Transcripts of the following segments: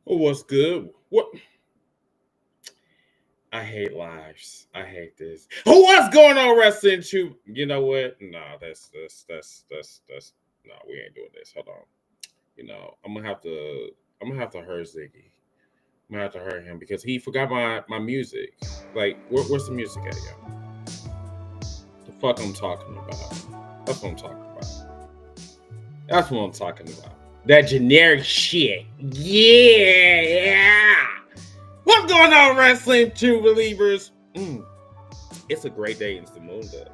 Oh, what's good? What? I hate lives. I hate this. Oh, what's going on, wrestling? To you know what? No, that's no. We ain't doing this. Hold on. I'm gonna have to hurt Ziggy. I'm gonna have to hurt him because he forgot my music. Like, where's the music at, yo? The fuck I'm talking about. That's what I'm talking about. That's what I'm talking about. That generic shit. Yeah. What's going on, wrestling true believers? It's a great day in Zamunda.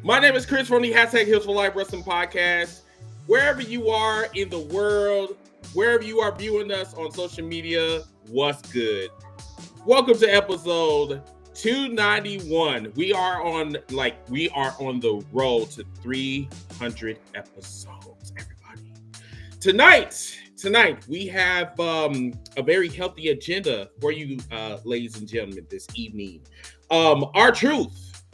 My name is Chris from the Hills for Life Wrestling Podcast. Wherever you are in the world, wherever you are viewing us on social media, what's good? Welcome to episode 291. We are on the road to 300 episodes, everybody. Tonight we have a very healthy agenda for you, ladies and gentlemen, this evening. R-Truth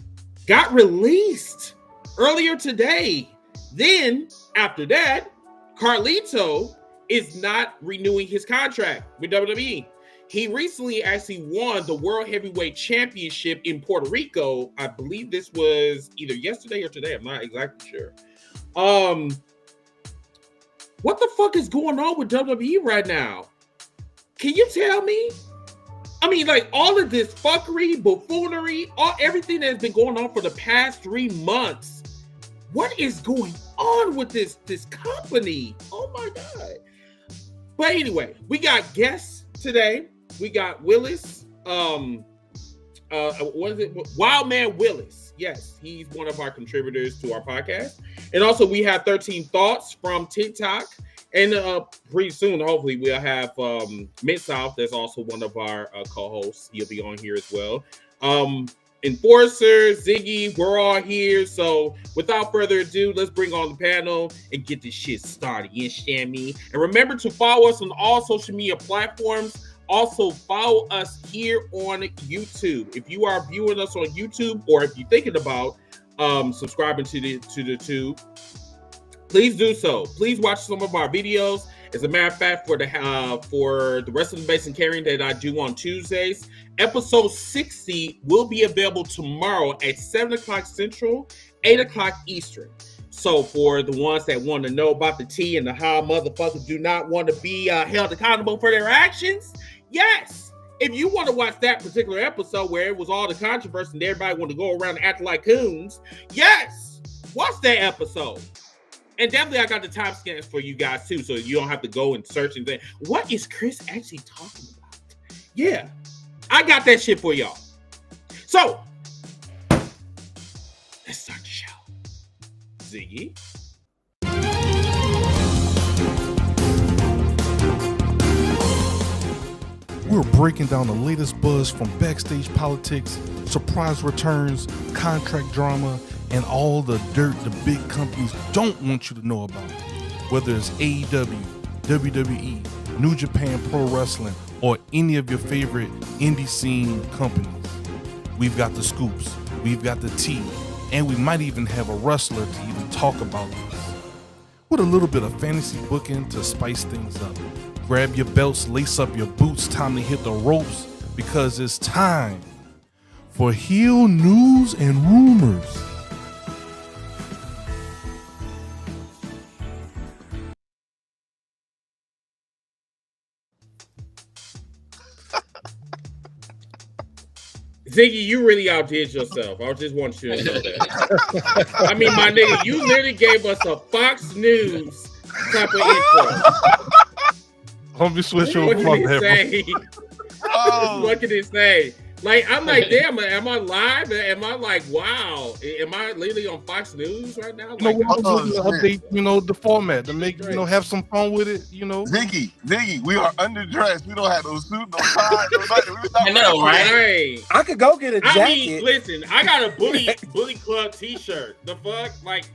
got released earlier today. Then after that, Carlito is not renewing his contract with WWE. He recently actually won the World Heavyweight Championship in Puerto Rico. I believe this was either yesterday or today. I'm not exactly sure. What the fuck is going on with WWE right now? Can you tell me? I mean, like, all of this fuckery, buffoonery, everything that's been going on for the past 3 months. What is going on with this company? Oh my God. But anyway, we got guests today. We got Willis. What is it? Wildman Willis. Yes, he's one of our contributors to our podcast. And also we have 13 Thoughts from TikTok. And pretty soon, hopefully, we'll have Mid-South. That's also one of our co-hosts. He'll be on here as well. Enforcer, Ziggy, we're all here. So without further ado, let's bring on the panel and get this shit started. Yes, Shammy. And remember to follow us on all social media platforms. Also, follow us here on YouTube. If you are viewing us on YouTube, or if you're thinking about subscribing to the tube, please do so. Please watch some of our videos. As a matter of fact, for the Wrestling Basin Carrying that I do on Tuesdays, episode 60 will be available tomorrow at 7 o'clock Central, 8 o'clock Eastern. So for the ones that want to know about the tea and the how motherfuckers do not want to be held accountable for their actions, yes. If you want to watch that particular episode where it was all the controversy and everybody want to go around and act like coons, yes, watch that episode. And definitely I got the timestamps for you guys too, so you don't have to go and search and think, what is Chris actually talking about? Yeah, I got that shit for y'all. So, let's start the show. Ziggy? We're breaking down the latest buzz from backstage politics, surprise returns, contract drama, and all the dirt the big companies don't want you to know about. Whether it's AEW, WWE, New Japan Pro Wrestling, or any of your favorite indie scene companies. We've got the scoops, we've got the tea, and we might even have a wrestler to even talk about this. With a little bit of fantasy booking to spice things up. Grab your belts, lace up your boots, time to hit the ropes, because it's time for heel news and rumors. Ziggy, you really outdid yourself. I just want you to know that. I mean, my nigga, you literally gave us a Fox News type of intro. Let me switch over. What can it say? What can it say? Like, I'm like, damn, am I live? Am I like, wow? Am I literally on Fox News right now? Like, update, the format to make, have some fun with it, Ziggy, we are underdressed. We don't have no suit, no tie, no nothing. I know, right? I could go get a jacket. I mean, listen, I got a bully club T-shirt. The fuck, like,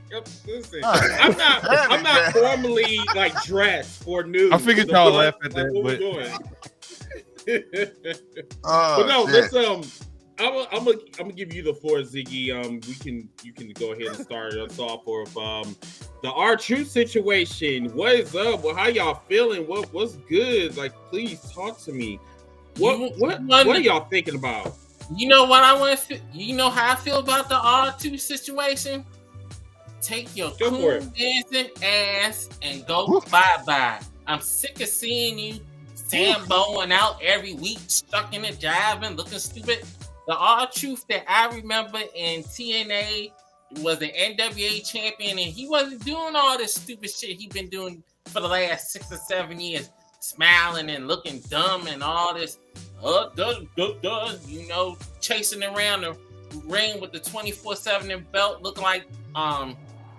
listen, I'm not formally like dressed for news. I figured y'all laugh at that. What we doing? But no, I'm gonna give you the floor, Ziggy. You can go ahead and start us off with the R-Truth situation. What is up? Well, how y'all feeling? What's good? Like, please talk to me. What are y'all thinking about? You know what I want to? You know how I feel about the R-Truth situation? Take your coon dancing ass and go bye-bye. I'm sick of seeing you Samboing out every week, stuck in a jive looking stupid. The R-Truth that I remember in TNA was an NWA champion, and he wasn't doing all this stupid shit he's been doing for the last 6 or 7 years, smiling and looking dumb and all this, chasing around the ring with the 24/7 belt, looking like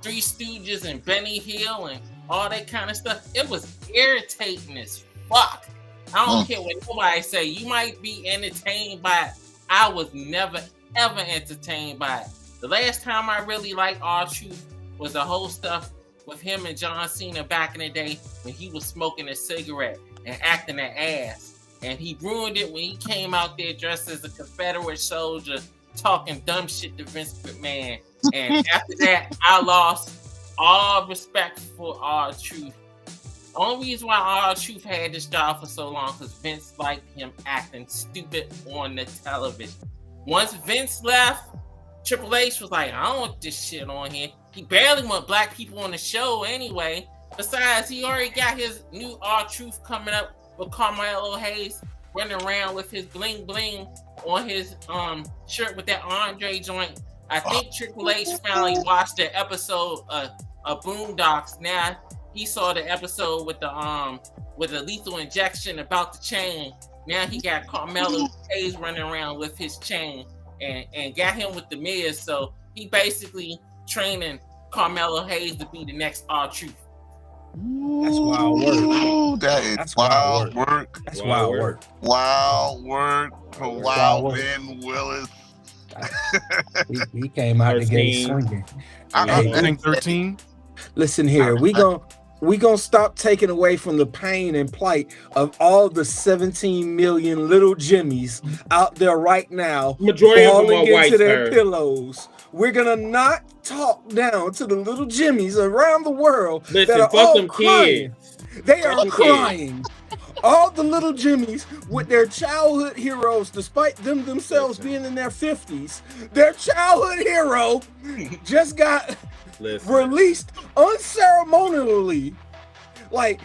Three Stooges and Benny Hill and all that kind of stuff. It was irritating as fuck. I don't care what nobody say. You might be entertained by it. I was never, ever entertained by it. The last time I really liked R-Truth was the whole stuff with him and John Cena back in the day when he was smoking a cigarette and acting an ass. And he ruined it when he came out there dressed as a Confederate soldier talking dumb shit to Vince McMahon. And after that, I lost all respect for R-Truth. The only reason why R-Truth had this job for so long because Vince liked him acting stupid on the television. Once Vince left, Triple H was like, I don't want this shit on here. He barely want black people on the show anyway. Besides, he already got his new R-Truth coming up with Carmelo Hayes running around with his bling bling on his shirt with that Andre joint. I think Triple H finally watched the episode of Boondocks. Now he saw the episode with the lethal injection about the chain. Now he got Carmelo Hayes running around with his chain and got him with the Miz. So he basically training Carmelo Hayes to be the next R-Truth. That's wild work. That's wild work. That's wild work. Wild work for Wild Ben Willis. He came out to get swinging. I think 13. Listen here, we gonna stop taking away from the pain and plight of all the 17 million little Jimmies out there right now, majority falling of them are into white, their pillows. We're gonna not talk down to the little Jimmies around the world that are all crying. They are crying. All the little Jimmies with their childhood heroes, despite them themselves being in their 50s, their childhood hero just got released unceremonially. Like,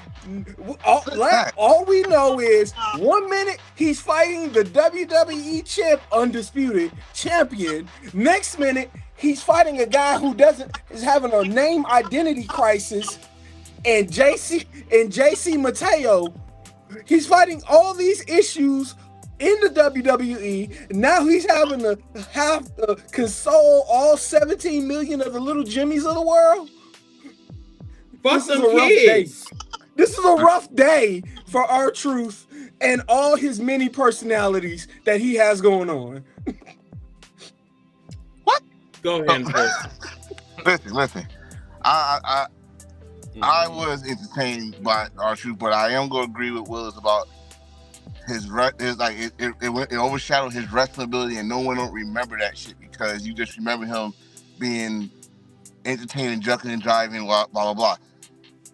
all we know is 1 minute he's fighting the WWE undisputed champion. Next minute he's fighting a guy who is having a name identity crisis, and JC Mateo. He's fighting all these issues in the WWE. Now he's having to have to console all 17 million of the little Jimmies of the world. Fuck them kids. This is a rough day for R-Truth and all his many personalities that he has going on. What? Go ahead. Listen. I was entertained by R-Truth, but I am going to agree with Willis about it overshadowed his wrestling ability, and no one don't remember that shit because you just remember him being entertaining, jumping and driving, blah blah blah.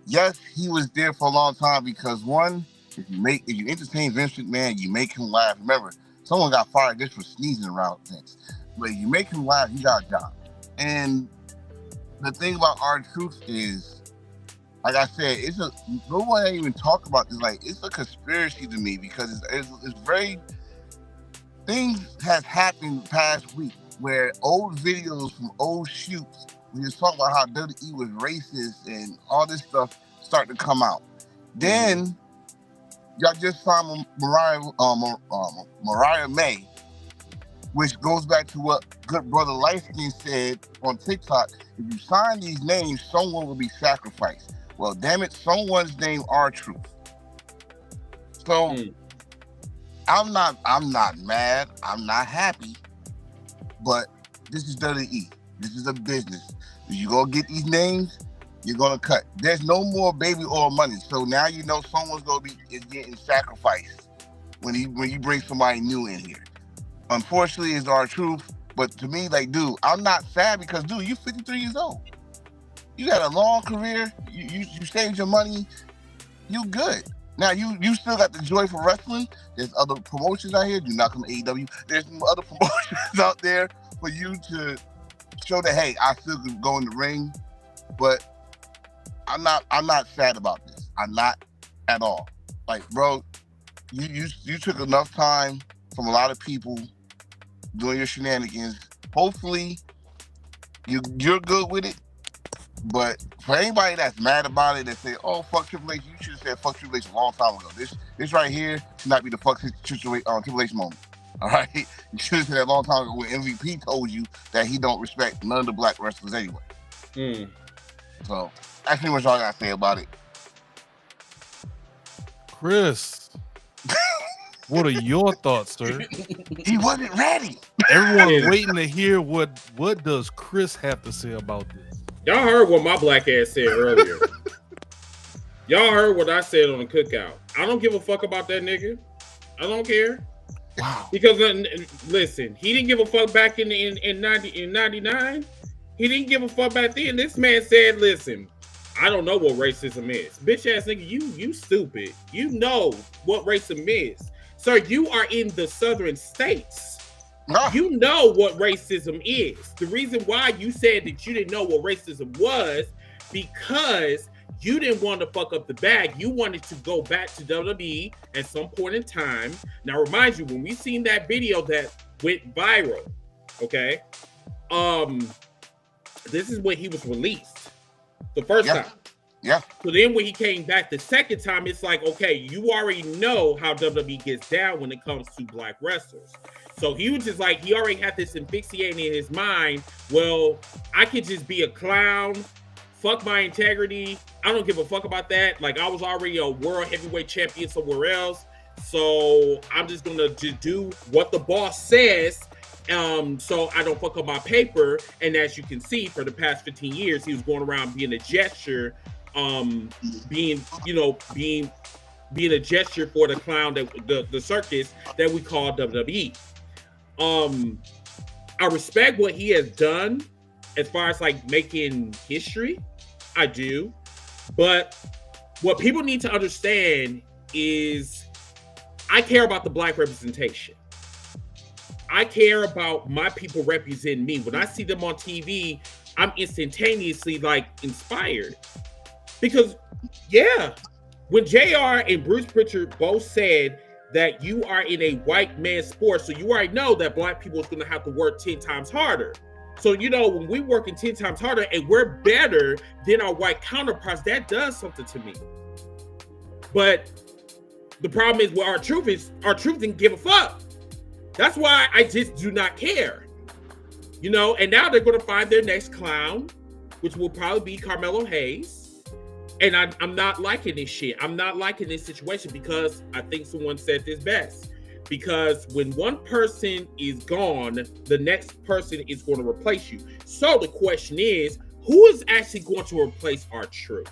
Yes, he was there for a long time because one, if you entertain Vince McMahon, you make him laugh. Remember, someone got fired just for sneezing around Vince, but if you make him laugh, you got a job. And the thing about R-Truth is, like I said, no one even talk about this. Like, it's a conspiracy to me because it's very things has happened past week where old videos from old shoots, we just talk about how WWE was racist and all this stuff start to come out. Then y'all just signed Mariah May, which goes back to what good brother Lightskin said on TikTok. If you sign these names, someone will be sacrificed. Well, damn it, someone's name R-Truth. So I'm not mad. I'm not happy. But this is WWE. This is a business. If you go get these names, you're gonna cut. There's no more baby oil money. So now you know someone's gonna be getting sacrificed when you bring somebody new in here. unfortunately, it's R-Truth. But to me, like, dude, I'm not sad because, dude, you're 53 years old. You had a long career. You saved your money. You good. Now, you still got the joy for wrestling. There's other promotions out here. Do not come to AEW. There's some other promotions out there for you to show that, hey, I still can go in the ring. But I'm not sad about this. I'm not at all. Like, bro, you took enough time from a lot of people doing your shenanigans. Hopefully, you're good with it. But for anybody that's mad about it, that say, "Oh, fuck Triple H," you should have said "fuck Triple H" a long time ago. This right here should not be the fuck Triple H moment. All right, you should have said that a long time ago when MVP told you that he don't respect none of the black wrestlers anyway. So that's pretty much all I gotta say about it. Chris, what are your thoughts, sir? He wasn't ready. Everyone's waiting to hear what does Chris have to say about this. Y'all heard what my black ass said earlier. Y'all heard what I said on the cookout. I don't give a fuck about that nigga. I don't care. Wow. Because listen, he didn't give a fuck back in 99. He didn't give a fuck back then. This man said, "Listen, I don't know what racism is. Bitch ass nigga, you stupid. You know what racism is. Sir, you are in the southern states. You know what racism is. The reason why you said that you didn't know what racism was because you didn't want to fuck up the bag. You wanted to go back to WWE at some point in time. Now, remind you, when we seen that video that went viral, okay, this is when he was released the first time. Yeah. So then when he came back the second time, it's like, okay, you already know how WWE gets down when it comes to black wrestlers. So he was just like, he already had this asphyxiating in his mind. Well, I could just be a clown, fuck my integrity. I don't give a fuck about that. Like, I was already a world heavyweight champion somewhere else. So I'm just going to just do what the boss says. So I don't fuck up my paper. And as you can see, for the past 15 years, he was going around being a gesture, being a gesture for the clown, that the circus that we call WWE. I respect what he has done as far as like making history. I do. But what people need to understand is I care about the black representation. I care about my people representing me. When I see them on TV, I'm instantaneously like inspired. Because yeah, when JR and Bruce Pritchard both said that you are in a white man's sport, so you already know that black people is going to have to work 10 times harder. So, you know, when we're working 10 times harder and we're better than our white counterparts, that does something to me. But the problem is with R-Truth didn't give a fuck. That's why I just do not care. You know, and now they're going to find their next clown, which will probably be Carmelo Hayes. And I'm not liking this shit. I'm not liking this situation because I think someone said this best. Because when one person is gone, the next person is going to replace you. So the question is, who is actually going to replace R-Truth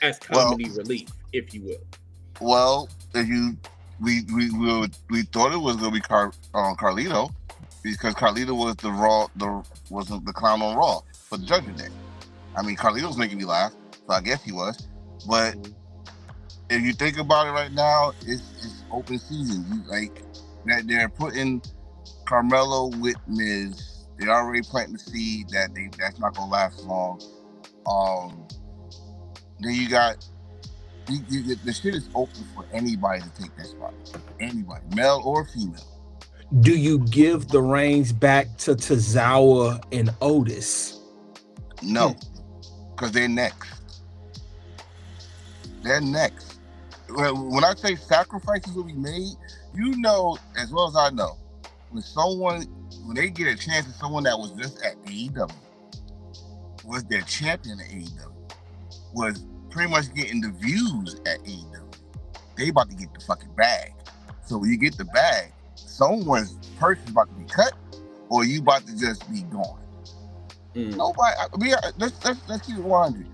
as comedy relief, if you will? Well, we thought it was going to be Carlito, because Carlito was the clown on Raw for the Judgment Day. I mean, Carlito's making me laugh. So I guess he was, but if you think about it right now, it's open season. They're putting Carmelo with Miz. They're already planting the seed that's not gonna last long. Then you got the shit is open for anybody to take that spot. Anybody, male or female. Do you give the reins back to Tozawa and Otis? No, because they're next. They're next. When I say sacrifices will be made, you know as well as I know, when they get a chance to someone that was just at AEW, was their champion at AEW, was pretty much getting the views at AEW, they about to get the fucking bag. So when you get the bag, someone's purse is about to be cut, or you about to just be gone. Nobody. Let's keep it 100.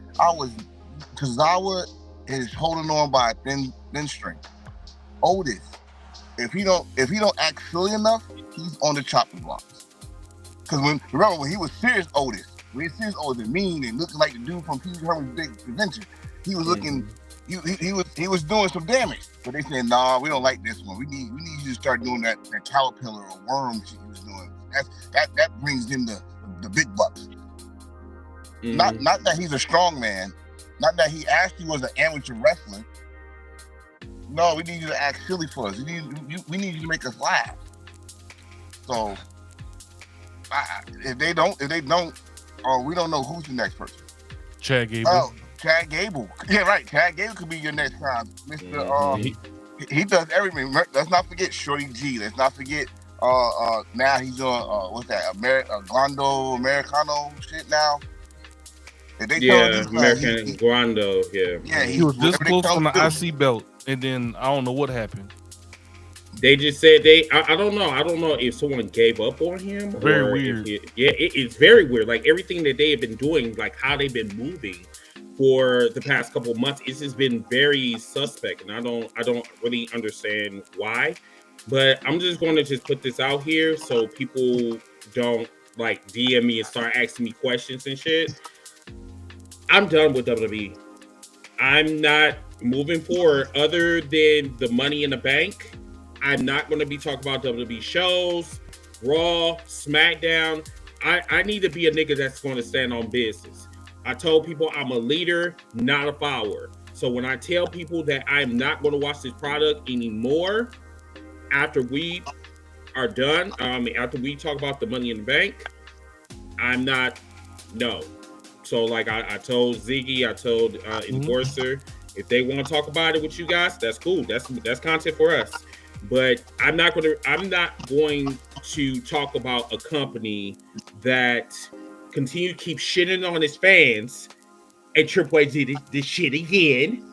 Tozawa is holding on by a thin string. Otis, if he don't act silly enough, he's on the chopping blocks. Because remember when he was serious Otis, and mean and looking like the dude from Pee Wee Herman's Big Adventure, he was looking, he was doing some damage. But they said, nah, we don't like this one. We need you to start doing that caterpillar or worm shit he was doing. That brings in the big bucks. Not that he's a strong man, not that he actually was an amateur wrestler. No, we need you to act silly for us. We need you to make us laugh. So if they don't, we don't know who's the next person. Chad Gable. Oh, Chad Gable. Yeah, right. Chad Gable could be your next time, Mr. He does everything. Let's not forget Shorty G. Let's not forget. Now he's on what's that? Glando Americano shit now. American Guando. Yeah, he was this close from the IC belt, and then I don't know what happened. They just said I don't know if someone gave up on him. Very weird. It's very weird. Like everything that they have been doing, like how they've been moving for the past couple of months, it's just been very suspect, and I don't really understand why. But I'm just going to just put this out here so people don't like DM me and start asking me questions and shit. I'm done with WWE. I'm not moving forward other than the Money in the Bank. I'm not going to be talking about WWE shows, Raw, SmackDown. I need to be a nigga that's going to stand on business. I told people I'm a leader, not a follower. So when I tell people that I'm not going to watch this product anymore, after we are done, after we talk about the Money in the Bank, I'm not, no. So like I told Ziggy, I told Enforcer, if they want to talk about it with you guys, that's cool. That's content for us. But I'm not going to talk about a company that continue to keep shitting on its fans, and Triple H did this shit again.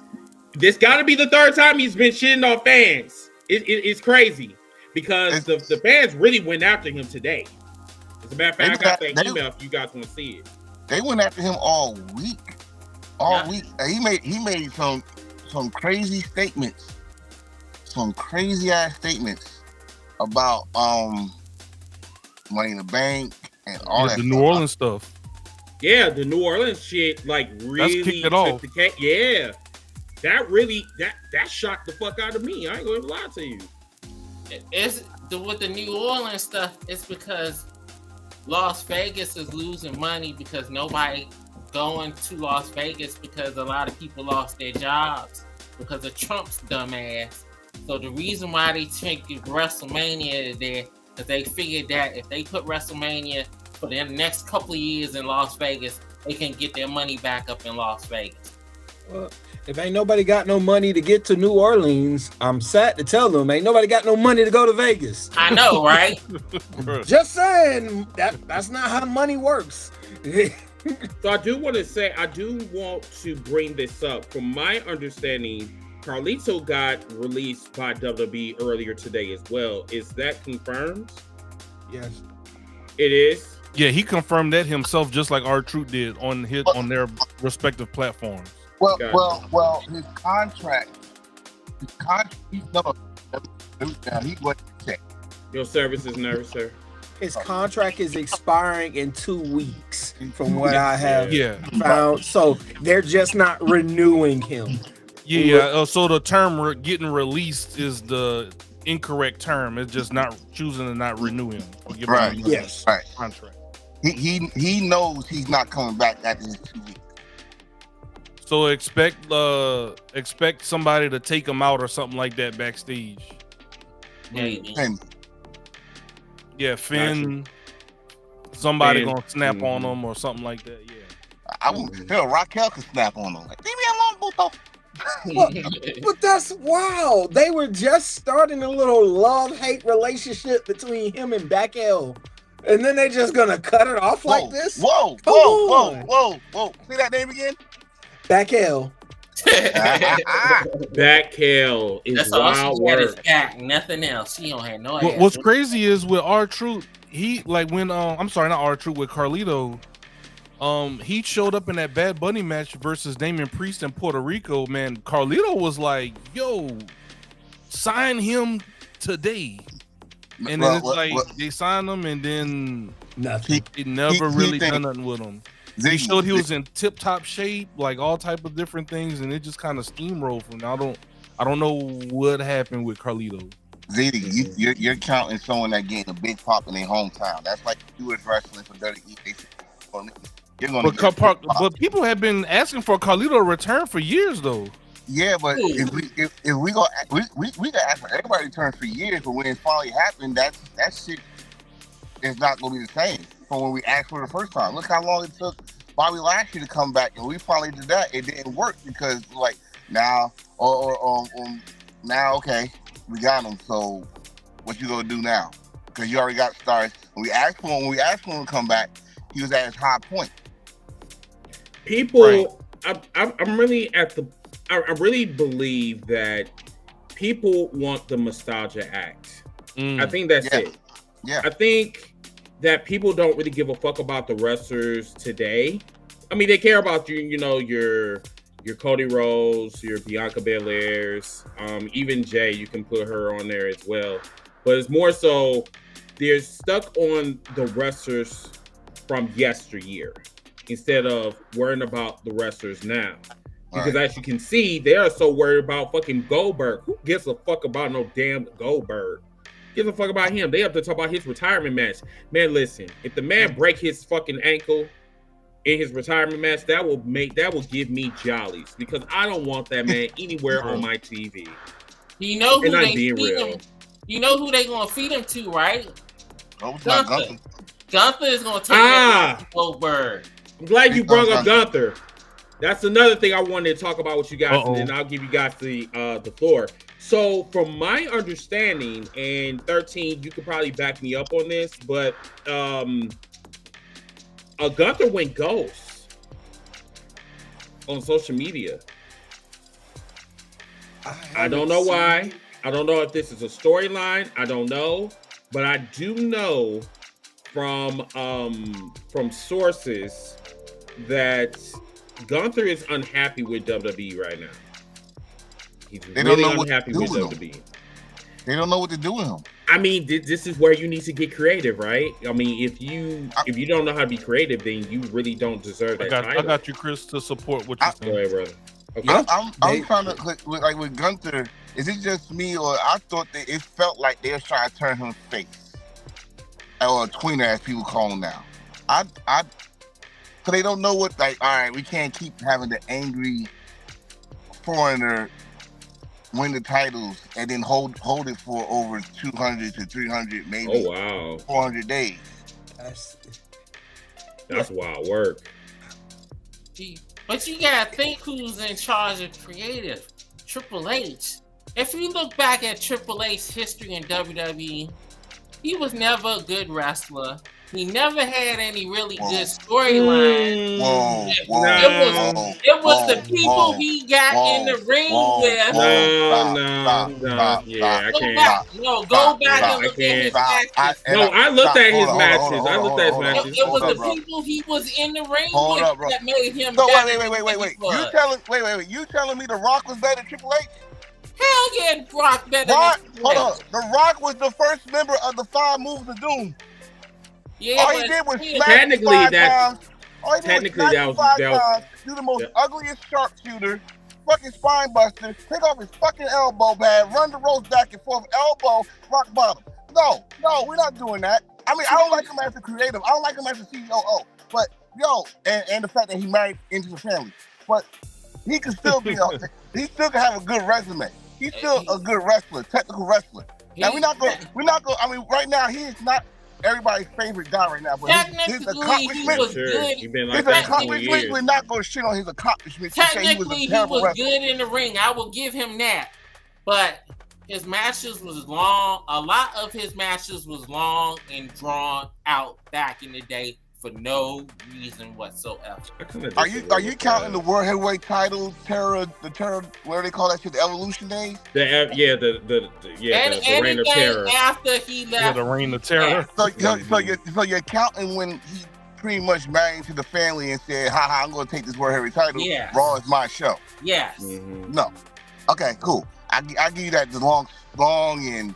This got to be the third time he's been shitting on fans. It's crazy because the fans really went after him today. As a matter of fact, I got that email if you guys want to see it. They went after him all week. Week. He made some crazy statements. Some crazy ass statements about Money in the Bank and all that. The New Orleans stuff. Yeah, the New Orleans shit like really kicked it off. Yeah. That really that shocked the fuck out of me. I ain't gonna lie to you. With the New Orleans stuff, it's because Las Vegas is losing money because nobody going to Las Vegas because a lot of people lost their jobs because of Trump's dumb ass. So the reason why they think WrestleMania there, because they figured that if they put WrestleMania for the next couple of years in Las Vegas, they can get their money back up in Las Vegas. Well, if ain't nobody got no money to get to New Orleans, I'm sad to tell them, ain't nobody got no money to go to Vegas. I know, right? Just saying, that's not how money works. So I do want to bring this up. From my understanding, Carlito got released by WWE earlier today as well. Is that confirmed? Yes. It is? Yeah, he confirmed that himself, just like R-Truth did on their respective platforms. Well, his contract, he went to check. Your service is nervous, sir. His contract is expiring in 2 weeks, from what I have found. So they're just not renewing him. Yeah. So the term getting released is the incorrect term. It's just not choosing to not renew him. Right. Yes. Right. Contract. He knows he's not coming back after his 2 weeks. So expect somebody to take him out or something like that backstage. Finn. Yeah, Finn. Somebody gonna snap on him or something like that. Yeah. Raquel could snap on him. Like, leave me alone, Buto. But that's wow. They were just starting a little love-hate relationship between him and Back-L. And then they just gonna cut it off like this? Whoa. See that name again? Back-L. Back-L is that's all wild she had is work. back, nothing else. She don't have no ass. What's crazy is with R-Truth, he like when I'm sorry, not R-Truth, with Carlito, he showed up in that Bad Bunny match versus Damian Priest in Puerto Rico. Man, Carlito was like, "Yo, sign him today." And then it's like they signed him, and then nothing. He never really done nothing with him. He showed he was in tip-top shape, like all type of different things, and it just kind of steamrolled from. I don't know what happened with Carlito. Ziggy, you're counting someone that getting a big pop in their hometown. That's like U.S. wrestling for WWE. You're gonna but people have been asking for Carlito to return for years, though. Yeah, but if we go, we got ask for everybody to return for years, but when it finally happened, that shit is not gonna be the same from when we asked for the first time. Look how long it took Bobby Lashley to come back, and we finally did that. It didn't work because like now now okay, we got him. So what you gonna do now? Because you already got stars. When we asked for him to come back, he was at his high point. People, right. I'm really at the. I really believe that people want the nostalgia act. I think that's it. Yeah. I think that people don't really give a fuck about the wrestlers today. I mean, they care about your Cody Rhodes, your Bianca Belairs, even Jay. You can put her on there as well. But it's more so they're stuck on the wrestlers from yesteryear instead of worrying about the wrestlers now. Because as you can see, they are so worried about fucking Goldberg. Who gives a fuck about no damn Goldberg? Gives a fuck about him. They have to talk about his retirement match. Man, listen, if the man break his fucking ankle in his retirement match, that will give me jollies because I don't want that man anywhere on my TV. You know who they feed him? You know who they gonna feed him to, right? Gunther. Gunther is gonna take Goldberg. I'm glad you brought up Gunther. That's another thing I wanted to talk about with you guys, and then I'll give you guys the floor. So, from my understanding, and 13, you could probably back me up on this, but Gunther went ghost on social media. I don't know why. I don't know if this is a storyline. I don't know, but I do know from sources that Gunther is unhappy with WWE right now. He's really unhappy with WWE. They don't know what to do with him. I mean, this is where you need to get creative, right? I mean, if you don't know how to be creative, then you really don't deserve that title. I got you, Chris, to support what you're saying. Go ahead, brother. Okay. I'm trying to like with Gunther. Is it just me, or I thought that it felt like they were trying to turn him face, or tweener as people call him now? So they don't know what, like, all right, we can't keep having the angry foreigner win the titles and then hold it for over 200 to 300, maybe 400 days. That's wild work. But you gotta think who's in charge of creative. Triple H. If you look back at Triple H's history in WWE, he was never a good wrestler. He never had any really good storyline. It was the people he got in the ring with. I can't. Go back and look at his matches. I looked at his matches. It was the people he was in the ring with that made him wait. You telling me The Rock was better than Triple H? Hell yeah, Rock better than Triple H. Hold on. The Rock was the first member of the 5 Moves of Doom. Yeah, all he did was smack you 5 times. Do the most ugliest sharpshooter, fucking spine buster, take off his fucking elbow pad, run the ropes back and forth, elbow, rock bottom. No, we're not doing that. I mean, I don't like him as a creative. I don't like him as a COO. But and the fact that he married into the family. But he can still be he still can have a good resume. He's still a good wrestler, technical wrestler. Now we're not going. I mean, right now he is not everybody's favorite guy right now, but his accomplishments. We're not going to shit on his accomplishments. Technically, he was good in the ring. I will give him that. But his matches was long. A lot of his matches was long and drawn out back in the day for no reason whatsoever. Are you counting the World Heavyweight title, the terror, what do they call that shit, the Evolution days? The Reign of Terror. After he left, the Reign of Terror. So you're counting when he pretty much married to the family and said, "Ha, I'm going to take this World Heavyweight title. Yes. Raw is my show." Yes. No. Okay, cool. I give you that. The long and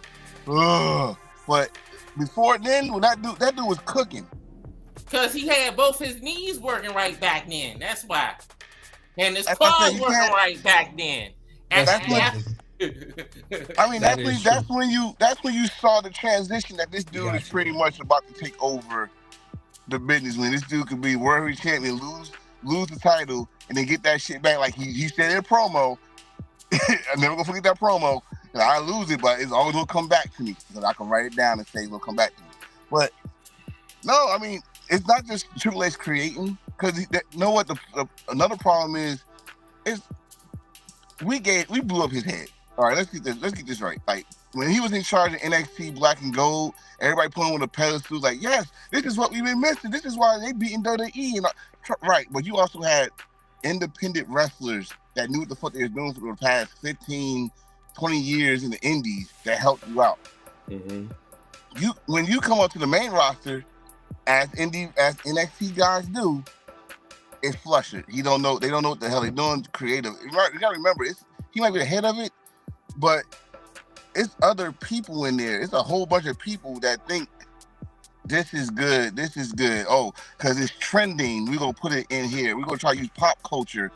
But before then, when that dude was cooking. Because he had both his knees working right back then. That's why. And his quad working right back then. I mean, that's when you saw the transition that this dude is pretty much about to take over the business. When this dude could be world heavyweight champion, lose the title, and then get that shit back. Like he said in a promo, I'm never gonna forget that promo. I lose it, but it's always gonna come back to me. So I can write it down and say it'll come back to me. But no, I mean, it's not just Triple H creating, because you know what another problem is we blew up his head. All right, let's get this right. Like when he was in charge of NXT Black and Gold, everybody put him on the pedestal, like, yes, this is what we've been missing. This is why they beating WWE. And right, but you also had independent wrestlers that knew what the fuck they were doing for the past 15, 20 years in the indies that helped you out. Mm-hmm. When you come up to the main roster, as NXT guys do, it's flusher. They don't know what the hell they're doing. Creative. You gotta remember, he might be the head of it, but it's other people in there. It's a whole bunch of people that think this is good. Oh, because it's trending, we're gonna put it in here. We're gonna try to use pop culture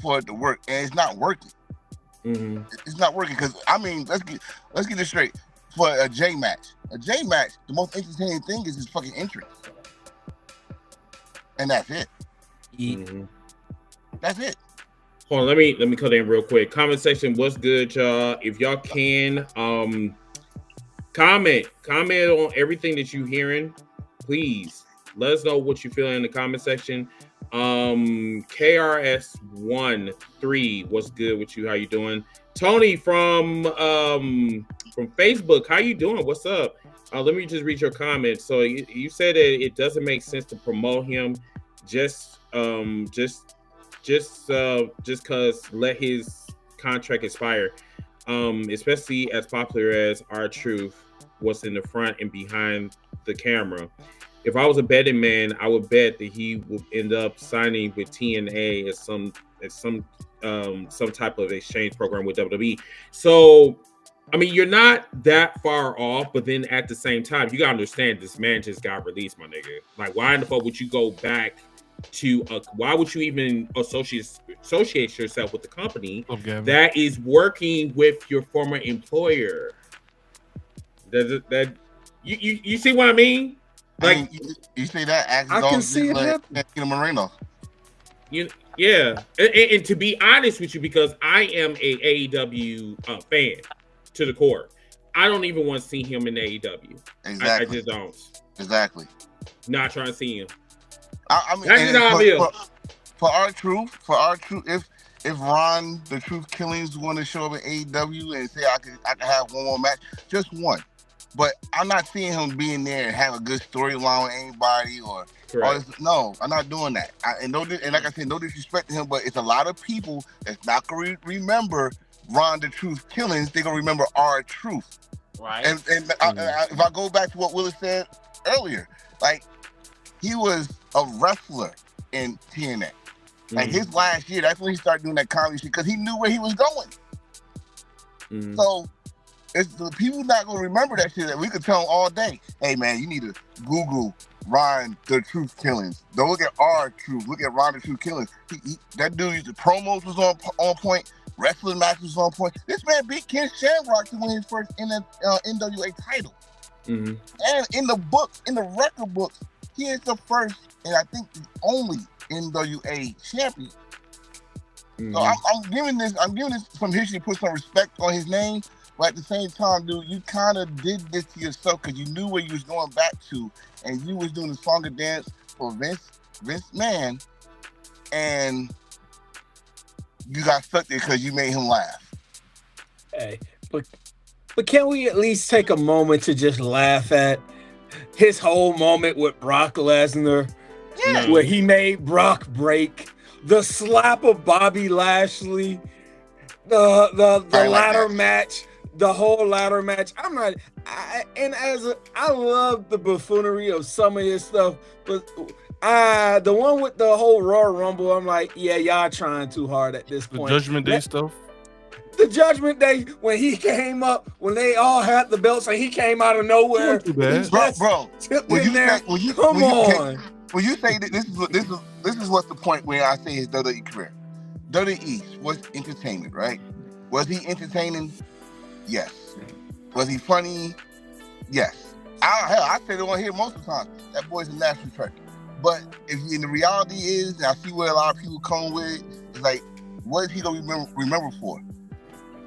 for it to work, and it's not working. Mm-hmm. It's not working because I mean, let's get this straight. For a J match, the most entertaining thing is his fucking entrance, and that's it. Mm-hmm. That's it. Hold on, let me cut in real quick. Comment section, what's good, y'all? If y'all can, comment on everything that you hearing. Please let us know what you feel in the comment section. KRS13, what's good with you? How you doing? Tony from Facebook, how you doing? What's up? Let me just read your comment. So you said that it doesn't make sense to promote him just cause let his contract expire, especially as popular as R-Truth was in the front and behind the camera. If I was a betting man, I would bet that he would end up signing with TNA as some type of exchange program with WWE. So, I mean, you're not that far off, but then at the same time, you gotta understand this man just got released, my nigga. Like, why in the fuck would you go back to why would you even associate yourself with the company that is working with your former employer? That you see what I mean? Like, I mean, you say that I can see it happen. Moreno. Yeah, and to be honest with you, because I am a AEW fan to the core, I don't even want to see him in AEW. Exactly. I just don't. Exactly. Not trying to see him. I mean, that's just how I feel. For R-Truth, if Ron the Truth Killings want to show up in AEW and say I can have one more match, just one. But I'm not seeing him being there and have a good storyline with anybody or this. No, I'm not doing that. And like I said, no disrespect to him, but it's a lot of people that's not gonna remember Ron the Truth Killings. They're gonna remember R-Truth. Right. And if I go back to what Willis said earlier, like he was a wrestler in TNA. Like his last year, that's when he started doing that comedy shit because he knew where he was going. So it's the people not gonna remember that shit. That we could tell them all day. Hey man, you need to Google Ron the Truth Killings. Don't look at R-Truth. Look at Ron the Truth Killings. That dude, the promos was on point. Wrestling matches was on point. This man beat Ken Shamrock to win his first NWA title. And in the books, in the record books, he is the first and I think the only NWA champion. So I'm giving this some history, put some respect on his name. But at the same time, dude, you kind of did this to yourself because you knew where you was going back to, and you was doing the song and dance for Vince McMahon, and you got stuck there because you made him laugh. Hey, but can we at least take a moment to just laugh at his whole moment with Brock Lesnar, where he made Brock break, the slap of Bobby Lashley, the ladder match. The whole ladder match. I love the buffoonery of some of his stuff, but the one with the whole Royal Rumble, I'm like, yeah, y'all trying too hard at this point. The Judgment Day stuff. The Judgment Day, when he came up, when they all had the belts, and he came out of nowhere. Too bad. Bro, when you say when you say that this is what's the point where I say his WWE career. WWE was entertainment, right? Was he entertaining? Yes. Was he funny? Yes. I said it on here most of the time. That boy's a national treasure. But the reality is, and I see where a lot of people come with, it's like, what is he gonna remember for?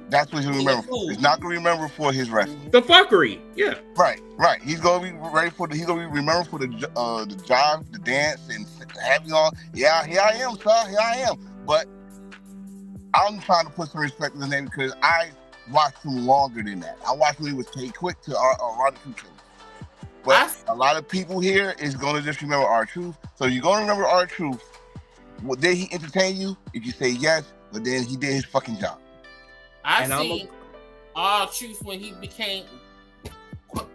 That's what he's gonna remember for. He's not gonna remember for his wrestling. The fuckery, yeah. Right. He's gonna be ready for he's gonna be remembered for the jive, the dance, and having all. Yeah, here I am, sir. Here I am. But I'm trying to put some respect in the name because I watched him longer than that. I watched when he was K-Quick to R-Truth. But a lot of people here is going to just remember R-Truth. So you're going to remember R-Truth. Well, did he entertain you? If you say yes, but then he did his fucking job. I seen R-Truth when he became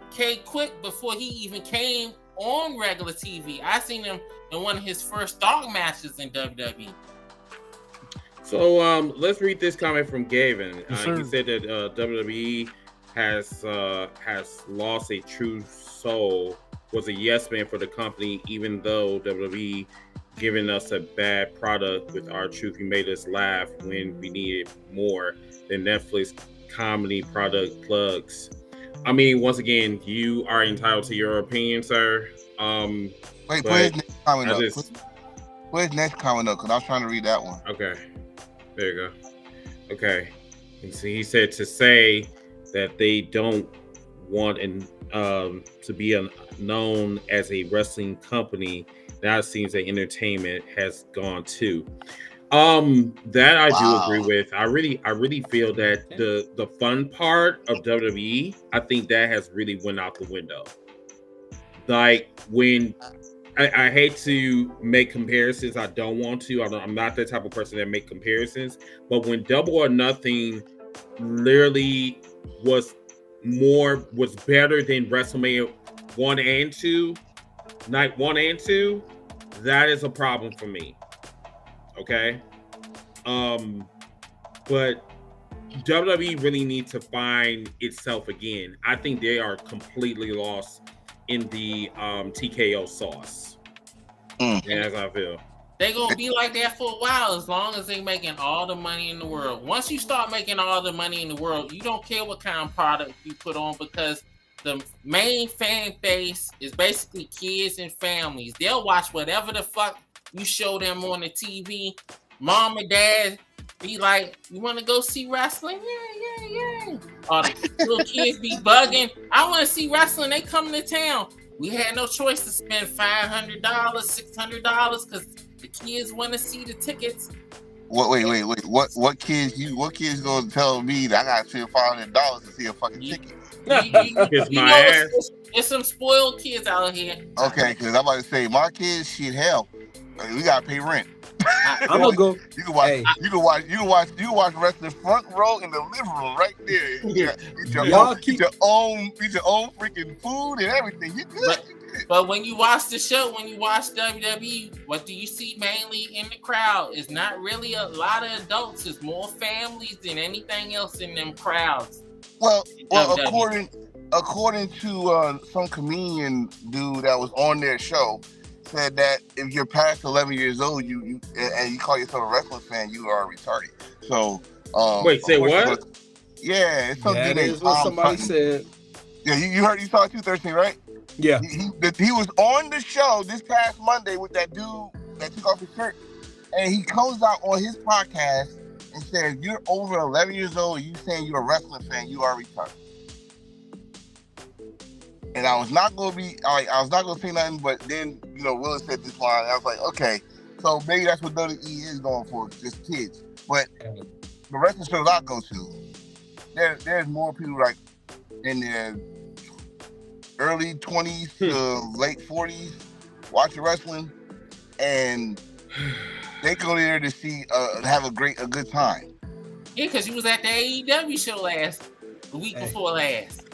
K-Quick before he even came on regular TV. I seen him in one of his first Dogg matches in WWE. So let's read this comment from Gavin. He said that WWE has lost a true soul, was a yes man for the company, even though WWE giving us a bad product with R-Truth. He made us laugh when we needed more than Netflix comedy product plugs. I mean, once again, you are entitled to your opinion, sir. Wait, put his next comment up. Put his next comment up, because I was trying to read that one. Okay. There you go. Okay. And so he said to say that they don't want to be known as a wrestling company. Now it seems that entertainment has gone too. That I do agree with. I really feel that the fun part of WWE, I think that has really went out the window. Like when I hate to make comparisons. I don't want to. I'm not the type of person that make comparisons. But when Double or Nothing literally was better than WrestleMania 1 and 2, night 1 and 2, that is a problem for me. Okay? But WWE really needs to find itself again. I think they are completely lost in the TKO sauce. As I feel. They're going to be like that for a while as long as they're making all the money in the world. Once you start making all the money in the world, you don't care what kind of product you put on because the main fan base is basically kids and families. They'll watch whatever the fuck you show them on the TV. Mom and dad be like, you want to go see wrestling? Yeah. Or the little kids be bugging. I want to see wrestling. They come to town. We had no choice to spend $500, $600 because the kids want to see the tickets. Wait. What kids gonna tell me that I gotta spend $500 to see a fucking ticket? There's some spoiled kids out here. Okay, because I'm about to say my kids, shit, hell, we gotta pay rent. I'm gonna go. You can watch wrestling front row in the living room right there. Get your own freaking food and everything. You good? But when you watch the show, when you watch WWE, what do you see mainly in the crowd? It's not really a lot of adults. It's more families than anything else in them crowds. Well, according to some comedian dude that was on their show, said that if you're past 11 years old, you call yourself a wrestling fan, you are retarded. So, wait, say what? Yeah, it's something that is what somebody said. Yeah, you saw it too, 13, right? Yeah. He was on the show this past Monday with that dude that took off his shirt, and he comes out on his podcast and says, "You're over 11 years old. You saying you're a wrestling fan? You are retarded." And I was not gonna say nothing, but then Will said this line. I was like, okay, so maybe that's what WWE is going for, just kids. But the wrestling shows I go to, there's more people like in their early 20s to late 40s watching wrestling, and they go there to see have a good time. Yeah, because you was at the AEW show the week before last.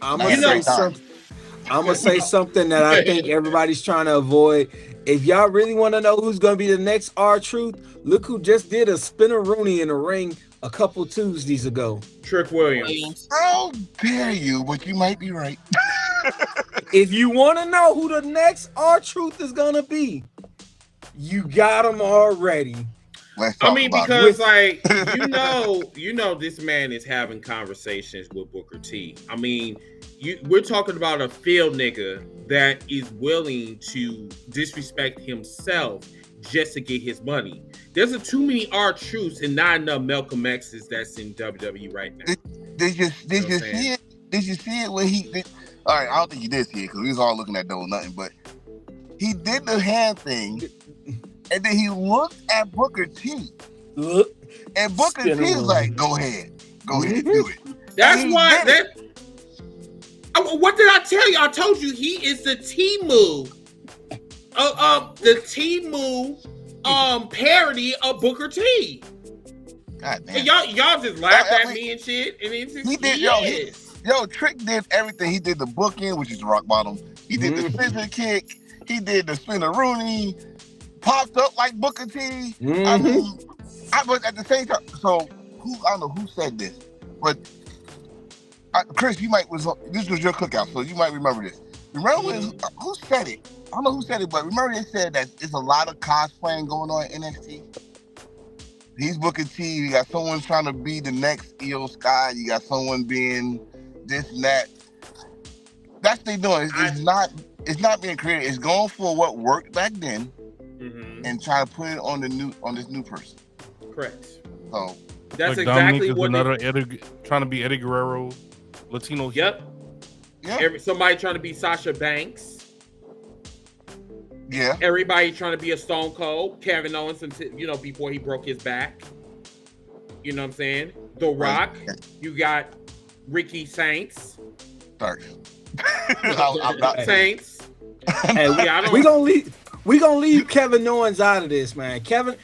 I'm gonna say something that I think everybody's trying to avoid. If y'all really want to know who's gonna be the next R-Truth, look who just did a spinner Rooney in the ring a couple Tuesdays ago. Trick Williams. How dare you? But you might be right. If you want to know who the next R-Truth is gonna be, you got him already. I mean, because like you know, this man is having conversations with Booker T. I mean, we're talking about a field nigga that is willing to disrespect himself just to get his money. There's too many R-Truths and not enough Malcolm X's that's in WWE right now. Did you see it? Did you see it when he did? All right, I don't think you did see it because we was all looking at Double Nothing, but he did the hand thing, and then he looked at Booker T. And Booker T was like, "Go ahead, do it." That's why. What did I tell you? I told you he is the Temu. The Temu parody of Booker T. God damn. And y'all just laughed at me and shit. And it's just, he did, yo, Trick did everything. He did the booking, which is rock bottom. He did the scissor kick. He did the spinner Rooney. Popped up like Booker T. I mean, but at the same time, so I don't know who said this, but Chris, this was your cookout, so you might remember this. Remember who said it? I don't know who said it, but remember they said that there's a lot of cosplaying going on in NXT. He's Booker T. You got someone trying to be the next Io Sky. You got someone being this and that. That's what they doing. It's not being creative. It's going for what worked back then and trying to put it on this new person. Correct. So that's like exactly what another trying to be Eddie Guerrero, Latino. Yep. Somebody trying to be Sasha Banks. Yeah. Everybody trying to be a Stone Cold. Kevin Owens, before he broke his back. You know what I'm saying? The Rock. You got Ricky Saints. Sorry. Saints. Hey, we gonna leave Kevin Owens out of this, man.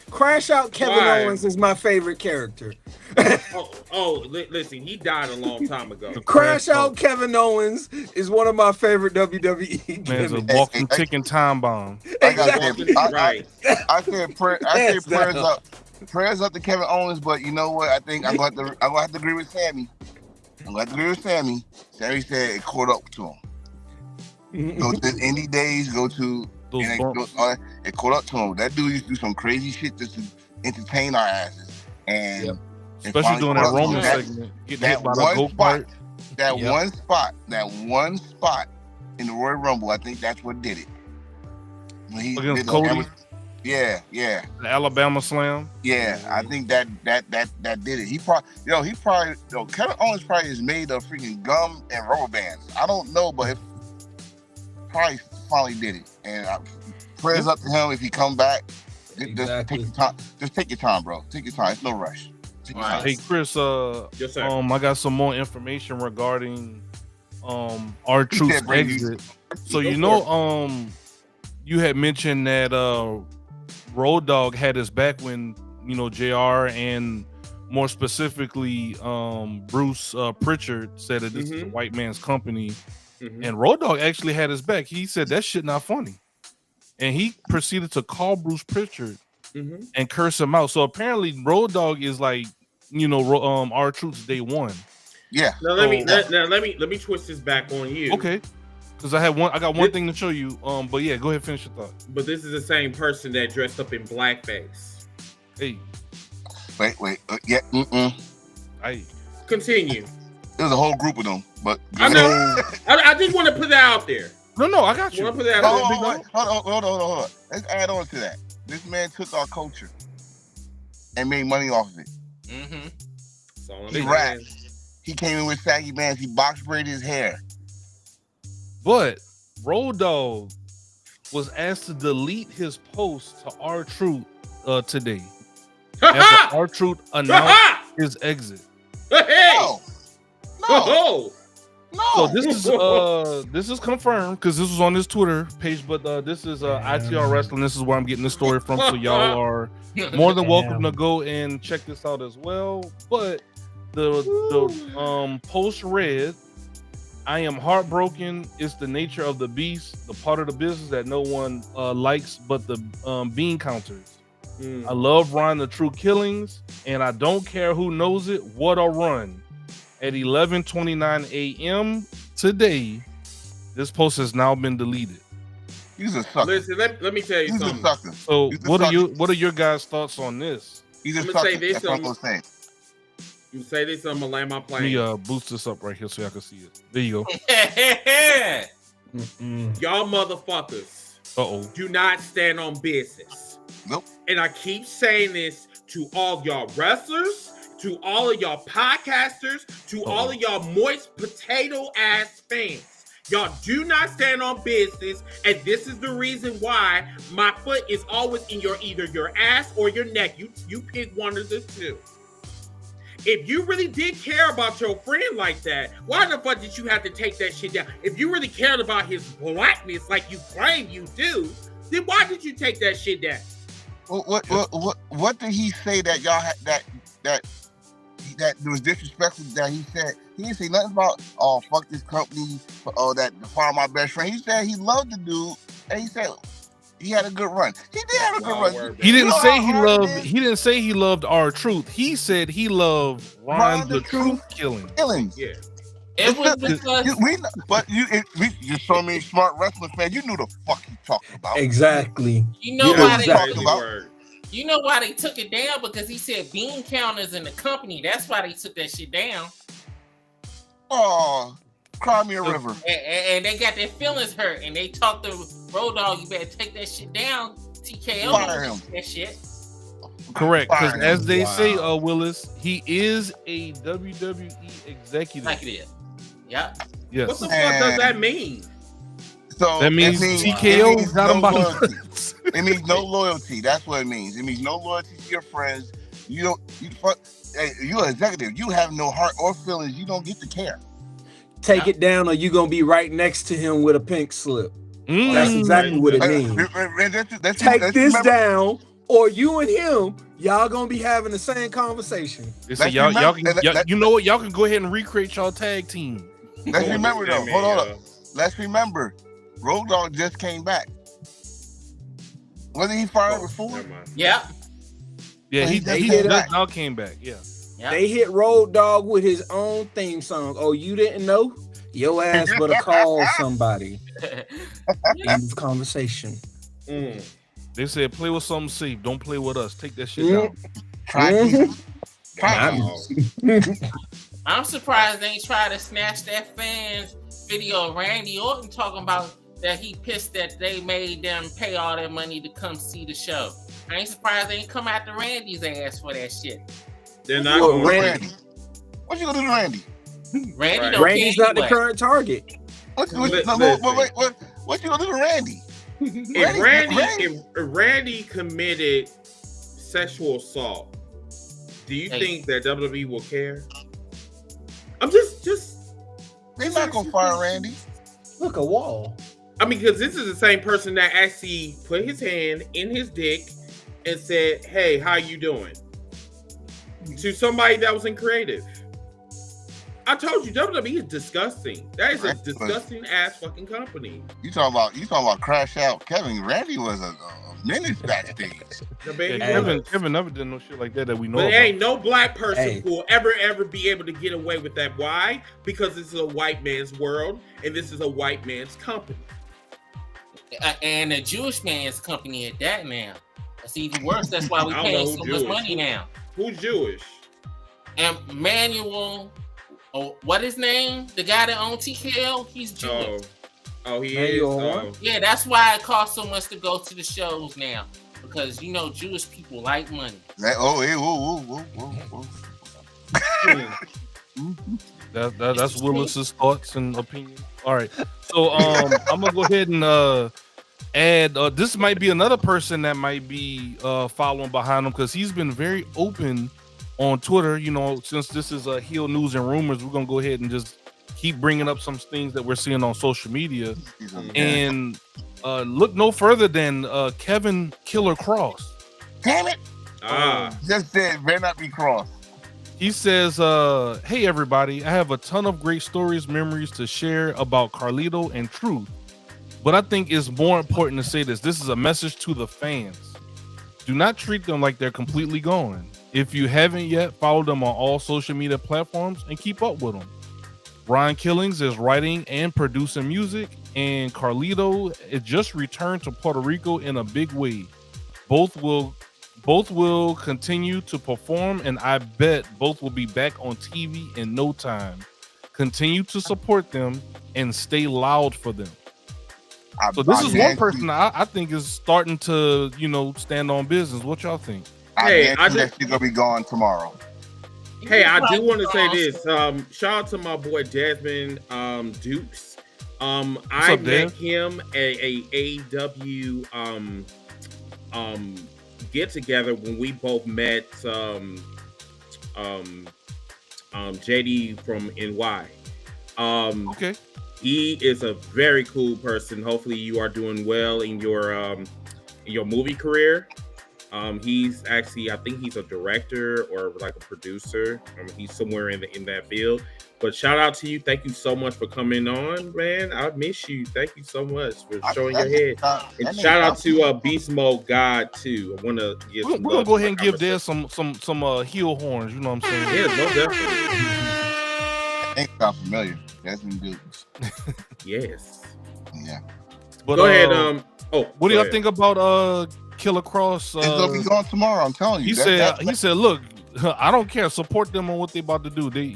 Crash Out Kevin Owens is my favorite character. Listen, he died a long time ago. Crash Out Kevin Owens is one of my favorite WWE man's a walking ticking time bomb. Exactly. I said prayers up to Kevin Owens, but you know what? I think I'm going to have to agree with Sammy. Sammy said it caught up to him. Go to Indie Days, go to it caught up to him. That dude used to do some crazy shit just to entertain our asses. And especially doing that Roman segment, getting hit by the go-kart. One spot in the Royal Rumble, I think that's what did it. When he against did Cody. The Alabama Slam. Yeah, I think that did it. Kevin Owens probably is made of freaking gum and rubber bands. I don't know, but probably finally did it. And prayers up to him if he come back. Just take your time. Just take your time, bro. Take your time. It's no rush. Hey Chris, yes, sir. I got some more information regarding R-Truth's exit. So you had mentioned that Road Dogg had his back when JR and more specifically Bruce Pritchard said that this is a white man's company, and Road Dogg actually had his back. He said that shit not funny, and he proceeded to call Bruce Pritchard and curse him out. So apparently Road Dogg is like R-Truth's day one. Yeah. Now let me twist this back on you. Okay. Because I got one thing to show you. But yeah, go ahead, finish your thought. But this is the same person that dressed up in blackface. Hey. Wait. Yeah. Hey. Continue. There's a whole group of them, but I know. I just want to put that out there. No, I got you. Hold on. Let's add on to that. This man took our culture and made money off of it. He rapped. He came in with saggy bands. He box braided his hair. But Road Dogg was asked to delete his post to R-Truth today. After R-Truth announced his exit. No. So this is confirmed because this was on his Twitter page, but this is ITR Wrestling. This is where I'm getting this story from. So y'all are more than welcome to go and check this out as well. But the post read, "I am heartbroken. It's the nature of the beast, the part of the business that no one likes but the bean counters. I love Ron the True Killings, and I don't care who knows it. What a run! At 11:29 a.m. today, this post has now been deleted. He's a sucker. Listen, let me tell you He's something. a sucker. So what are your guys' thoughts on this? He's a I'm sucker. gonna say this. That's what I'm saying. You say this, I'm gonna land my plane. Let me boost this up right here so y'all can see it. There you go. Y'all motherfuckers do not stand on business. Nope. And I keep saying this to all y'all wrestlers, to all of y'all podcasters, to all of y'all moist potato ass fans. Y'all do not stand on business, and this is the reason why my foot is always in either your ass or your neck. You pick one of the two. If you really did care about your friend like that, why the fuck did you have to take that shit down? If you really cared about his blackness like you claim you do, then why did you take that shit down? What did he say that y'all had that was disrespectful that he said? He didn't say nothing about fuck this company that fire my best friend. He said he loved the dude, and he said he had a good run. He did have a good run. He didn't say he loved. He didn't say he loved R-Truth. He said he loved Ron the Truth Killings. Yeah. It was because You're so many smart wrestling fans. You knew the fuck you talking about. Exactly. you know why You know why they took it down? Because he said bean counters in the company. That's why they took that shit down. Oh, cry me a river. And they got their feelings hurt, and they talked to Road Dogg. You better take that shit down. TKO Fire him. that shit. Correct, because Fire as him. they say, Willis, he is a WWE executive. Like it is. Yeah. Yes. What the fuck does that mean? So That means TKO got him by the It means no loyalty. That's what it means. It means no loyalty to your friends. You're an executive. You have no heart or feelings. You don't get to care. Take it down, or you gonna be right next to him with a pink slip. That's exactly what it means. Take this down, or you and him, y'all gonna be having the same conversation. They say y'all you know what? Y'all can go ahead and recreate y'all tag team. Let's remember though. Hold on. Let's remember, Road Dogg just came back. Wasn't he fired before? Yeah. Yeah, he now came back. Yeah. Yep. They hit Road Dogg with his own theme song. Oh, you didn't know? Your ass better call somebody. End of conversation. They said play with something safe. Don't play with us. Take that shit down. I'm surprised they ain't try to snatch that fan's video of Randy Orton talking about that he pissed that they made them pay all their money to come see the show. I ain't surprised they ain't come after Randy's ass for that shit. They're not going Randy. What you gonna do to Randy? Randy's not the current target. What you gonna do to Randy? If Randy committed sexual assault, do you think that WWE will care? I'm just They're not gonna fire Randy. Look, a wall. I mean, because this is the same person that actually put his hand in his dick and said, "Hey, how you doing?" to somebody that was in creative. I told you, WWE is disgusting. That is a disgusting ass fucking company. You talking about crash out? Kevin Randy was a menace backstage. Kevin never did no shit like that we know. But about. there ain't no black person who will ever be able to get away with that. Why? Because this is a white man's world and this is a white man's company. And a Jewish man's company at that now. That's even worse. That's why we paying so much money now. Who's Jewish? And Manuel, what his name? The guy that owns TKO, he's Jewish. Oh, he is. Oh. Yeah, that's why it costs so much to go to the shows now. Because Jewish people like money. That's Willis's thoughts and opinions. All right, so I'm gonna go ahead and add. This might be another person that might be following behind him because he's been very open on Twitter. Since this is heel news and rumors, we're gonna go ahead and just keep bringing up some things that we're seeing on social media. And look no further than Kevin Killer Cross. Damn it! Just said better not be Cross. He says, hey everybody, I have a ton of great stories, memories to share about Carlito and Truth. But I think it's more important to say this. This is a message to the fans. Do not treat them like they're completely gone. If you haven't yet, follow them on all social media platforms and keep up with them. Ron Killings is writing and producing music, and Carlito is just returned to Puerto Rico in a big way. Both will continue to perform, and I bet both will be back on TV in no time. Continue to support them and stay loud for them. So this is one person I think is starting to, stand on business. What y'all think? I think she's gonna be gone tomorrow. Hey, I do want to say this. Shout out to my boy Jasmine Dukes. I met him at a AEW get together when we both met JD from NY. Okay. He is a very cool person. Hopefully you are doing well in your movie career. He's actually, I think he's a director or like a producer. He's somewhere in that field. But shout out to you. Thank you so much for coming on, man. I miss you. Thank you so much for showing your head. And shout out to Beast Mode God too. I want to give. We're gonna go ahead and give Dad some heel horns. You know what I'm saying? Yeah, no, definitely. Ain't sound familiar. Jasmine Dukes. Yes. Yeah. But go ahead. What do y'all think about Killer Cross? It's gonna be gone tomorrow. I'm telling you. He said, look, I don't care. Support them on what they about to do. They,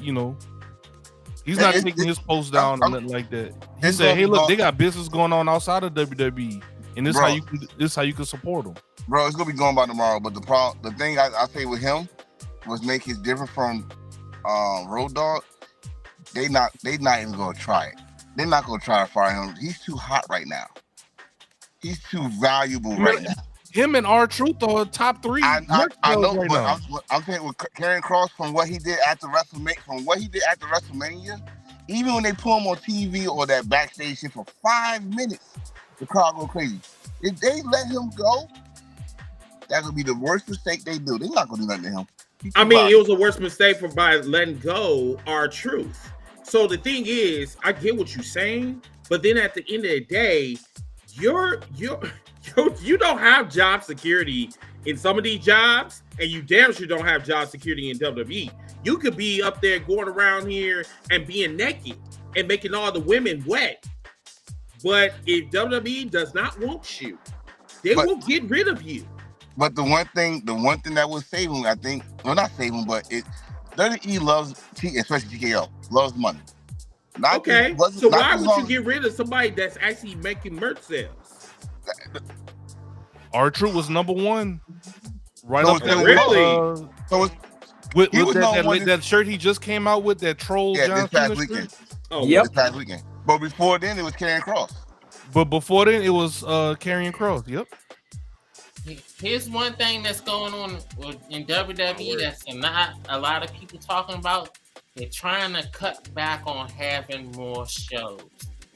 he's not taking his post down or nothing like that. He said, hey, look, they got business going on outside of WWE, and this how you can support them. Bro, it's gonna be going by tomorrow. But the thing I say with him was make it different from Road Dogg. They not even gonna try it. They're not gonna try to fire him. He's too hot right now. He's too valuable right now. Him and R-Truth are top 3. I know, right but I'm saying with Karrion Kross from what he did after WrestleMania, even when they put him on TV or that backstage shit for 5 minutes, the crowd go crazy. If they let him go, that would be the worst mistake they do. They're not gonna do nothing to him. It was a worse mistake by letting go R-Truth. So the thing is, I get what you're saying, but then at the end of the day, you don't have job security in some of these jobs, and you damn sure don't have job security in WWE. You could be up there going around here and being naked and making all the women wet. But if WWE does not want you, they will get rid of you. But the one thing that will save him, I think, well, not save him, but WWE loves, especially TKO, loves money. Okay, so why would you get rid of somebody that's actually making merch sales? R-Truth was number 1. Right up there. Really? With that shirt he just came out with, that troll John Cena shirt? Oh, yep. This past weekend. But before then, it was Karrion Kross. But before then, it was Karrion Kross. Yep. Here's one thing that's going on in WWE that's not a lot of people talking about. They're trying to cut back on having more shows.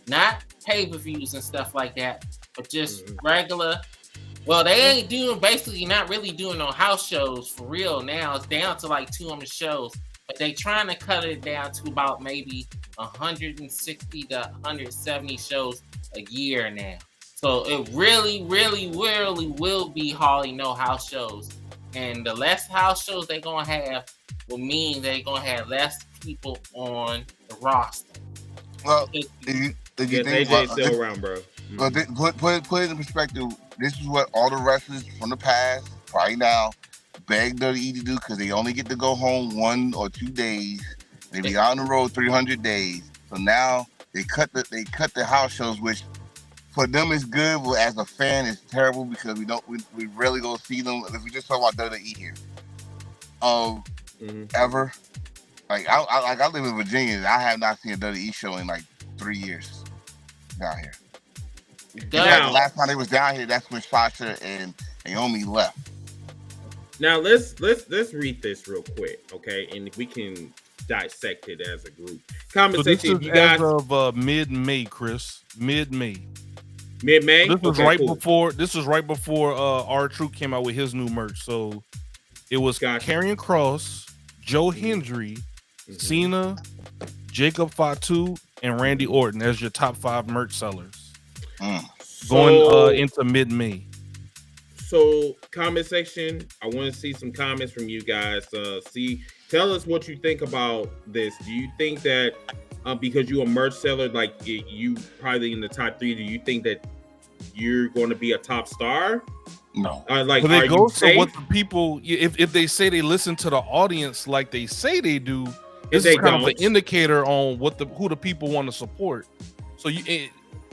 Not pay-per-views and stuff like that, but just regular. Well, they ain't not really doing no house shows for real now. It's down to like 200 shows, but they trying to cut it down to about maybe 160 to 170 shows a year now. So it really, really, really will be hardly no house shows. And the less house shows they're going to have will mean they're going to have less people on the roster. Well, did you think AJ's still around, bro? Well, put it in perspective. This is what all the wrestlers from the past, probably now, beg WWE to do because they only get to go home 1 or 2 days. They be on the road 300 days. So now they cut the house shows, which for them is good, but as a fan, it's terrible because we rarely go see them. If we just talk about WWE here, ever, like I live in Virginia, and I have not seen a WWE show in like 3 years down here. Now, the last time they was down here, that's when Sasha and Naomi left. Now let's read this real quick, okay? And if we can dissect it as a group. Comment section. So this is as of mid-May, Chris. Mid-May. Mid-May. So this was before. This was right before R-Truth came out with his new merch. So it was Karrion Kross, Joe Hendry, Cena, Jacob Fatu, and Randy Orton as your top 5 merch sellers. Going into mid-May. So comment section, I want to see some comments from you guys. Tell us what you think about this. Do you think that because you're a merch seller, like you probably in the top 3, do you think that you're going to be a top star? No. But it goes to what the people, if they say they listen to the audience like they say they do, this is kind of an indicator on who the people want to support. So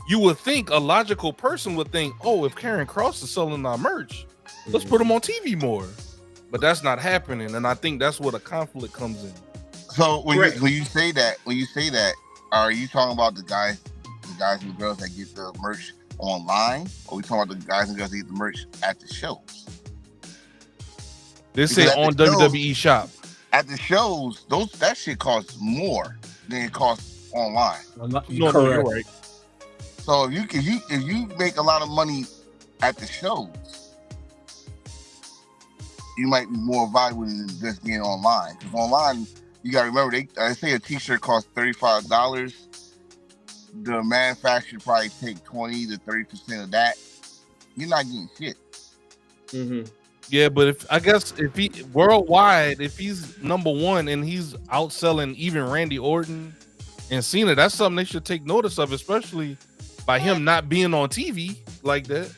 you would think, a logical person would think, oh, if Karen Cross is selling our merch, let's put them on TV more. But that's not happening, and I think that's where the conflict comes in. So when you say that, are you talking about the guys and the girls that get the merch online, or are we talking about the guys and girls that get the merch at the shows? They say on WWE shop. At the shows, that shit costs more than it costs online. You're right. So if you make a lot of money at the shows, you might be more valuable than just being online. Because online, you gotta remember, they say a t-shirt costs $35. The manufacturer probably take 20 to 30% of that. You're not getting shit. Mm-hmm. Yeah, but if he worldwide, if he's number 1 and he's outselling even Randy Orton and Cena, that's something they should take notice of, especially by him not being on TV like that.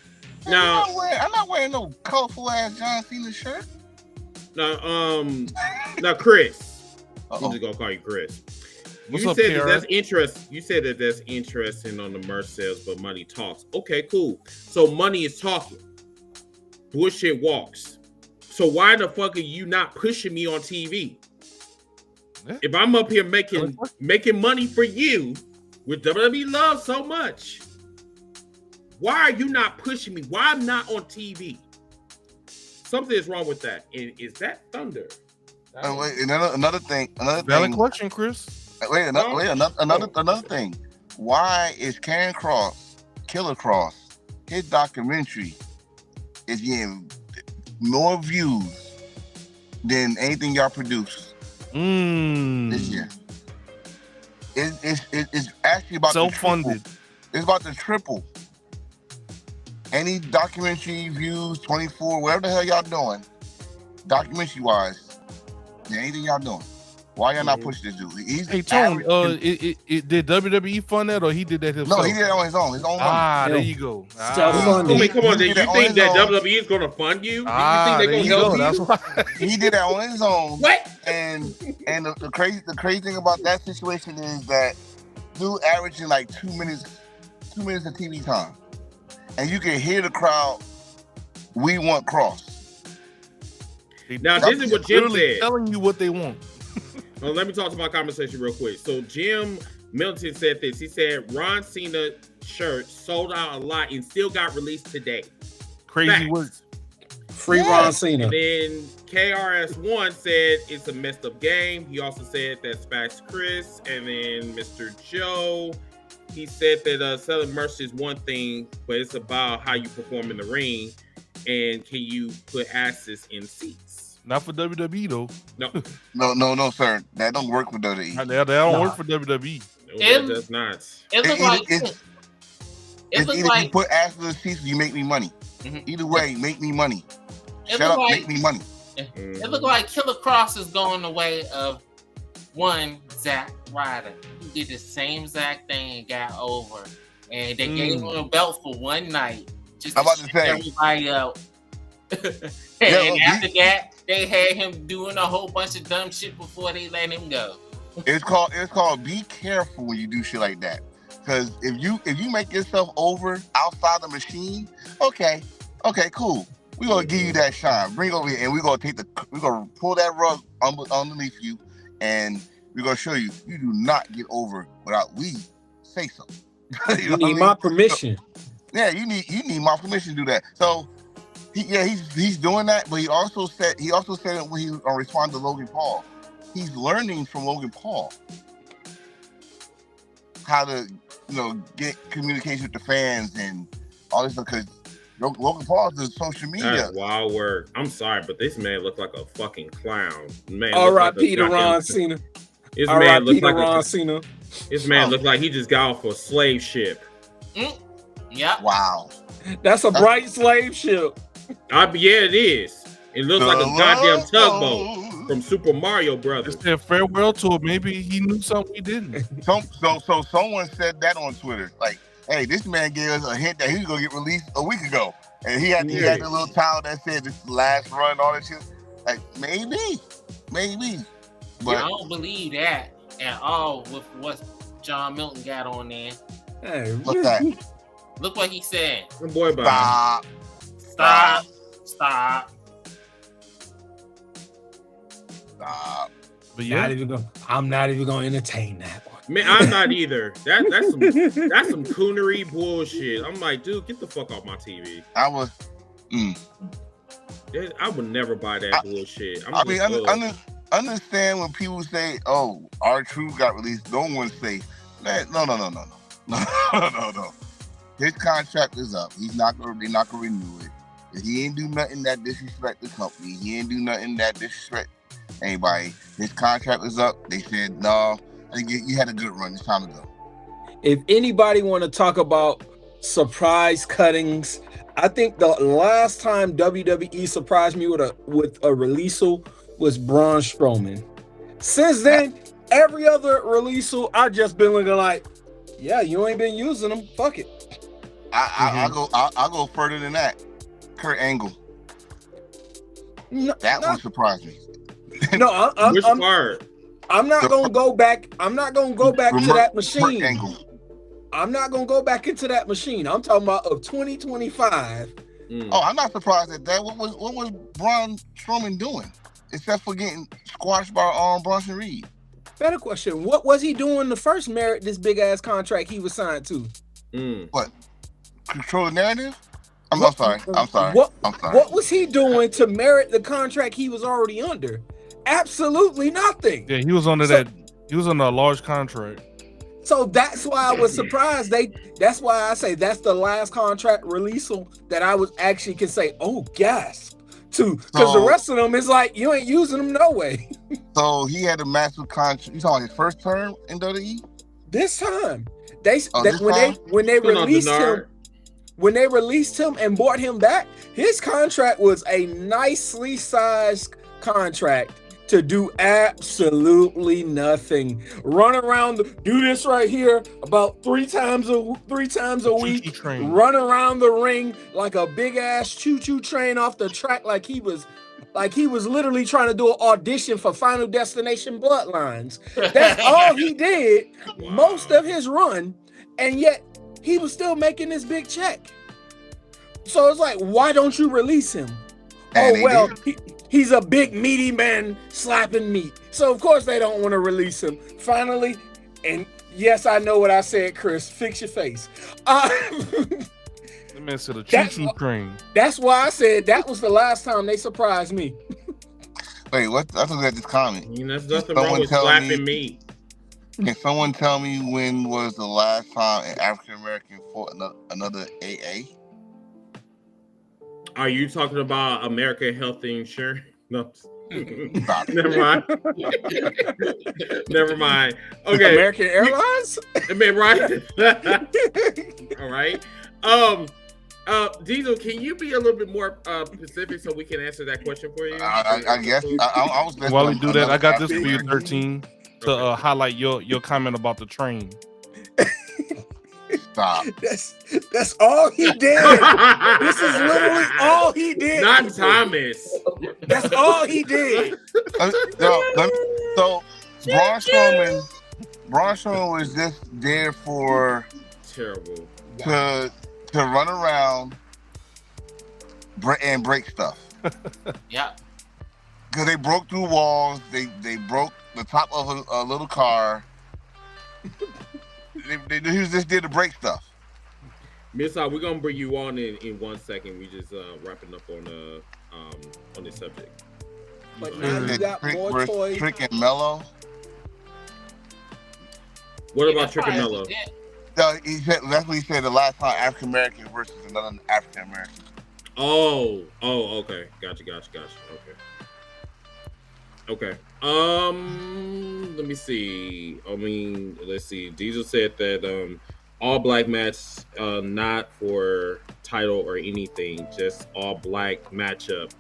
Now, I'm not wearing no colorful ass John Cena shirt. Now, Chris. I'm just gonna call you Chris. You said that that's interesting on the merch sales, but money talks. Okay, cool. So money is talking. Bullshit walks. So why the fuck are you not pushing me on TV? Yeah. If I'm up here making money for you with WWE Love so much, why are you not pushing me? Why I'm not on TV? Something is wrong with that. And is that Thunder? Another thing. Valid question, Chris. Another thing. Why is Karen Cross, Killer Cross, his documentary is getting more views than anything y'all produced this year? It's actually about self-funded. It's about to triple. Any documentary views, 24, whatever the hell y'all doing, documentary wise, anything y'all doing. Why y'all not pushing this dude? Hey Tone, did WWE fund that or he did that himself? No, he did it on his own. There you go. Self-funded. Come on, do you think that WWE is going to fund you? Do you think they're going to help you? That's why. He did that on his own. What? And the crazy thing about that situation is that dude averaging like 2 minutes of TV time, and you can hear the crowd. We want Cross. Now this is what Jim said. Telling you what they want. Let me talk to my conversation real quick. So Jim Milton said this. He said Ron Cena shirt sold out a lot and still got released today. Crazy words. Free Ron Cena. And then KRS1 said it's a messed up game. He also said that's Facts Chris. And then Mr. Joe, he said that selling merch is one thing, but it's about how you perform in the ring and can you put asses in seats. Not for WWE though. No, sir. That don't work for WWE. That don't work for WWE. No, that does not. It looks like you put ass in the seats, you make me money. Mm-hmm. Either way, make me money. Shut up, make me money. It looked like Killer Cross is going the way of one Zack Ryder, who did the same exact thing and got over, and they gave him a belt for one night just to shut everybody out. And after that, they had him doing a whole bunch of dumb shit before they let him go. It's called be careful when you do shit like that. Because if you make yourself over outside the machine, okay, cool. We're gonna give you that shine. Bring it over here and we're gonna pull that rug underneath you and we're gonna show you do not get over without we say so. You need my permission. Yeah, you need my permission to do that. So he's doing that, but he also said it when he responded to Logan Paul. He's learning from Logan Paul how to, get communication with the fans and all this stuff. Because Logan Paul does social media. That's wild work. I'm sorry, but this man looked like a fucking clown. R.I.P. to Ron Cena. This man looked like Ron Cena. This man looked like he just got off a slave ship. Yeah. Wow. That's a bright slave ship. Yeah, it is. It looks like a goddamn tugboat from Super Mario Brothers. It said farewell to it. Maybe he knew something we didn't. So someone said that on Twitter. Like, hey, this man gave us a hint that he was gonna get released a week ago, and he had the little towel that said this is the last run, all that shit. Like, maybe. But I don't believe that at all with what John Milton got on there. Hey, what's that? Look what he said. Good boy, Stop. Stop. But yeah, I'm not even gonna entertain that one. Man, I'm not either. That's some coonery bullshit. I'm like, dude, get the fuck off my TV. I would never buy that bullshit. Understand when people say, "Oh, R-Truth got released." No one say, "Man, no." His contract is up. They're not gonna renew it. He ain't do nothing that disrespect the company. He ain't do nothing that disrespect anybody. His contract is up. They said, no, I think you had a good run. It's time to go. If anybody want to talk about surprise cuttings, I think the last time WWE surprised me with a releasal was Braun Strowman. Since then, every other releasal, I've just been looking like, yeah, you ain't been using them. Fuck it. I'll go further than that. Kurt Angle. That one surprised me. No, which part? I'm not gonna go back. I'm not gonna go back to that machine. Kurt Angle. I'm not gonna go back into that machine. I'm talking about of 2025. Oh, I'm not surprised at that. What was Braun Strowman doing except for getting squashed by Bronson Reed? Better question. What was he doing to first merit this big ass contract he was signed to? What? Control the narrative? I'm sorry. What was he doing to merit the contract he was already under? Absolutely nothing. Yeah, he was under that. He was under a large contract. So that's why I was surprised. That's why I say that's the last contract releasal that I was actually can say, oh, gasp, to, because the rest of them is like you ain't using them no way. So he had a massive contract. You talking his first term in WWE? This time, when they released him. When they released him and brought him back, his contract was a nicely sized contract to do absolutely nothing. Run around, do this right here about three times a week. Run around the ring like a big ass choo-choo train off the track, like he was literally trying to do an audition for Final Destination Bloodlines. That's all he did most of his run, and yet he was still making this big check. So it's like, why don't you release him? He's a big meaty man slapping meat. So of course they don't want to release him. Finally, and yes, I know what I said, Chris. Fix your face. That man said a choo-choo train. That's why I said that was the last time they surprised me. Wait, what? I thought that this comment. There's nothing wrong with slapping meat. Can someone tell me when was the last time an African American fought another AA? Are you talking about American Health Insurance? No. Never mind. Never mind. Okay. American Airlines? Right. All right. Diesel, can you be a little bit more specific so we can answer that question for you? I guess. I was While we do that, I got this for you, 13, to highlight your comment about the train. Stop. That's all he did. This is literally all he did. Not Thomas. That's all he did. So Braun Strowman was just there for terrible to run around and break stuff. Yeah. Because they broke through walls. They broke the top of a little car. He was just there to break stuff. Missa, we're gonna bring you on in 1 second. We just wrapping up on this subject. But now you got more toys. Trick and Mello. What about Trick and Mello? No, he said that's what he said. The last time African American versus another African American. Oh, okay. Gotcha. Okay. Let me see. Let's see. Diesel said that all black match not for title or anything. Just all black matchup.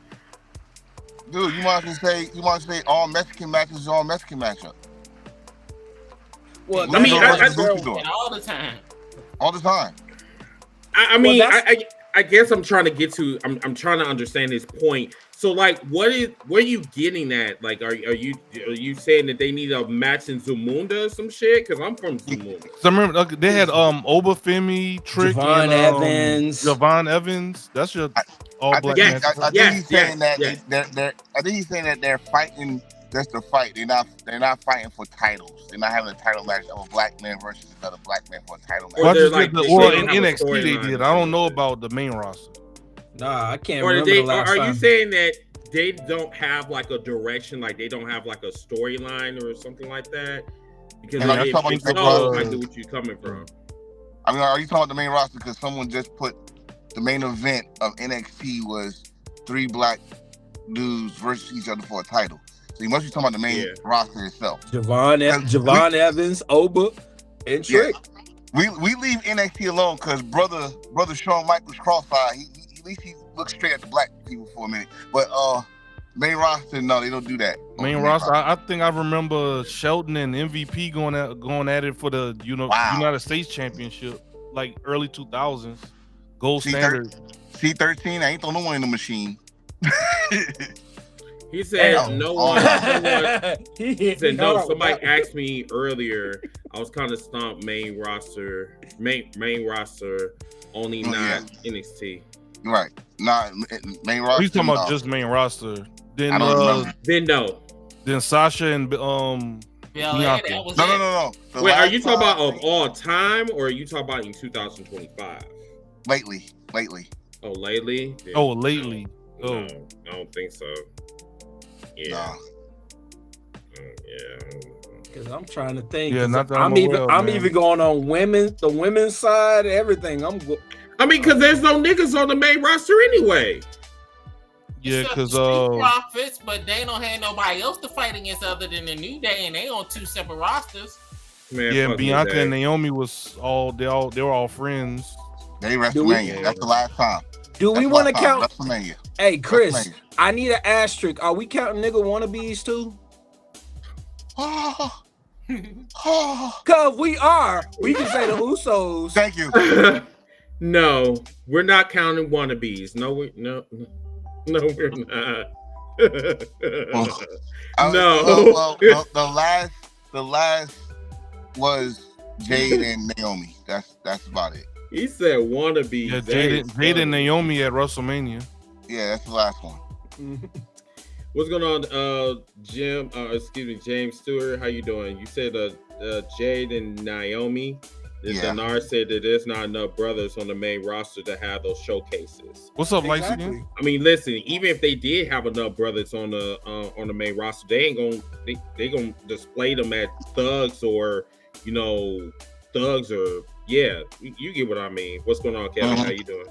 Dude, you want to say all Mexican matches is all Mexican matchup? Well, I mean, all the time. All the time. I mean, I guess I'm trying to get to. I'm trying to understand his point. So, like, what are you getting at? Like, are you saying that they need a match in Zamunda or some shit? Because I'm from Zamunda. So I remember they had Obafemi, Trick, Javon Evans. Javon Evans. That's your all black. I think he's saying that I think he's saying that they're fighting just to fight. They're not fighting for titles. They're not having a title match of a black man versus another black man for a title match. Or in NXT they did. I don't know about the main roster. Nah, I can't remember the last time. Are you saying that they don't have like a direction, like they don't have like a storyline or something like that? Because I get what you're coming from. I mean, are you talking about the main roster? Because someone just put the main event of NXT was 3 black dudes versus each other for a title. So you must be talking about the main roster itself. Javon Evans, Oba, and Trick. Yeah. We leave NXT alone because brother Shawn Michaels cross-eyed. At least he looks straight at the black people for a minute. But main roster, no, they don't do that. Main roster, I think I remember Shelton and MVP going at it for the United States Championship, like early 2000s, gold standard. C13, I ain't throwing no one in the machine. He said no one. He said no. Somebody asked me earlier. I was kind of stumped. Main roster, only not NXT. Right, not main roster. He's talking about just main roster. Then no. Then Sasha and Bianca. No. Wait, are you talking about of all time, or are you talking about in 2025? Lately. Oh, lately. Yeah. Oh, lately. Oh, no, I don't think so. Yeah. Yeah. Because I'm trying to think. Yeah, not that I'm even going on the women's side, everything. I mean, because there's no niggas on the main roster anyway. Yeah, because Profits, but they don't have nobody else to fight against other than the New Day, and they on 2 separate rosters. Man, yeah, Bianca and Naomi was they were all friends. They WrestleMania. That's the last time. Do we want to count? WrestleMania. Hey, Chris, I need an asterisk. Are we counting nigga wannabes too? Cause we are. We can say the Usos. Thank you. No, we're not counting wannabes. No, we're not. No. The last was Jade and Naomi. That's about it. He said wannabes. Yeah, Jade and Naomi at WrestleMania. Yeah, that's the last one. What's going on, James Stewart? How you doing? You said Jade and Naomi. Denard said that there's not enough brothers on the main roster to have those showcases. What's up, Lights again? I mean, listen, even if they did have enough brothers on the main roster, they gonna display them at Thugs or Thugs or you get what I mean. What's going on, Kevin? How you doing?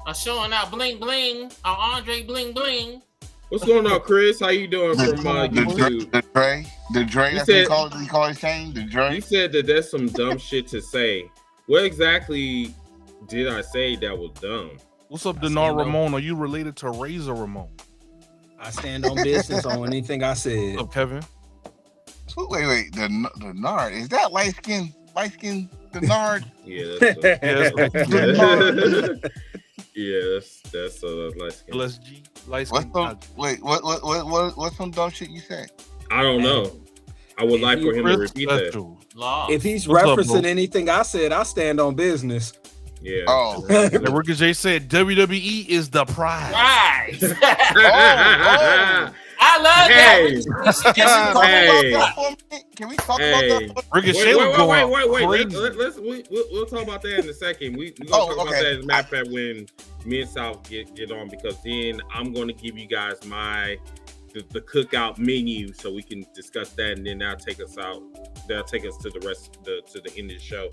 I'm showing out bling bling. Andre bling bling. What's going on, Chris? How you doing from YouTube? The Dre. That's what he called his name. The Dre. He said that there's some dumb shit to say. What exactly did I say that was dumb? What's up, Denard Ramon? Are you related to Razor Ramon? I stand on business on anything I said. What's up, Kevin? Wait. Denard, is that light skin Denard? Yes, that's light skin. Light skin. What's some dumb shit you said? I don't know. I would like for him to repeat that. If he's referencing anything I said, I stand on business. Yeah. Oh. The Ricochet said WWE is the prize. Right. Oh. I love that. Can we talk about that? Ricochet wait. We'll talk about that in a second. We're gonna talk about that as a matter of fact when me and South get on, because then I'm gonna give you guys the cookout menu so we can discuss that, and then that'll take us out. That'll take us to the rest to the end of the show.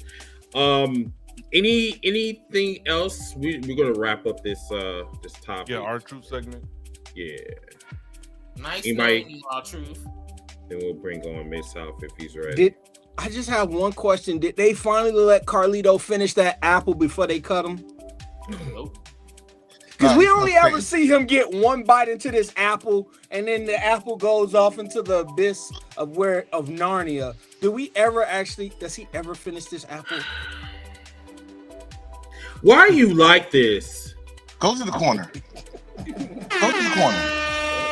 Anything else? We're gonna wrap up this topic. Yeah, R-Truth segment. Yeah. Nice. Anybody? R-Truth. Then we'll bring on Miss South if he's ready. I just have one question. Did they finally let Carlito finish that apple before they cut him? Nope. Because we only ever see him get one bite into this apple, and then the apple goes off into the abyss of Narnia. Does he ever finish this apple? Why are you like this? Go to the corner.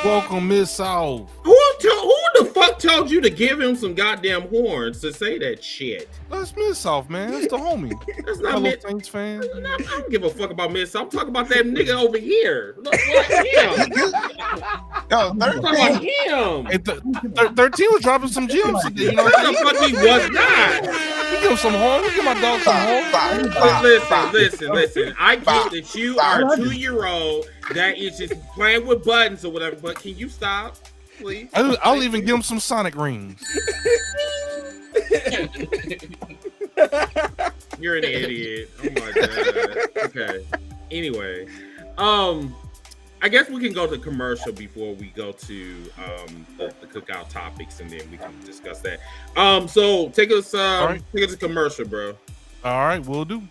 Welcome, Miss South. Who the fuck told you to give him some goddamn horns to say that shit? That's Miss South, man. That's the homie. That's not Hello, Miss Saints fan. I don't give a fuck about Miss South. I'm talking about that nigga over here. Look, him. Yo, 13. Him. Hey, 13 was dropping some gems today. You know what I'm Fuck, he was not. We give him some horn. We give my dog some horn. Listen. I get that you are a 2-year-old that is just playing with buttons or whatever, but can you stop, please? I'll even give him some Sonic rings. You're an idiot. Oh my god. Okay. Anyway, I guess we can go to commercial before we go to the cookout topics, and then we can discuss that. So take us to commercial, bro. All right, we'll do.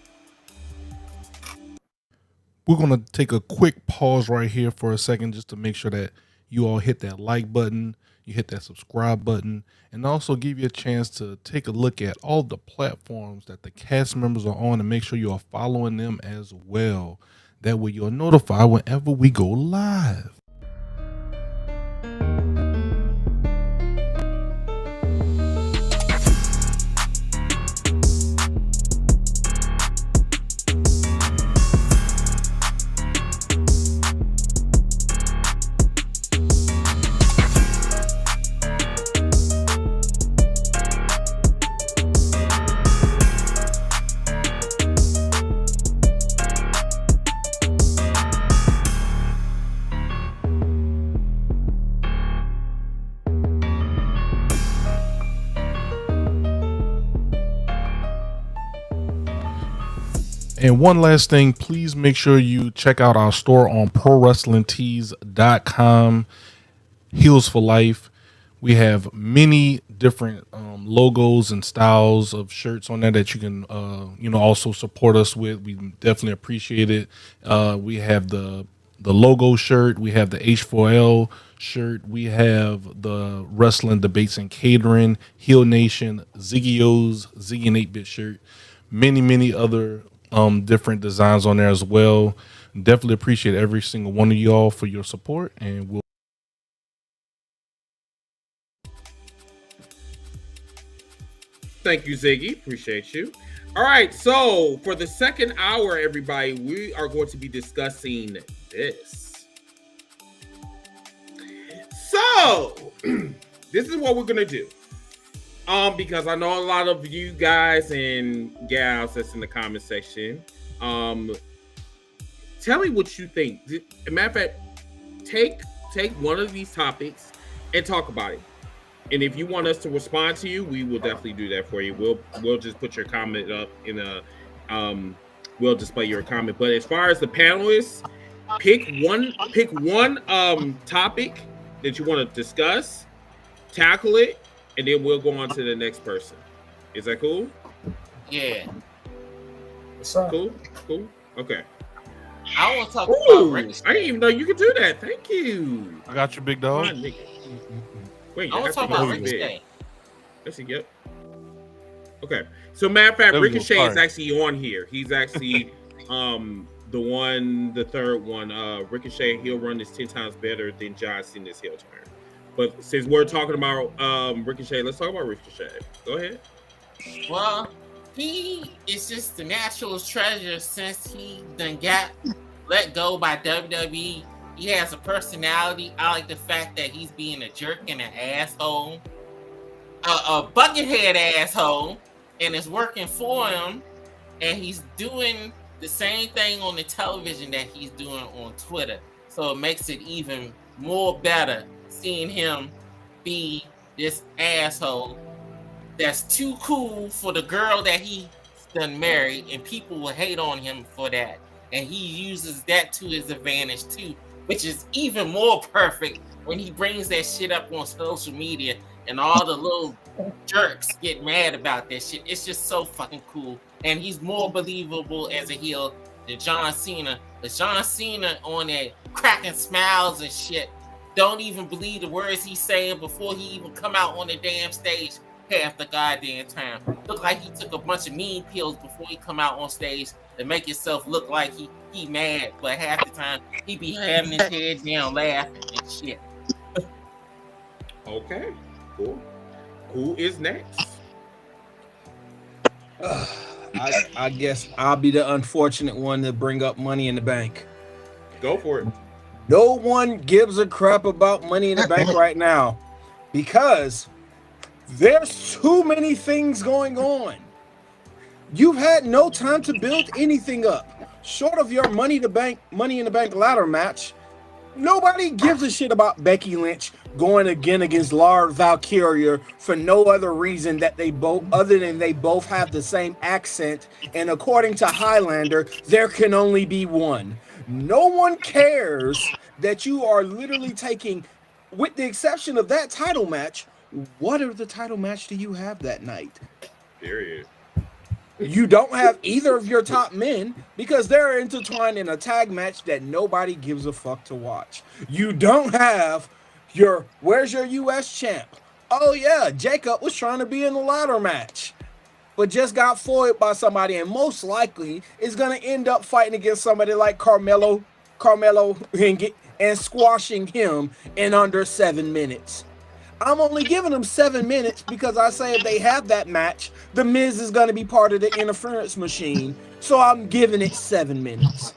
We're going to take a quick pause right here for a second just to make sure that you all hit that like button, you hit that subscribe button, and also give you a chance to take a look at all the platforms that the cast members are on and make sure you are following them as well. That way you're notified whenever we go live. And one last thing, please make sure you check out our store on ProWrestlingTees.com. Heels for Life. We have many different logos and styles of shirts on there that you can, also support us with. We definitely appreciate it. We have the logo shirt. We have the H4L shirt. We have the Wrestling Debates and Catering, Heel Nation, Ziggy O's, Ziggy and 8-Bit shirt. Many other different designs on there as well. Definitely appreciate every single one of y'all for your support, and we'll Thank you, Ziggy. Appreciate you. All right, so for the second hour, everybody, we are going to be discussing this. So this is what we're gonna do. Because I know a lot of you guys and gals that's in the comment section. Tell me what you think. As a matter of fact, take one of these topics and talk about it. And if you want us to respond to you, we will definitely do that for you. We'll just put your comment up in a we'll display your comment. But as far as the panelists, pick one topic that you want to discuss, tackle it, and then we'll go on to the next person. Is that cool? Yeah. Cool. Okay. I want to talk about Ricochet. I didn't even know you could do that. Thank you. I got your big dog. Wait, I want to talk about Ricochet. Let's see. Yep. Okay. So, matter of fact, Ricochet is actually on here. He's actually the third one. Ricochet, he'll run this 10 times better than John Cena's heel turn. But since we're talking about Ricochet, let's talk about Ricochet. Go ahead. Well, he is just the natural treasure since he done got let go by WWE. He has a personality. I like the fact that he's being a jerk and an asshole, a buckethead asshole, and it's working for him. And he's doing the same thing on the television that he's doing on Twitter. So it makes it even more better seeing him be this asshole that's too cool for the girl that he done married, and people will hate on him for that. And he uses that to his advantage too, which is even more perfect when he brings that shit up on social media and all the little jerks get mad about that shit. It's just so fucking cool. And he's more believable as a heel than John Cena, But John Cena on there cracking smiles and shit. Don't even believe the words he's saying before he even come out on the damn stage half the goddamn time. Look like he took a bunch of mean pills before he come out on stage to make himself look like he mad, but half the time he be having his head down laughing and shit. Okay, cool. Who is next? I guess I'll be the unfortunate one to bring up Money in the Bank. Go for it. No one gives a crap about Money in the Bank right now because there's too many things going on. You've had no time to build anything up. Short of your Money in the Bank ladder match, nobody gives a shit about Becky Lynch going again against Laura Valkyria for no other reason that they both have the same accent, and according to Highlander, there can only be one. No one cares that you are literally taking, with the exception of that title match, what other title match do you have that night? Period. You don't have either of your top men because they're intertwined in a tag match that nobody gives a fuck to watch. You don't have where's your US champ? Oh yeah, Jacob was trying to be in the ladder match, but just got foiled by somebody, and most likely is gonna end up fighting against somebody like Carmelo and squashing him in under 7 minutes. I'm only giving them 7 minutes because I say if they have that match, The Miz is going to be part of the interference machine. So I'm giving it 7 minutes.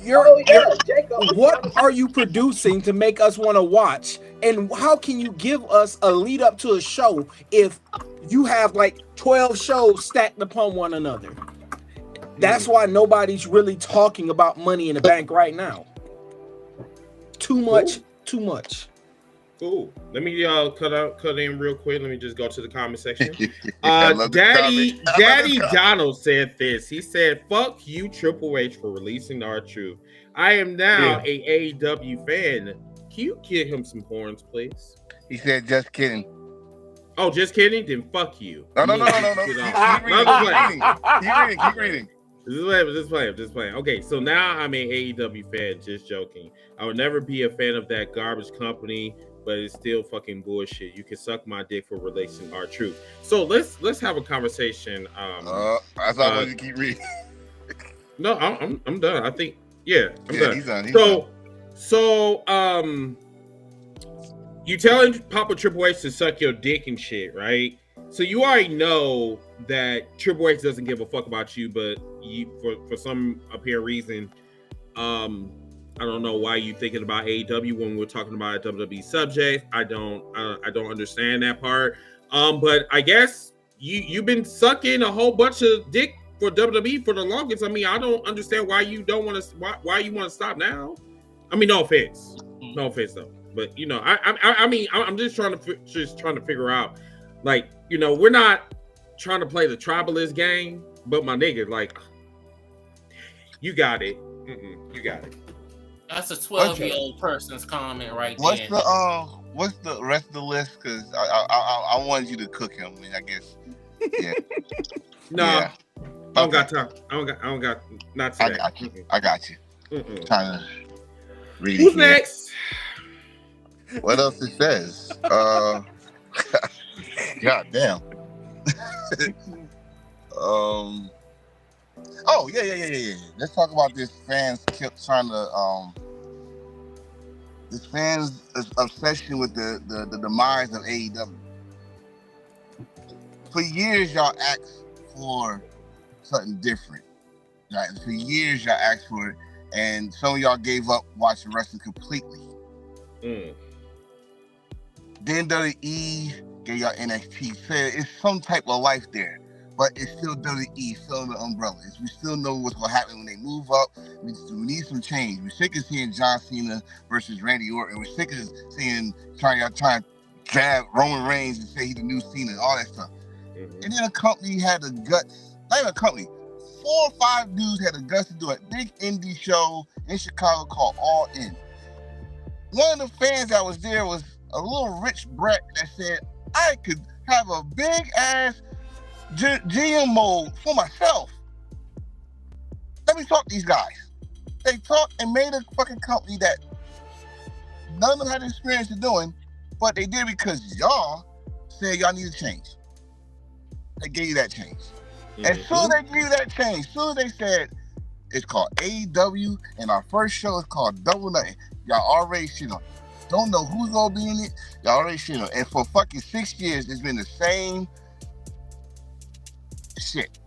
What are you producing to make us want to watch? And how can you give us a lead up to a show if you have like 12 shows stacked upon one another? That's why nobody's really talking about Money in the Bank right now. Too much. Cool. Let me cut in real quick. Let me just go to the comment section. Daddy Donald said this. He said, "Fuck you, Triple H, for releasing R-Truth. I am now a AEW fan. Can you give him some horns, please?" He said, "Just kidding." Oh, just kidding? Then fuck you. No. Keep reading. Just playing. Okay, so now I'm an AEW fan. Just joking. I would never be a fan of that garbage company, but it's still fucking bullshit. You can suck my dick for releasing R-Truth. So let's have a conversation. I thought I wanted to keep reading. No, I'm done. I think I'm done. He's done. So you telling Papa Triple H to suck your dick and shit, right? So you already know that Triple H doesn't give a fuck about you, but for some apparent reason, I don't know why you thinking about AEW when we're talking about a WWE subject. I don't understand that part. But I guess you've been sucking a whole bunch of dick for WWE for the longest. I mean, I don't understand why you don't want to. Why you want to stop now? I mean, no offense though. But you know, I mean, I'm just trying to figure out, like, you know, we're not trying to play the tribalist game, but my nigga, like, you got it. You got it. That's a 12-year-old person's comment right there. What's the rest of the list? Because I wanted you to cook him. I mean, I guess. Yeah. No. Yeah. I don't got time. I don't got not today. I got you. Trying to read. Who's next? What else it says? God damn. Oh yeah. Let's talk about this fans trying to this fans' obsession with the demise of AEW. For years, y'all asked for something different. Right? For years, y'all asked for it, and some of y'all gave up watching wrestling completely. Then WWE gave y'all NXT. Said it's some type of life there. But it's still WWE, still the umbrella. We still know what's going to happen when they move up. We need some change. We're sick of seeing John Cena versus Randy Orton. We're sick of seeing trying to grab Roman Reigns and say he's the new Cena and all that stuff. And then a company had the guts, not even a company, 4 or 5 dudes had the guts to do a big indie show in Chicago called All In. One of the fans that was there was a little rich brat that said, I could have a big ass GM mode for myself. Let me talk to these guys. They talked and made a fucking company that none of them had experience in doing, but they did because y'all said y'all need to change. They gave you that change. As soon as they gave you that change, as soon as they said it's called AEW and our first show is called Double Nothing, y'all already shit on it. Don't know who's gonna be in it, y'all already shit on it. And for fucking 6 years, it's been the same shit.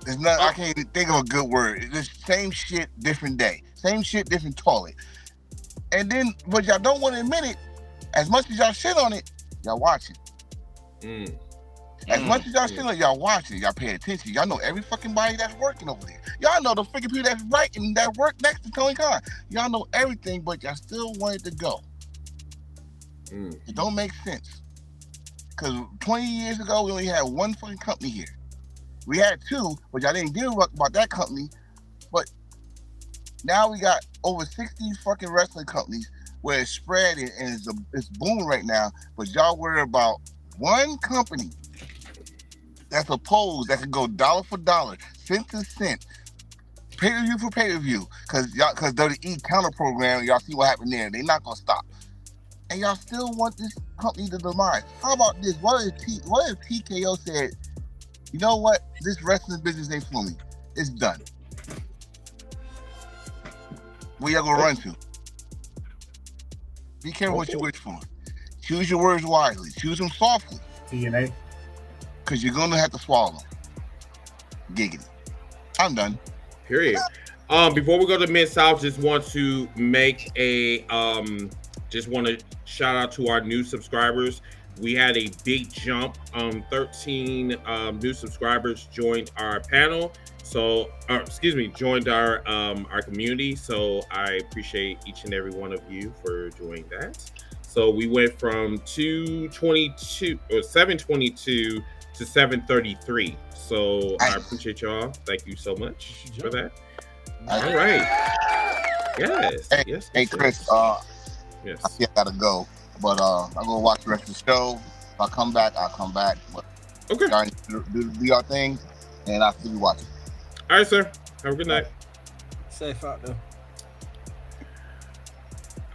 There's not, I can't even think of a good word. It's the same shit, different day. Same shit, different toilet. And then, but y'all don't want to admit it, as much as y'all shit on it, y'all watching. As much as y'all shit on it, y'all watching. Y'all pay attention. Y'all know every fucking body that's working over there. Y'all know the freaking people that's writing that work next to Tony Khan. Y'all know everything, but y'all still want it to go. It don't make sense. Because 20 years ago, we only had one fucking company here. We had two, but y'all didn't give a fuck about that company. But now we got over 60 fucking wrestling companies where it's spread and it's booming right now. But y'all worry about one company that's opposed that can go dollar for dollar, cent to cent, pay-per-view for pay-per-view. Because WWE counter program, y'all see what happened there. They're not going to stop. And y'all still want this company to demise. How about this? What if TKO said, you know what? This wrestling business ain't for me. It's done. Where y'all gonna run to? Be careful what you wish for. Choose your words wisely. Choose them softly. TNA. Because you're gonna have to swallow them. Giggity. I'm done. Period. Before we go to Mid-South, just want to make a just want to shout out to our new subscribers. We had a big jump. 13 new subscribers joined our panel. So, joined our community. So I appreciate each and every one of you for doing that. So we went from 722 to 733. So I appreciate y'all. Thank you so much for that. All right. Yes. Hey, Chris. Yes. I see I gotta go. But I'm gonna watch the rest of the show. If I come back, I'll come back. But okay. Y'all do your thing, and I'll still be watching. All right, sir. Have a good night. Safe out there.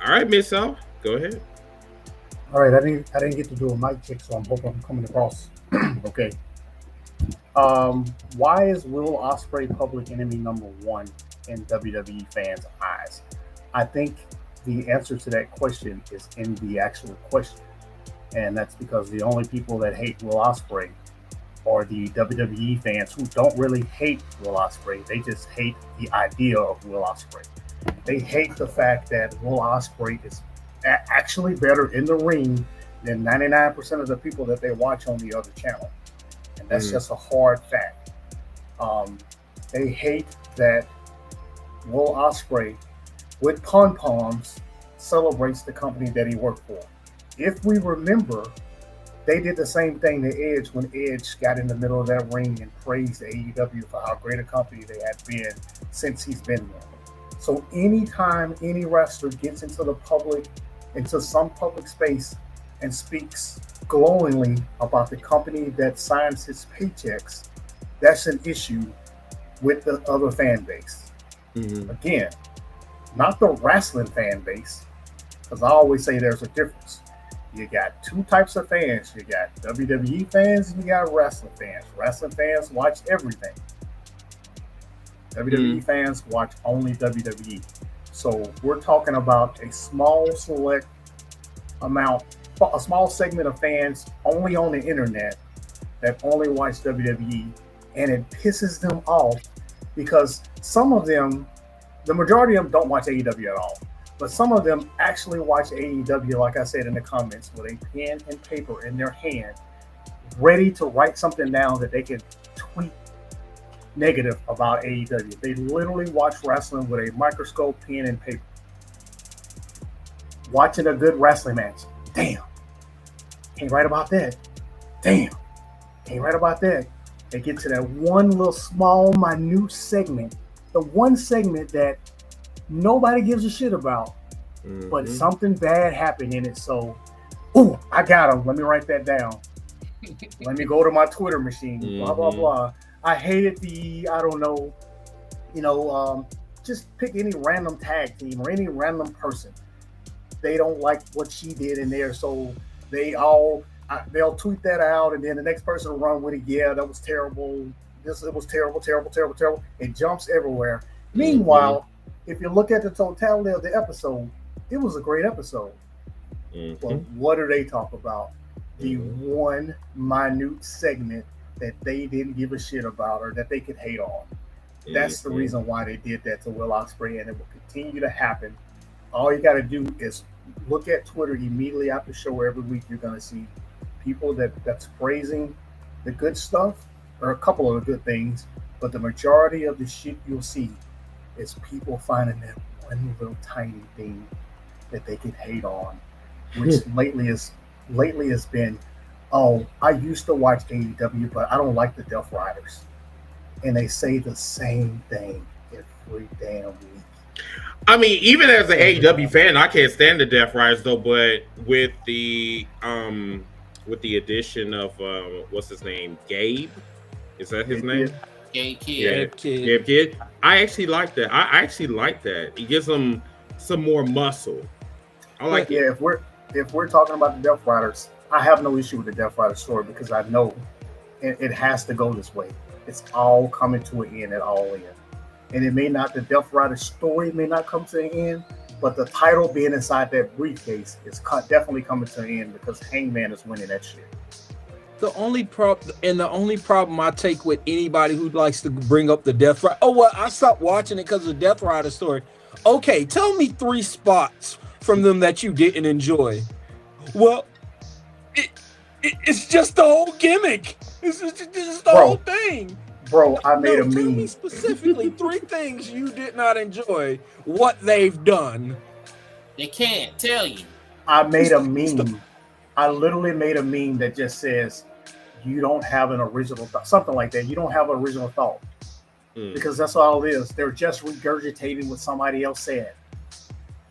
All right, Miss Sal, go ahead. All right, I didn't get to do a mic check, so I'm hoping I'm coming across okay. Why is Will Ospreay public enemy number one in WWE fans' eyes? I think the answer to that question is in the actual question. And that's because the only people that hate Will Ospreay are the WWE fans who don't really hate Will Ospreay. They just hate the idea of Will Ospreay. They hate the fact that Will Ospreay is actually better in the ring than 99% of the people that they watch on the other channel. And that's just a hard fact. They hate that Will Ospreay, with pom-poms, celebrates the company that he worked for. If we remember, they did the same thing to Edge when Edge got in the middle of that ring and praised AEW for how great a company they had been since he's been there. So anytime any wrestler gets into the public, into some public space and speaks glowingly about the company that signs his paychecks, that's an issue with the other fan base. Again, not the wrestling fan base, because I always say there's a difference. You got two types of fans. You got WWE fans and you got wrestling fans. Wrestling fans watch everything. WWE fans watch only WWE. So we're talking about a small select amount, a small segment of fans only on the internet that only watch WWE, and it pisses them off because some of them, the majority of them don't watch AEW at all. But some of them actually watch AEW, like I said in the comments, with a pen and paper in their hand, ready to write something down that they can tweet negative about AEW. They literally watch wrestling with a microscope, pen, and paper. Watching a good wrestling match. Damn. Can't write about that. Damn. Can't write about that. They get to that one little small, minute segment. The one segment that nobody gives a shit about, but something bad happened in it. So, I got him. Let me write that down. Let me go to my Twitter machine. Blah blah blah. I hated the just pick any random tag team or any random person. They don't like what she did in there, so they'll tweet that out, and then the next person will run with it. Yeah, that was terrible. It was terrible. It jumps everywhere. Meanwhile, if you look at the totality of the episode, it was a great episode. But what do they talk about? The one minute segment that they didn't give a shit about or that they could hate on. That's the reason why they did that to Will Ospreay, and it will continue to happen. All you got to do is look at Twitter immediately after the show. Every week you're going to see people that's praising the good stuff, or a couple of the good things, but the majority of the shit you'll see is people finding that one little tiny thing that they can hate on, which lately has been, oh, I used to watch AEW, but I don't like the Death Riders. And they say the same thing every damn week. I mean, even as an AEW fan, I can't stand the Death Riders though. But with the addition of what's his name, Gabe, is that his name? Gabe Kidd. Yeah, Gabe Kidd. I actually like that. I actually like that. It gives them some more muscle. I like it. Yeah, if we're talking about the Death Riders, I have no issue with the Death Rider story because I know it has to go this way. It's all coming to an end at All In. And it may not, the Death Rider story may not come to an end, but the title being inside that briefcase is definitely coming to an end because Hangman is winning that shit. The only problem I take with anybody who likes to bring up the Death Rider, I stopped watching it because of the Death Rider story. Okay, tell me 3 spots from them that you didn't enjoy. Well, it's just the whole gimmick. It's just the whole thing. Bro, I made a meme. Tell me specifically 3 things you did not enjoy what they've done. They can't tell you. I made a meme. I literally made a meme that just says, you don't have an original thought. Something like that. You don't have an original thought. Because that's all it is. They're just regurgitating what somebody else said.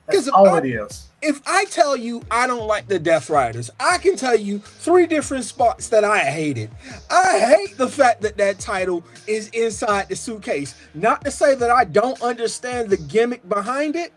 That's all it is. If I tell you I don't like the Death Riders, I can tell you 3 different spots that I hated. I hate the fact that title is inside the suitcase. Not to say that I don't understand the gimmick behind it.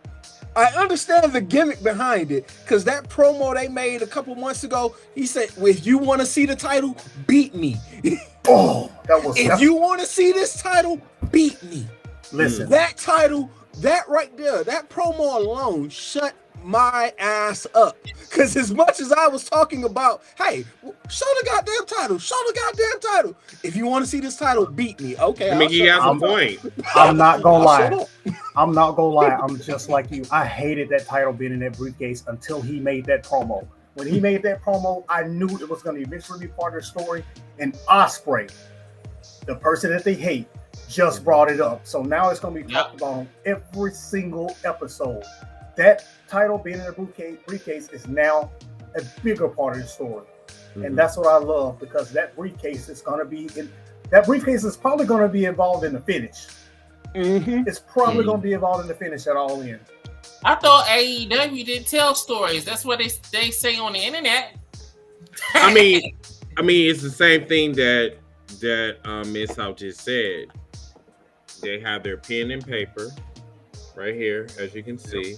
I understand the gimmick behind it because that promo they made a couple months ago, he said, if you want to see the title, beat me. If you want to see this title, beat me. Listen. That title, that right there, that promo alone shut my ass up. Because as much as I was talking about, hey, show the goddamn title. If you want to see this title, beat me. Okay. I mean, he has a point. I'm not going to lie. I'm just like you. I hated that title being in that briefcase until he made that promo. When he made that promo, I knew it was going to eventually be part of the story. And Ospreay, the person that they hate, just brought it up. So now it's going to be talked about on every single episode. That title being in a briefcase is now a bigger part of the story. And that's what I love because that briefcase is going to be probably going to be involved in the finish. It's probably going to be involved in the finish at All In. I thought AEW didn't tell stories. That's what they say on the internet. I mean, it's the same thing that Miss South just said. They have their pen and paper right here, as you can see,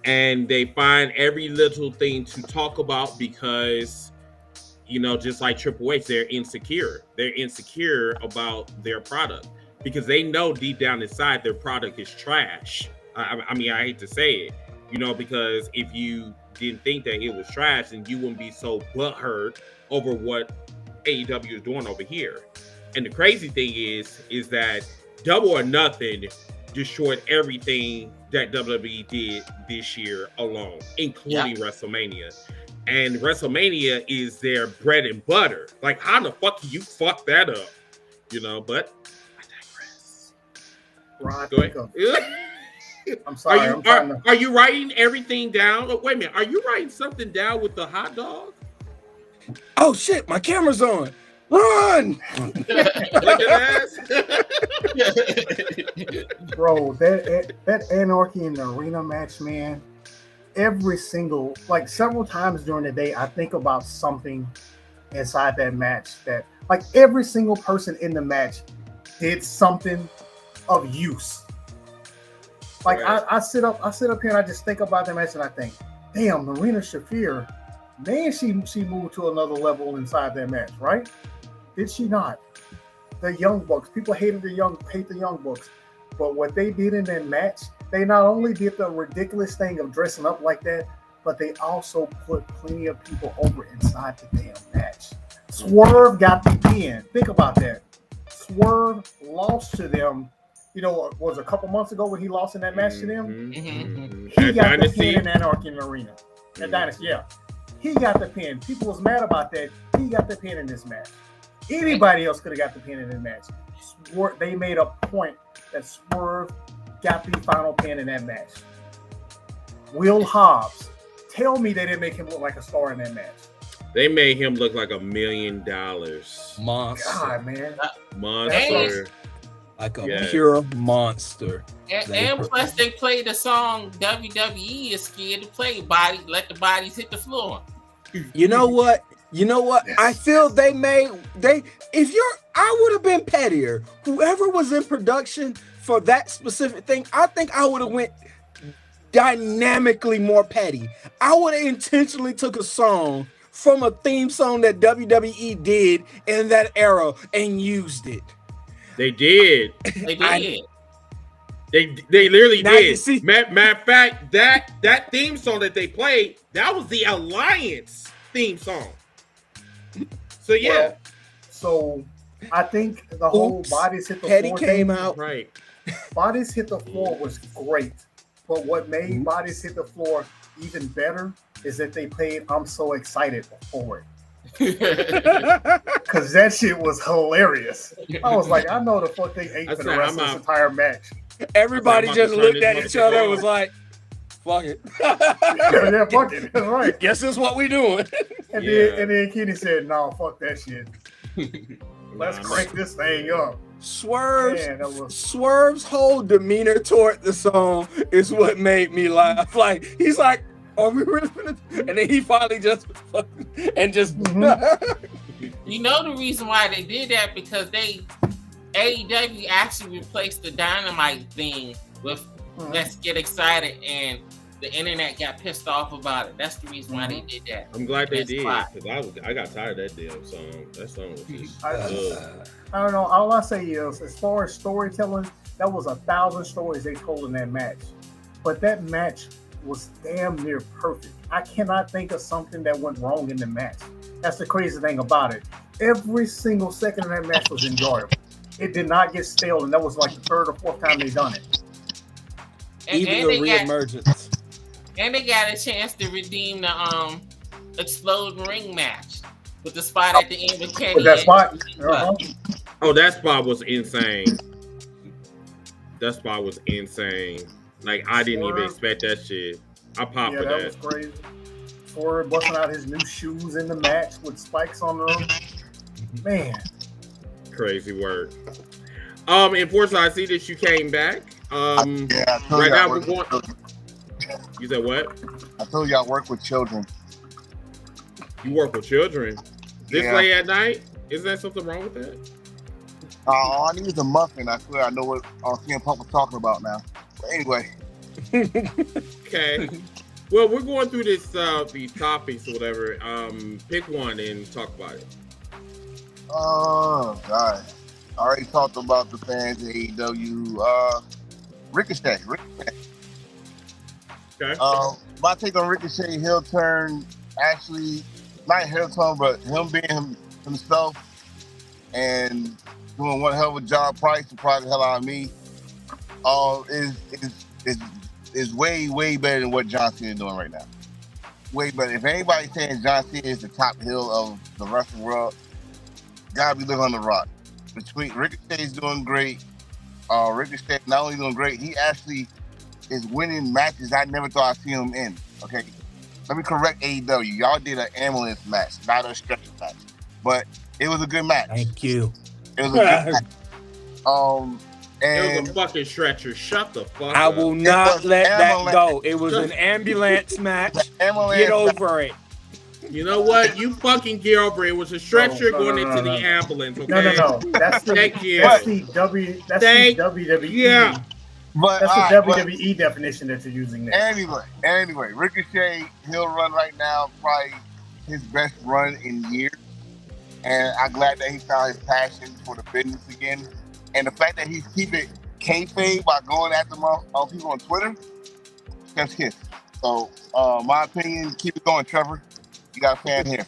and they find every little thing to talk about because, just like Triple H, they're insecure. They're insecure about their product because they know deep down inside their product is trash. I mean, I hate to say it, because if you didn't think that it was trash, then you wouldn't be so butthurt over what AEW is doing over here. And the crazy thing is that Double or Nothing destroyed everything that WWE did this year alone, including WrestleMania. And WrestleMania is their bread and butter. Like, how the fuck can you fuck that up? But I digress. Right. Go ahead. I'm sorry. Are you writing everything down? Oh, wait a minute. Are you writing something down with the hot dog? Oh shit! My camera's on. Run! Bro, that Anarchy in the Arena match, man. Several times during the day, I think about something inside that match that, every single person in the match did something of use. Like I sit up here and I just think about that match and I think, damn, Marina Shafir, man, she moved to another level inside that match, right? Did she not? The Young Bucks, people hate the Young Bucks, but what they did in that match, they not only did the ridiculous thing of dressing up like that, but they also put plenty of people over inside the damn match. Swerve got the pin. Think about that. Swerve lost to them. You know, was a couple months ago when he lost in that match to them. He got the pin in Anarchy Arena. At Dynasty, yeah. He got the pin. People was mad about that. He got the pin in this match. Anybody else could have got the pin in this match. They made a point that Swerve got the final pin in that match. Will Hobbs, tell me they didn't make him look like a star in that match. They made him look like $1 million. Monster. God, man. Monster. Like a pure monster. And plus, they played the song WWE is scared to play. Let the bodies hit the floor. You know what? Yes. I feel I would have been pettier. Whoever was in production for that specific thing, I think I would have went dynamically more petty. I would have intentionally took a song from a theme song that WWE did in that era and used it. They did. They did. They literally now did. Matter of fact, that theme song that they played, that was the Alliance theme song. So yeah. Well, so I think the whole bodies hit the Petty floor came thing, out. Right. Bodies hit the floor was great. But what made bodies hit the floor even better is that they played I'm So Excited for it. Because that shit was hilarious. I was like, I know the fuck they ate for the rest of this entire match. Everybody just looked at each other and was like, fuck it. Yeah, fuck it. That's right. Guess that's what we doing. And then Kenny said, no, fuck that shit. Let's crank this thing up. Swerve's whole demeanor toward the song is what made me laugh. Like, he's like, are we really gonna? And then he finally just and just. You know the reason why they did that because AEW actually replaced the Dynamite thing with Let's Get Excited, and the internet got pissed off about it. That's the reason why they did that. I'm glad they did because I got tired of that damn song. That song was just. I don't know. All I say is, as far as storytelling, that was 1,000 stories they told in that match, but that match was damn near perfect. I cannot think of something that went wrong in the match. That's the crazy thing about it. Every single second of that match was enjoyable. It did not get stale, and that was like the third or fourth time they done it. Even the reemergence. And they got a chance to redeem the exploding ring match with the spot at the end with Kenny. With that spot? Oh, that spot was insane. That spot was insane. Like, I didn't even expect that shit. I popped for that. That was crazy. Swerve busting out his new shoes in the match with spikes on them. Man. Crazy work. And Forza, I see that you came back. Right now we're going. You said what? I told you I work with children. You work with children? This late at night? Is there something wrong with that? All I need is a muffin. I swear I know what CM Punk was talking about now. But anyway. Okay. Well, we're going through this these topics or whatever. Pick one and talk about it. Oh God. I already talked about the fans at AEW. Ricochet. Okay. My take on Ricochet, he'll turn actually not heel turn, but him being himself and doing one hell of a job. Probably surprised the hell out of me. Is way better than what John Cena is doing right now. Way better. If anybody's saying John Cena is the top heel of the wrestling world, gotta be living on the rock. Between Ricochet is doing great. Ricochet not only doing great, he actually is winning matches I never thought I'd see him in. Okay, let me correct AEW. Y'all did an ambulance match, not a stretcher match, but it was a good match. Thank you. It was a good match. And it was a fucking stretcher. Shut the fuck up. I will not let that go. It was an ambulance match. Get over it. You know what? You fucking get over it. It was a stretcher going into the ambulance. Okay? No. That's the WWE. Yeah. But that's the WWE definition that you're using there. Anyway, Ricochet, he'll run right now, probably his best run in years. And I'm glad that he found his passion for the business again. And the fact that he's keeping kayfabe by going after people on Twitter, that's his. So, my opinion, keep it going, Trevor. You got a fan here.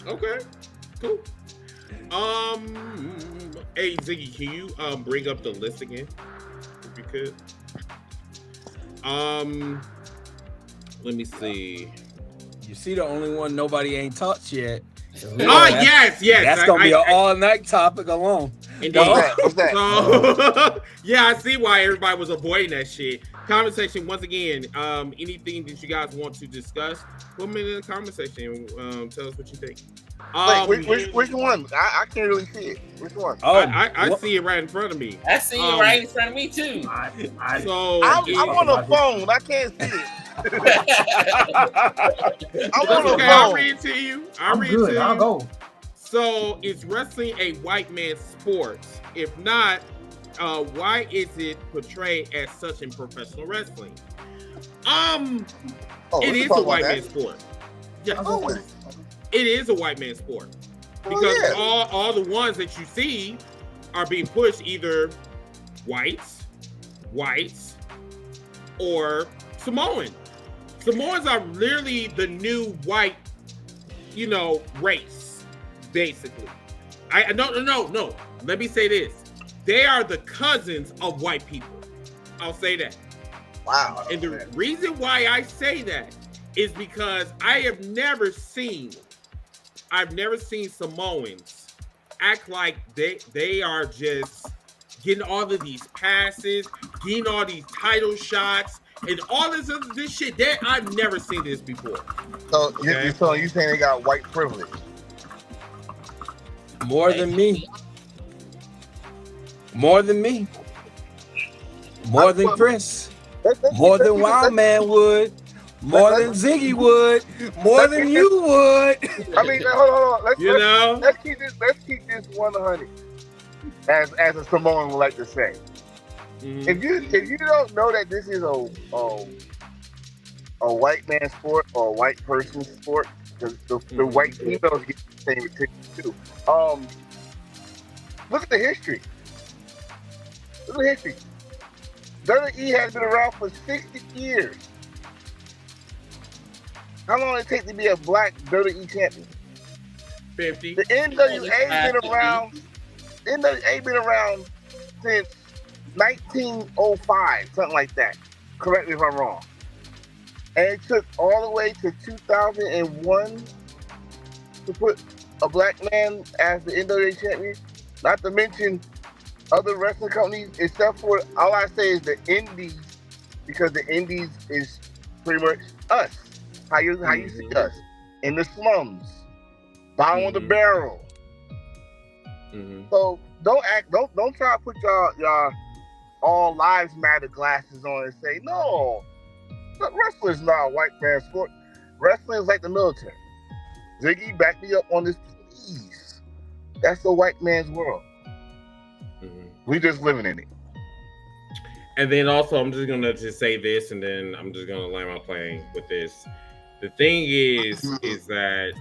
Okay, cool. Hey Ziggy, can you bring up the list again, if you could? Let me see. You see, the only one nobody ain't touched yet. Yes. That's gonna be an all-night topic alone. What's that? So, yeah, I see why everybody was avoiding that shit. Comment section, once again, anything that you guys want to discuss, put them in the comment section. Tell us what you think. Which one? I can't really see it. Which one? I see it right in front of me. I see it right in front of me too. I'm on the phone. I can't see it. I'm on the phone. I'll read it to you. I'll go. So, is wrestling a white man's sport? If not, why is it portrayed as such in professional wrestling? It is a white man's sport. Yeah, it is a white man's sport because all the ones that you see are being pushed either whites, or Samoan. Samoans are literally the new white, race, basically. No. Let me say this. They are the cousins of white people. I'll say that. Wow. And the reason why I say that is because I've never seen Samoans act like they are just getting all of these passes, getting all these title shots, and all this shit. That I've never seen this before. So you're saying they got white privilege? More than me. More than me. More than Chris. More than Wild Man would. More than Ziggy would. More than you would. I mean, hold on. Let's keep this 100. As a Samoan would like to say. Mm-hmm. If you don't know that this is a white man's sport or a white person's sport, the white females get the same attention too. Look at the history. WWE has been around for 60 years. How long did it take to be a black WWE champion? 50. The NWA been around since 1905, something like that. Correct me if I'm wrong. And it took all the way to 2001 to put a black man as the NWA champion. Not to mention other wrestling companies, except for, all I say is the indies, because the indies is pretty much us. How you see us in the slums, bottom of the barrel. So don't try to put y'all all lives matter glasses on and say no. Wrestling is not a white man's sport. Wrestling is like the military. Ziggy, back me up on this, please. That's the white man's world. We just living in it. And then also, I'm just gonna say this, and then I'm just gonna land my plane with this. The thing is that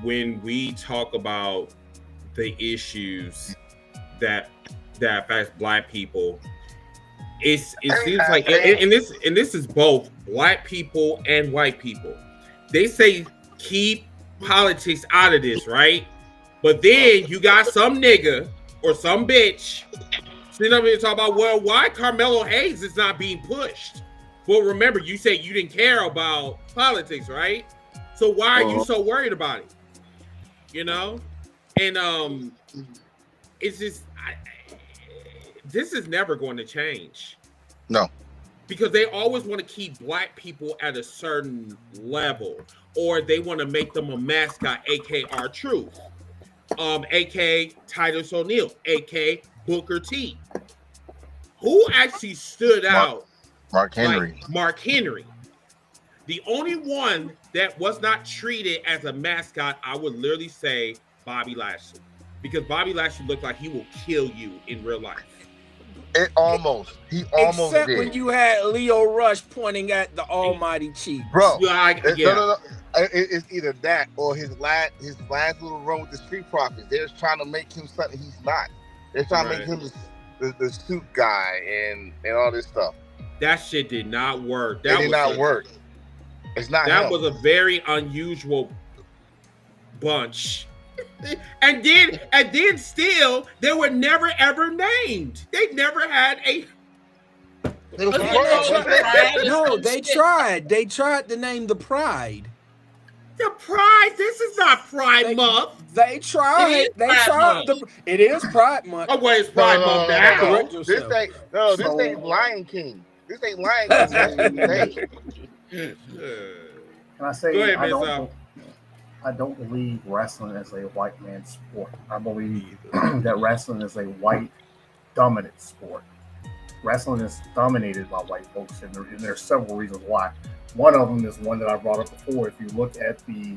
when we talk about the issues that affects black people, it seems like, and this is both black people and white people. They say keep politics out of this, right? But then you got some nigga or some bitch sitting up here talking about, well, why Carmelo Hayes is not being pushed? Well, remember, you said you didn't care about politics, right? So why are you so worried about it? And it's just, this is never going to change. No. Because they always want to keep black people at a certain level, or they want to make them a mascot, aka R-Truth, aka Titus O'Neil, aka Booker T. Who actually stood out? Mark Henry. Like Mark Henry. The only one that was not treated as a mascot, I would literally say Bobby Lashley. Because Bobby Lashley looked like he will kill you in real life. It almost. He almost except did. when you had Leo Rush pointing at the almighty chief. Bro, Yeah. no. It's either that or his last little run with the Street Profits. They're trying to make him something he's not. They're trying to make him the suit guy and all this stuff. That shit did not work. That did not work. It's not. That was a very unusual bunch. And then still, they were never ever named. They never had a. No, they tried. They tried to name the Pride. The Pride. This is not Pride Month. They tried. It is Pride Month. Oh, well, it's Pride Month now. This ain't Lion King. This ain't Lion King. Can I say? Go ahead, I don't believe wrestling is a white man's sport. I believe that wrestling is a white dominant sport. Wrestling is dominated by white folks, and there are several reasons why. One of them is one that I brought up before. If you look at the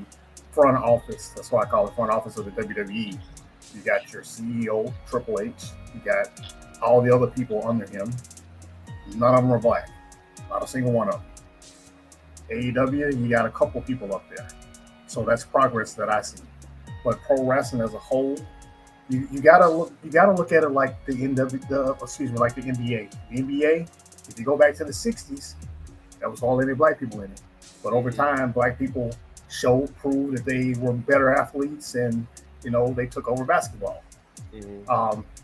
front office, that's why I call it front office of the WWE. You got your CEO, Triple H. You got all the other people under him. None of them are black. Not a single one of them. AEW, you got a couple people up there. So that's progress that I see. But pro wrestling as a whole, you gotta look at it like the like the NBA. The NBA, if you go back to the 60s, that was all any black people in it. But over time, black people proved that they were better athletes, and they took over basketball.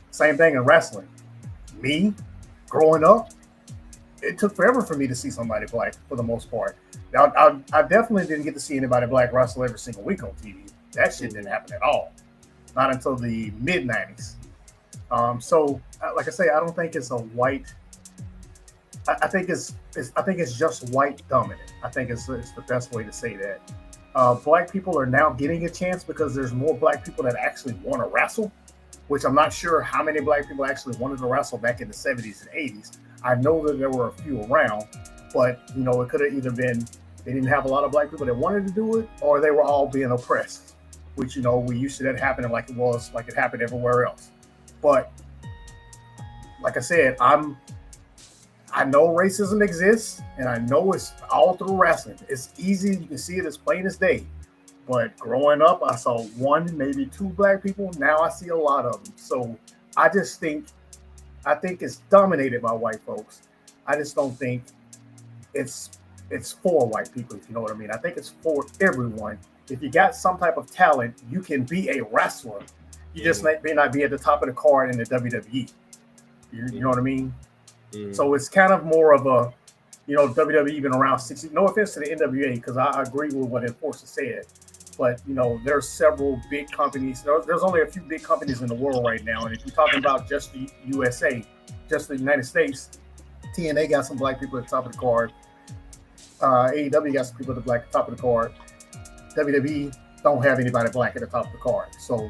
Same thing in wrestling. Me, growing up, it took forever for me to see somebody black for the most part. I definitely didn't get to see anybody black wrestle every single week on TV. That shit didn't happen at all. Not until the mid 90s. So, like I say, I don't think it's a white. I think it's just white dominant. I think it's the best way to say that. Black people are now getting a chance because there's more black people that actually want to wrestle, which I'm not sure how many black people actually wanted to wrestle back in the 70s and 80s. I know that there were a few around, but it could have either been they didn't have a lot of black people that wanted to do it, or they were all being oppressed, which we used to that happening like it happened everywhere else. But like I said, I know racism exists, and I know it's all through wrestling. It's easy, you can see it as plain as day. But growing up, I saw one, maybe two black people. Now I see a lot of them. So I think it's dominated by white folks. I just don't think it's for white people, if you know what I mean. I think it's for everyone. If you got some type of talent, you can be a wrestler. You just may not be at the top of the card in the WWE. You know what I mean? So it's kind of more of a, WWE been around 60. No offense to the NWA, because I agree with what Enforcer said. But, there's several big companies. There's only a few big companies in the world right now. And if you're talking about just the USA, just the United States, TNA got some black people at the top of the card. AEW got some people at the top of the card. WWE don't have anybody black at the top of the card. So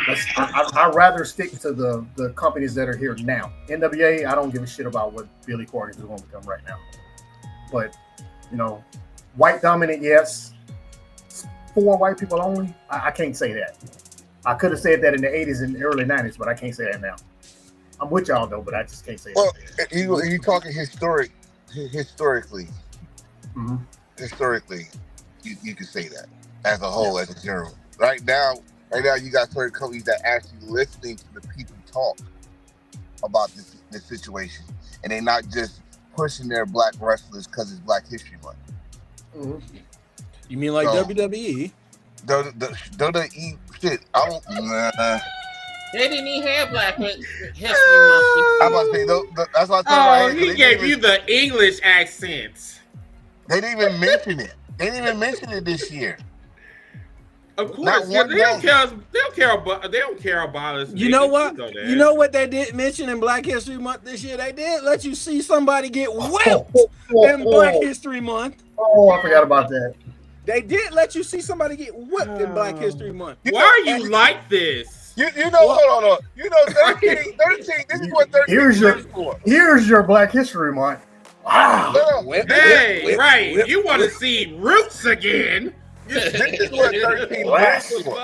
I'd rather stick to the companies that are here now. NWA, I don't give a shit about what Billy Corgan is going to become right now. But, white dominant, yes. For white people only, I can't say that. I could have said that in the 80s and early 90s, but I can't say that now. I'm with y'all, though, but I just can't say that. Well, you're talking historically. Mm-hmm. Historically, you can say that as a whole, as a general. Right now, you got certain companies that actually listening to the people talk about this situation, and they're not just pushing their black wrestlers because it's Black History Month. Mm-hmm. You mean like WWE? WWE shit. I don't. They didn't even have Black History Month. I'm about to say that's what I told you. He gave you the English accent. They didn't even mention it. They didn't even mention it this year. Of course, they don't care about us. You know what? You know what they did mention in Black History Month this year? They did let you see somebody get whipped in Black History Month. Oh, I forgot about that. They did let you see somebody get whipped in Black History Month. Why are you like this? Hold on. 13, this is what 13 is for. Here's your Black History Month. Wow. Right. You want to see Roots again. This is what 13 lives for.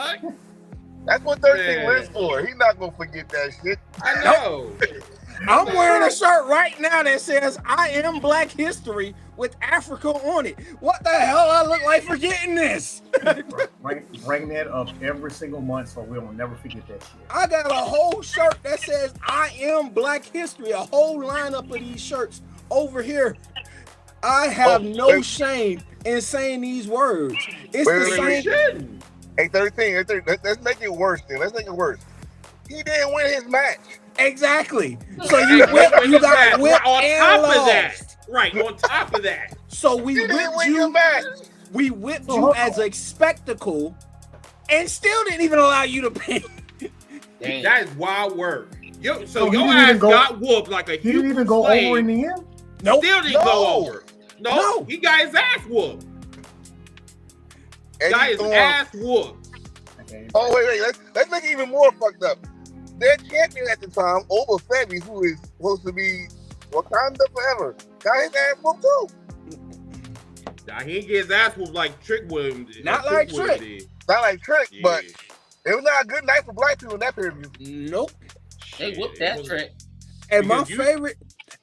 That's what 13 lives for. He's not going to forget that shit. I know. I'm wearing a shirt right now that says "I am Black History" with Africa on it. What the hell I look like for getting this? Bring that up every single month so we'll never forget that shit. I got a whole shirt that says "I am Black History," a whole lineup of these shirts over here. I have no shame in saying these words. It's the same. Hey, 13. Let's make it worse then. Let's make it worse. He didn't win his match. Exactly. So you got whipped on and top lost. of that. Right, on top of that. So we whipped you back. We whipped you as a spectacle and still didn't even allow you to pay. That is wild work. So your ass got whooped like a huge. He didn't even go over in the end? Nope. Still didn't go over. No, he got his ass whooped. Got his ass whooped. Oh, wait. Let's make it even more fucked up. Their champion at the time, Ospreay, who is supposed to be Wakanda forever, got his ass whooped too. Nah, he didn't get his ass whooped like Trick would. Not like Trick. Not like Trick, but it was not a good night for black people in that pay-per-view. Nope. They whooped that Trick. And my favorite,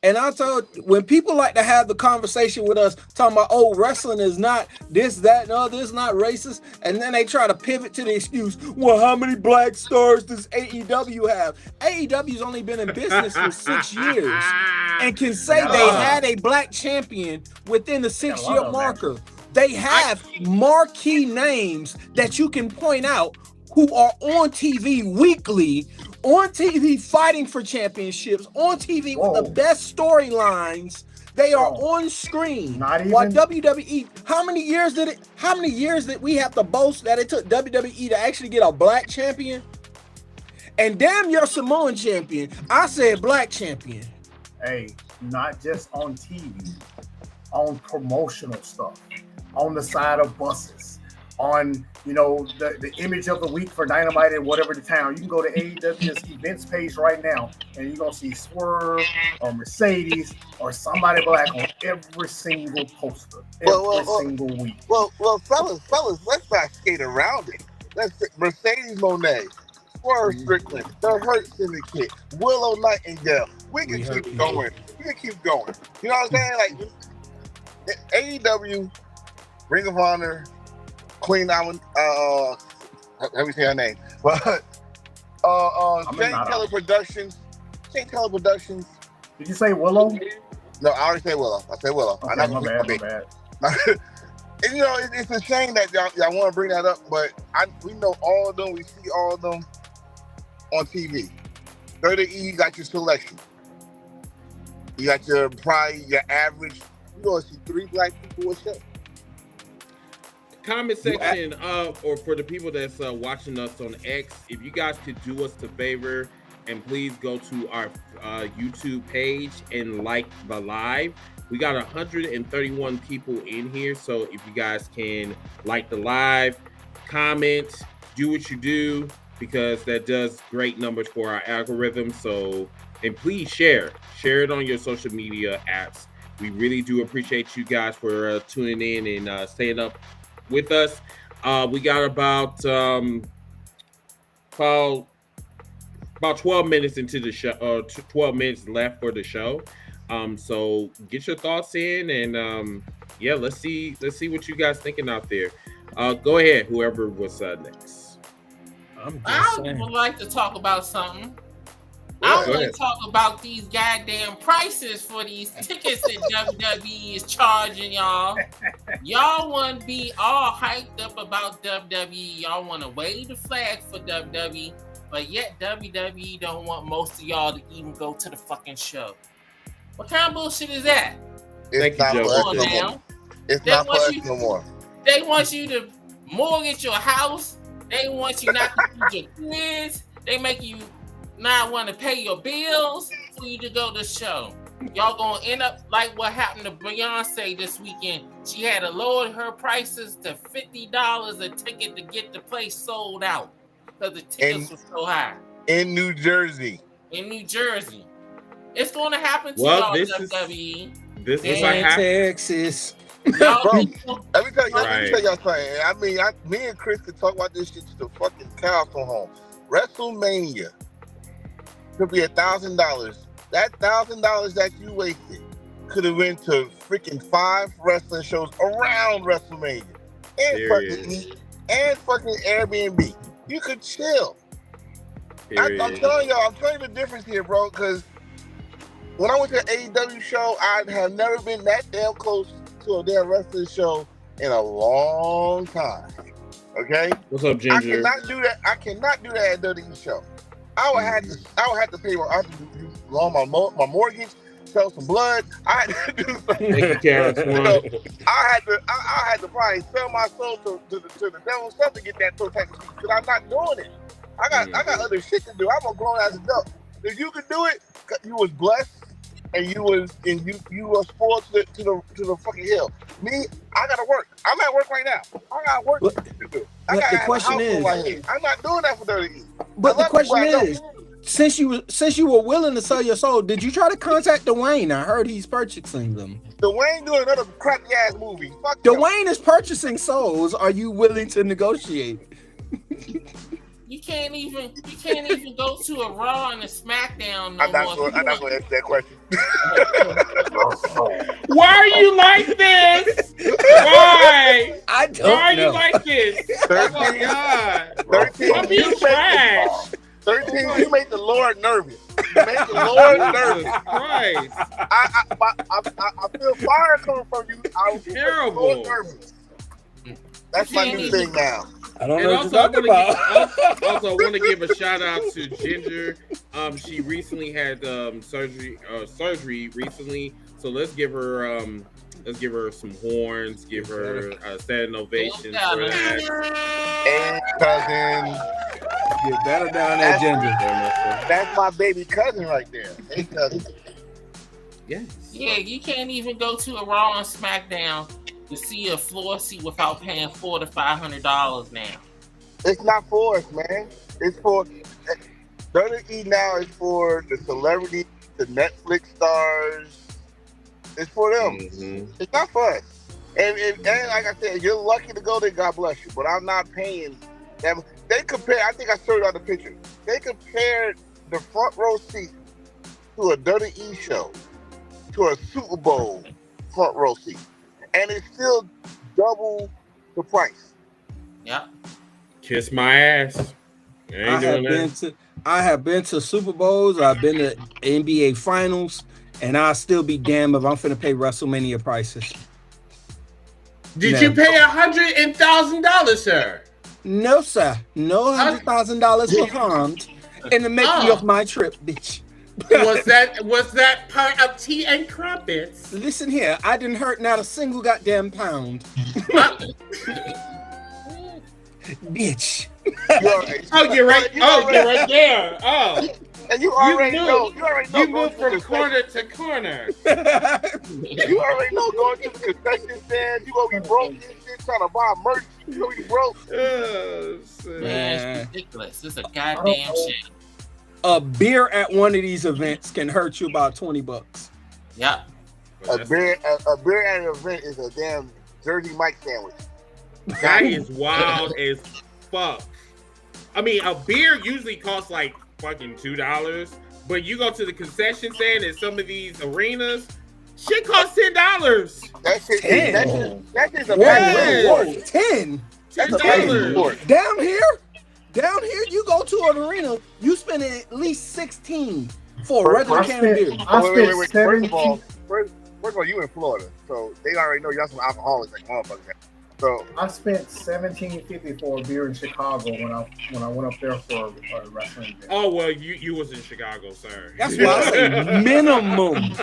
and I told, when people like to have the conversation with us, talking about, oh, wrestling is not this, that, no, this is not racist, and then they try to pivot to the excuse, well, how many black stars does AEW have? AEW's only been in business for 6 years and can say they had a black champion within the 6-year marker. They have marquee names that you can point out who are on TV weekly, on TV fighting for championships, on TV with the best storylines. They are on screen. While WWE, how many years did we have to boast that it took WWE to actually get a black champion? And damn your Samoan champion. I said black champion. Hey, not just on TV, on promotional stuff, on the side of buses, on the image of the week for Dynamite in whatever the town. You can go to AEW's events page right now, and you're gonna see Swerve or Mercedes or somebody black on every single poster, every single week. Well, fellas, let's not skate around it. Mercedes Moné, Swerve Strickland, The Hurt Syndicate, Willow Nightingale. We can keep going. We can keep going. You know what I'm saying? Like AEW, Ring of Honor, Queen Island, let me say her name. But Shane Taylor Productions. Did you say Willow? No, I already said Willow. I said Willow. Okay, I'm not my bad. And it's a shame that y'all want to bring that up, but we know all of them. We see all of them on TV. 30E, you got your selection. You got your average. You going to see 3 black people a show. Comment section or for the people that's watching us on X, if you guys could do us the favor and please go to our YouTube page and like the live. We got 131 people in here, so if you guys can like the live, comment, do what you do, because that does great numbers for our algorithm. So, and please share it on your social media apps. We really do appreciate you guys for tuning in and staying up with us. We got about 12 minutes into the show, 12 minutes left for the show. So get your thoughts in, and let's see what you guys thinking out there. Go ahead, whoever was next. I would like to talk about something. I want to talk about these goddamn prices for these tickets that WWE is charging y'all. Y'all want to be all hyped up about WWE. Y'all want to wave the flag for WWE, but yet WWE don't want most of y'all to even go to the fucking show. What kind of bullshit is that? It's not for us no more. They want you to mortgage your house. They want you not to feed your kids. They make you not want to pay your bills for you to go to the show. Y'all gonna end up like what happened to Beyonce this weekend. She had to lower her prices to $50 a ticket to get the place sold out because the tickets were so high. In New Jersey. It's going to happen to y'all, WWE. This is like Texas. Bro, let me tell y'all something. I mean, me and Chris could talk about this shit to the fucking cows come home. WrestleMania could be $1,000 that $1,000 that you wasted could have went to freaking 5 wrestling shows around WrestleMania and fucking eat and fucking Airbnb. You could chill. I'm telling y'all, I'm telling you the difference here, bro. Because when I went to an AEW show, I have never been that damn close to a damn wrestling show in a long time. Okay. What's up, Ginger? I cannot do that. I cannot do that at WWE show. I would have to pay. I have to do my mortgage, sell some blood. I had to do something. I had to probably sell my soul to the devil stuff to get that type of shit. Because I'm not doing it. I got other shit to do. I'm a grown ass adult. If you could do it, you was blessed and you was spoiled to the fucking hill. Me, I gotta work. I'm at work right now. I got work to do. The question is, I'm not doing that for WWE. But the question is, since you were willing to sell your soul, did you try to contact Dwayne? I heard he's purchasing them. Dwayne doing another crappy ass movie. Fuck Dwayne is purchasing souls. Are you willing to negotiate? You can't even go to a Raw and a SmackDown no I'm not going to answer that question. Why are you like this? Why? I don't know. Why are you like this? 13, oh my God. 13, I'm being trash. 13, you make the Lord nervous. You make the Lord nervous. Christ. I feel fire coming from you. I'm terrible. Nervous. That's my new thing now. I don't know what you're talking about. Also, I want to give a shout out to Ginger. She recently had surgery recently, so let's give her some horns, give her a standing ovation for that. And cousin, get better down there, Ginger. That's my baby cousin right there. Hey, cousin. Yes. Yeah, you can't even go to a Raw and SmackDown to see a floor seat without paying $400 to $500 now. It's not for us, man. It's for WWE now. Is for the celebrities, the Netflix stars. It's for them. Mm-hmm. It's not for us. And like I said, if you're lucky to go there, God bless you. But I'm not paying them. They compare. I think I showed out the picture. They compared the front row seat to a WWE show to a Super Bowl front row seat. And it's still double the price. Yeah. Kiss my ass. I have been to Super Bowls. I've been to NBA Finals, and I'll still be damned if I'm finna pay WrestleMania prices. Did you pay $100,000, sir? No, sir. No $100,000 per pound in the making of my trip, bitch. Was that part of tea and crumpets? Listen here, I didn't hurt not a single goddamn pound. Bitch. You're right there. Oh. And you already know. You moved from corner to corner. You already know going to the concession stand, you gonna be broke and shit trying to buy merch. You gonna be broke. Man, it's ridiculous. It's a goddamn shit. A beer at one of these events can hurt you about $20. Yeah. A beer at an event is a damn Jersey Mike sandwich. That is wild as fuck. I mean, a beer usually costs like fucking $2, but you go to the concession stand in some of these arenas, shit costs $10. That shit is a bad reward. $10. That's a bad reward. Down here, you go to an arena, you spend at least $16 for a regular can of beer. Wait. First of all, you in Florida, so they already know y'all some alcoholics like motherfuckers. So I spent $17.50 for a beer in Chicago when I went up there for a wrestling game. Oh well, you was in Chicago, sir. That's why I say minimum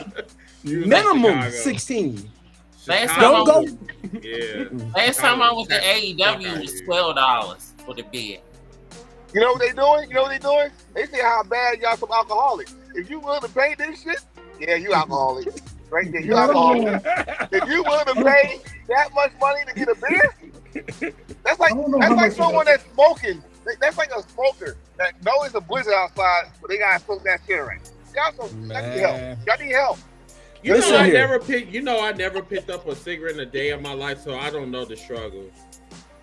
16. Last time I was at AEW was $12 for the beer. You know what they doing? They say how bad y'all some alcoholics. If you willing to pay this shit, yeah, you alcoholic. Right there, you alcoholic. If you willing to pay that much money to get a beer, that's like someone that's smoking. That's like a smoker that knows it's a blizzard outside, but they gotta smoke that shit right. Y'all need help. Y'all need help. I never picked up a cigarette in a day of my life, so I don't know the struggle.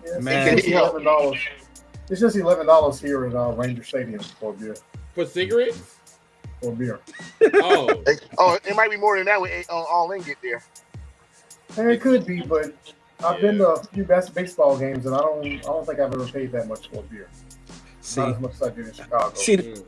Yeah, man, it's $11. It's just $11 here at Ranger Stadium for a beer. For cigarettes? for a beer. Oh, it might be more than that when All In get there. And it could be, but I've been to a few baseball games, and I don't think I've ever paid that much for a beer. Not as much as I did in Chicago.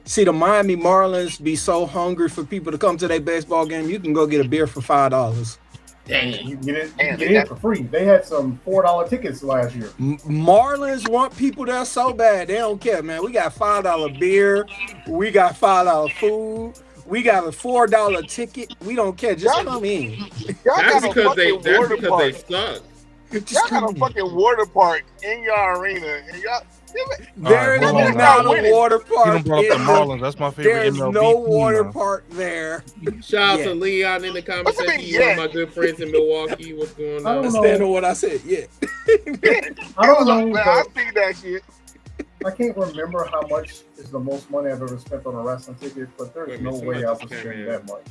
See, the Miami Marlins be so hungry for people to come to their baseball game. You can go get a beer for $5. Dang. You can get it for free. They had some $4 tickets last year. Marlins want people there so bad. They don't care, man. We got $5 beer. We got $5 food. We got a $4 ticket. We don't care. Just come in. That's because they suck. Y'all got a fucking water park in your arena. And y'all, there is not a water park. You brought up the Marlins. That's my favorite There's MLB no team, water man. park there. Shout out to Leon in the comment section. He's one of my good friends in Milwaukee. What's going on? Stand on what I said. Yeah. I don't know. Man, I see that shit. I can't remember how much is the most money I've ever spent on a wrestling ticket, but there's no way I would spend that much.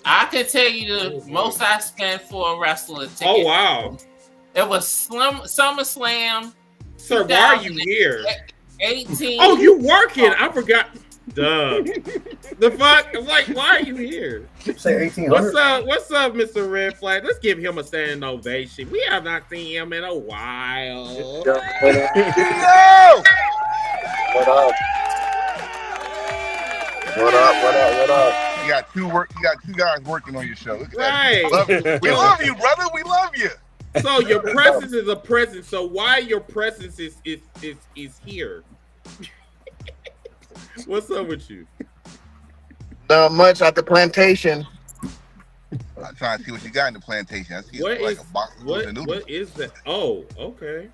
I can tell you the most I spent for a wrestler ticket. Oh, wow. It was SummerSlam. Sir, why are you here? 18. Oh, you working? I forgot. Duh. The fuck? I'm like, why are you here? Say 1800. What's up, Mr. Red Flag? Let's give him a standing ovation. We have not seen him in a while. Yo! What up? You got two guys working on your show. Look at Right. that. We love you, brother. We love you. So your presence is a present. So why your presence is here? What's up with you? Not much at the plantation. I'm trying to see what you got in the plantation. I see What like is a box of noodles. what is that? Oh, okay.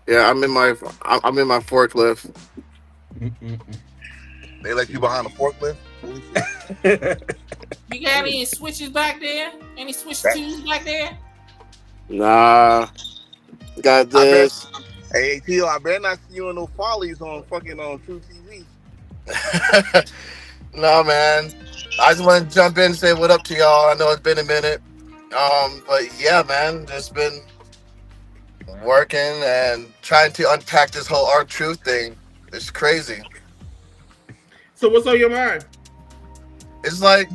Yeah, I'm in my forklift. They let you behind the forklift? You got any switches back there? Any switch twos back there? Nah. Got this. Hey, Tio, I better not see you in no follies on fucking on True TV. No, man. I just want to jump in and say what up to y'all. I know it's been a minute. But yeah, man, just been working and trying to unpack this whole R-Truth thing. It's crazy. So what's on your mind? It's like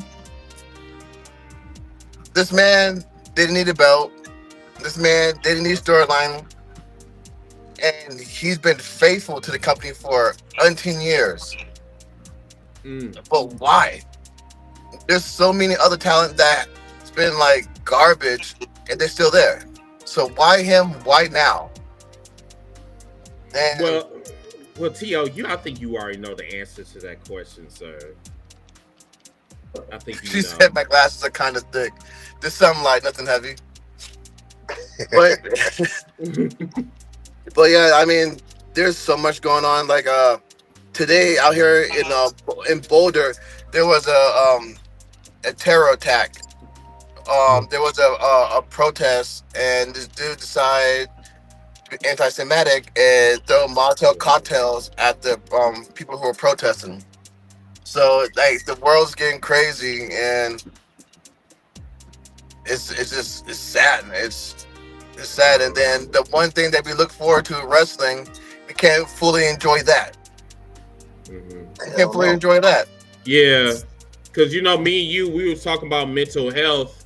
this man didn't need a belt. This man didn't need storyline. And he's been faithful to the company for 19 years. But why? There's so many other talent that's been like garbage and they're still there. So why him? Why now? And well, T.O., I think you already know the answer to that question, sir. I think you she know. said my glasses are kind of thick. There's something like nothing heavy. But but yeah, I mean, there's so much going on. Like today out here in Boulder, there was a terror attack. There was a protest, and this dude decided to be anti-Semitic and throw Molotov cocktails at the people who were protesting. So like the world's getting crazy, and it's sad. It's sad. And then the one thing that we look forward to in wrestling, we can't fully enjoy that. We can't fully enjoy that. Yeah, because me and you, we was talking about mental health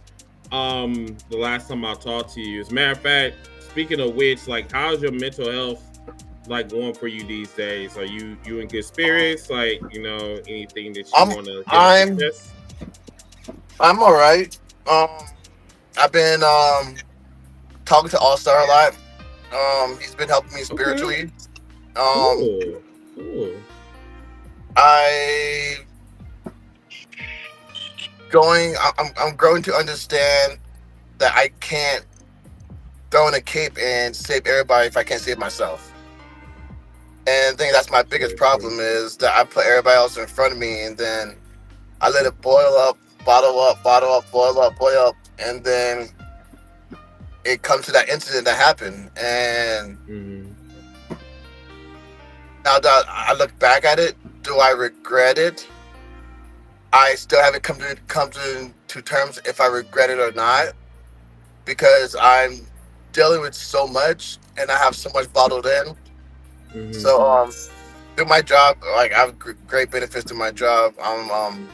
the last time I talked to you. As a matter of fact, speaking of which, like, how's your mental health like going for you these days? Are you in good spirits? Like, anything that you want to I'm all right. I've been talking to All Star a lot. He's been helping me spiritually. Cool. I'm growing to understand that I can't throw in a cape and save everybody if I can't save myself. And I think that's my biggest problem is that I put everybody else in front of me and then I let it boil up, bottle up, boil up, and then it comes to that incident that happened. And now that I look back at it, do I regret it? I still haven't come to terms if I regret it or not, because I'm dealing with so much and I have so much bottled in. So through my job, like I have great benefits to my job. I'm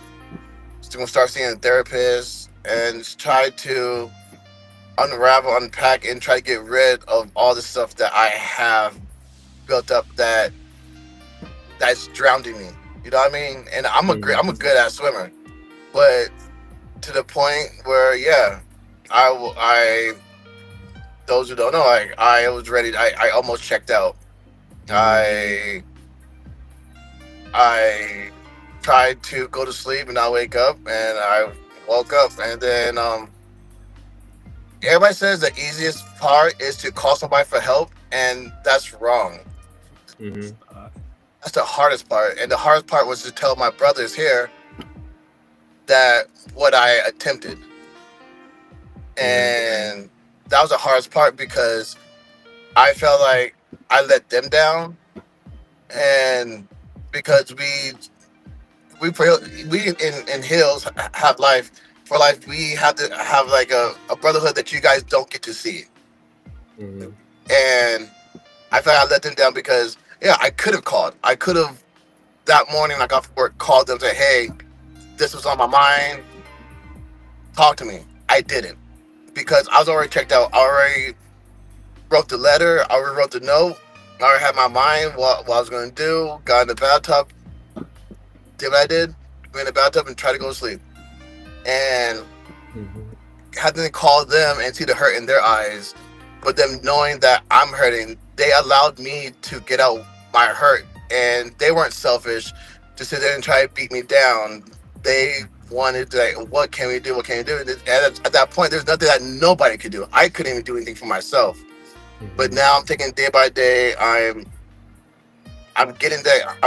still gonna start seeing a therapist and try to unravel, unpack, and try to get rid of all the stuff that I have built up that's drowning me. You know what I mean? And I'm a good ass swimmer, but to the point where I those who don't know, I was ready. I almost checked out. I tried to go to sleep and not wake up, and I woke up, and then everybody says the easiest part is to call somebody for help, and that's wrong. Mm-hmm. That's the hardest part, and the hardest part was to tell my brothers here that what I attempted, and that was the hardest part because I felt like I let them down, and because we in Hills have life for life, we have to have like a brotherhood that you guys don't get to see, and I felt like I let them down because I could have called. I could have that morning I got from work, called them, say, hey, this was on my mind. Talk to me. I didn't because I was already checked out. I already wrote the letter. I already wrote the note. I already had my mind what I was going to do. Got in the bathtub. Did what I did. Went in the bathtub and tried to go to sleep. And had to call them and see the hurt in their eyes. But them knowing that I'm hurting, they allowed me to get out my hurt. And they weren't selfish to sit there and try to beat me down. They wanted to, like, what can we do? What can we do? And at that point, there's nothing that nobody could do. I couldn't even do anything for myself. But now I'm taking day by day. I'm getting that.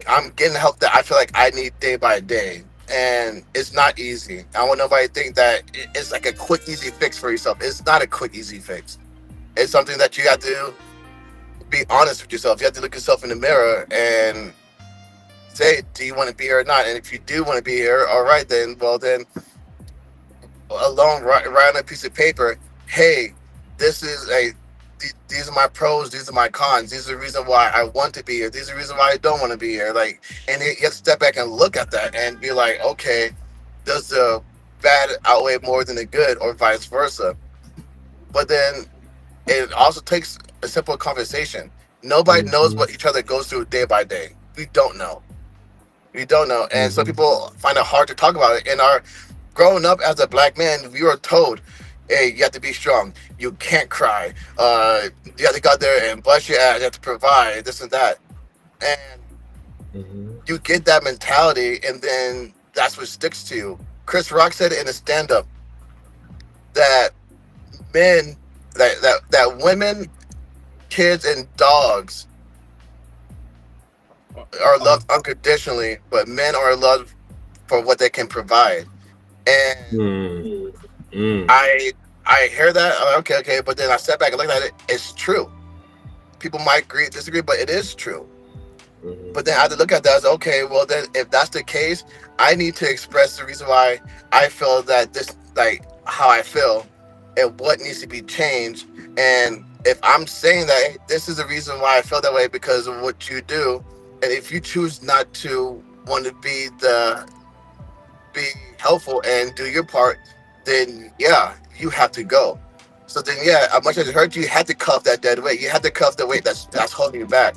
I'm getting the help that I feel like I need day by day, and it's not easy. I don't want nobody to think that it's like a quick, easy fix for yourself. It's not a quick, easy fix. It's something that you have to be honest with yourself. You have to look yourself in the mirror and say, do you want to be here or not? And if you do want to be here, all right, then, well, then, alone, write on a piece of paper, hey, these are my pros, these are my cons, these are the reason why I want to be here, these are the reason why I don't want to be here. Like, and you have to step back and look at that and be like, okay, does the bad outweigh more than the good, or vice versa? But then it also takes a simple conversation. Nobody knows what each other goes through day by day. We don't know. And some people find it hard to talk about it. And growing up as a black man, we were told, hey, you have to be strong. You can't cry. You have to go out there and bust your ass. You have to provide this and that. And you get that mentality, and then that's what sticks to you. Chris Rock said it in a stand-up that that women, kids, and dogs are loved unconditionally, but men are loved for what they can provide. And I hear that. I'm like, okay, but then I step back and look at it. It's true. People might agree, disagree, but it is true. But then I have to look at that as, okay, well then, if that's the case, I need to express the reason why I feel that this, like, how I feel, and what needs to be changed. And if I'm saying that, hey, this is the reason why I feel that way because of what you do, and if you choose not to want to be helpful and do your part, then you have to go. So then as much as it hurt you, you had to cuff that dead weight. You had to cuff the weight that's holding you back.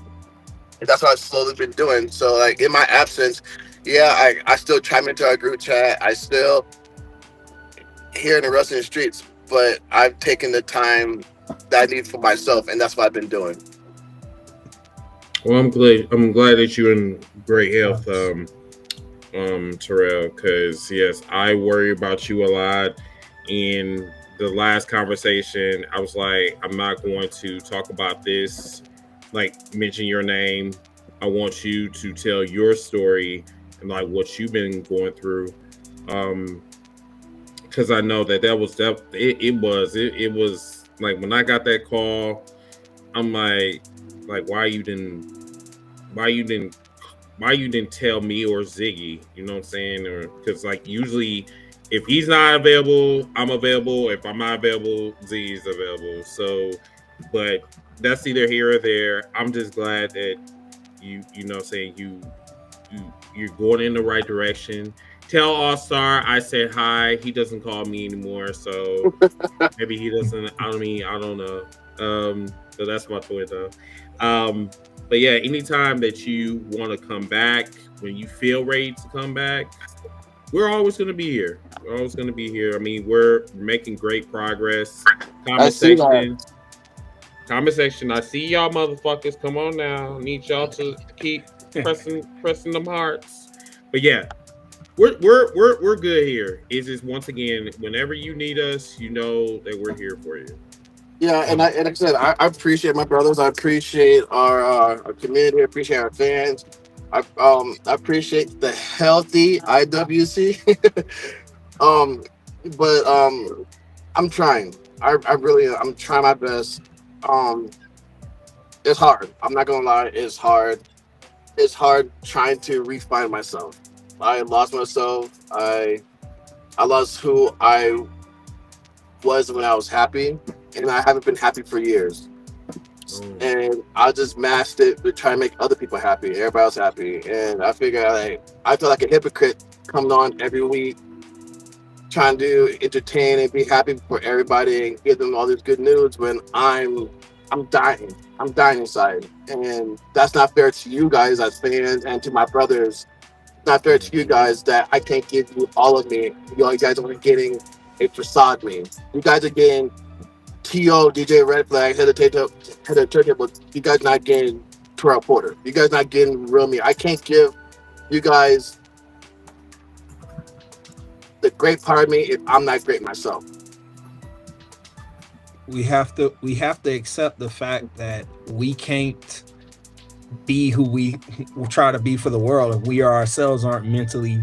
And that's what I've slowly been doing. So like in my absence, I still chime into our group chat. I still here in the wrestling streets, but I've taken the time that I need for myself, and that's what I've been doing. Well, I'm glad that you're in great health, Terrell, because yes, I worry about you a lot. In the last conversation, I was like, I'm not going to talk about this, like mention your name. I want you to tell your story and like what you've been going through. Because I know that it was like when I got that call, I'm like why you didn't tell me or Ziggy, you know what I'm saying? Or because like usually if he's not available, I'm available. If I'm not available, Ziggy's available. So, but that's either here or there. I'm just glad that you know, saying you're going in the right direction. Tell All Star I said hi. He doesn't call me anymore, so maybe he doesn't. I don't know. So that's my point though. But yeah, anytime that you want to come back, when you feel ready to come back, we're always going to be here. We're always going to be here. I mean, we're making great progress. Comment section. I see y'all motherfuckers. Come on now. I need y'all to keep pressing them hearts. But yeah, we're good here. It's just, once again, whenever you need us, you know that we're here for you. Yeah, and like I said, I appreciate my brothers. I appreciate our community. I appreciate our fans. I appreciate the healthy IWC. But I'm trying. I really am. I'm trying my best. It's hard. I'm not gonna lie. It's hard. It's hard trying to refine myself. I lost myself. I lost who I was when I was happy, and I haven't been happy for years. And I just masked it with trying to make other people happy, everybody else happy. And I figure I feel like a hypocrite coming on every week, trying to entertain and be happy for everybody and give them all this good news when I'm dying. I'm dying inside. And that's not fair to you guys as fans and to my brothers. It's not fair to you guys that I can't give you all of me. You guys are only getting a facade me. You guys are getting T.O., DJ Red Flag, head of turntable. You guys not getting Terrell Porter. You guys not getting real me. I can't give you guys the great part of me if I'm not great myself. We have to accept the fact that we can't be who we try to be for the world if we ourselves aren't mentally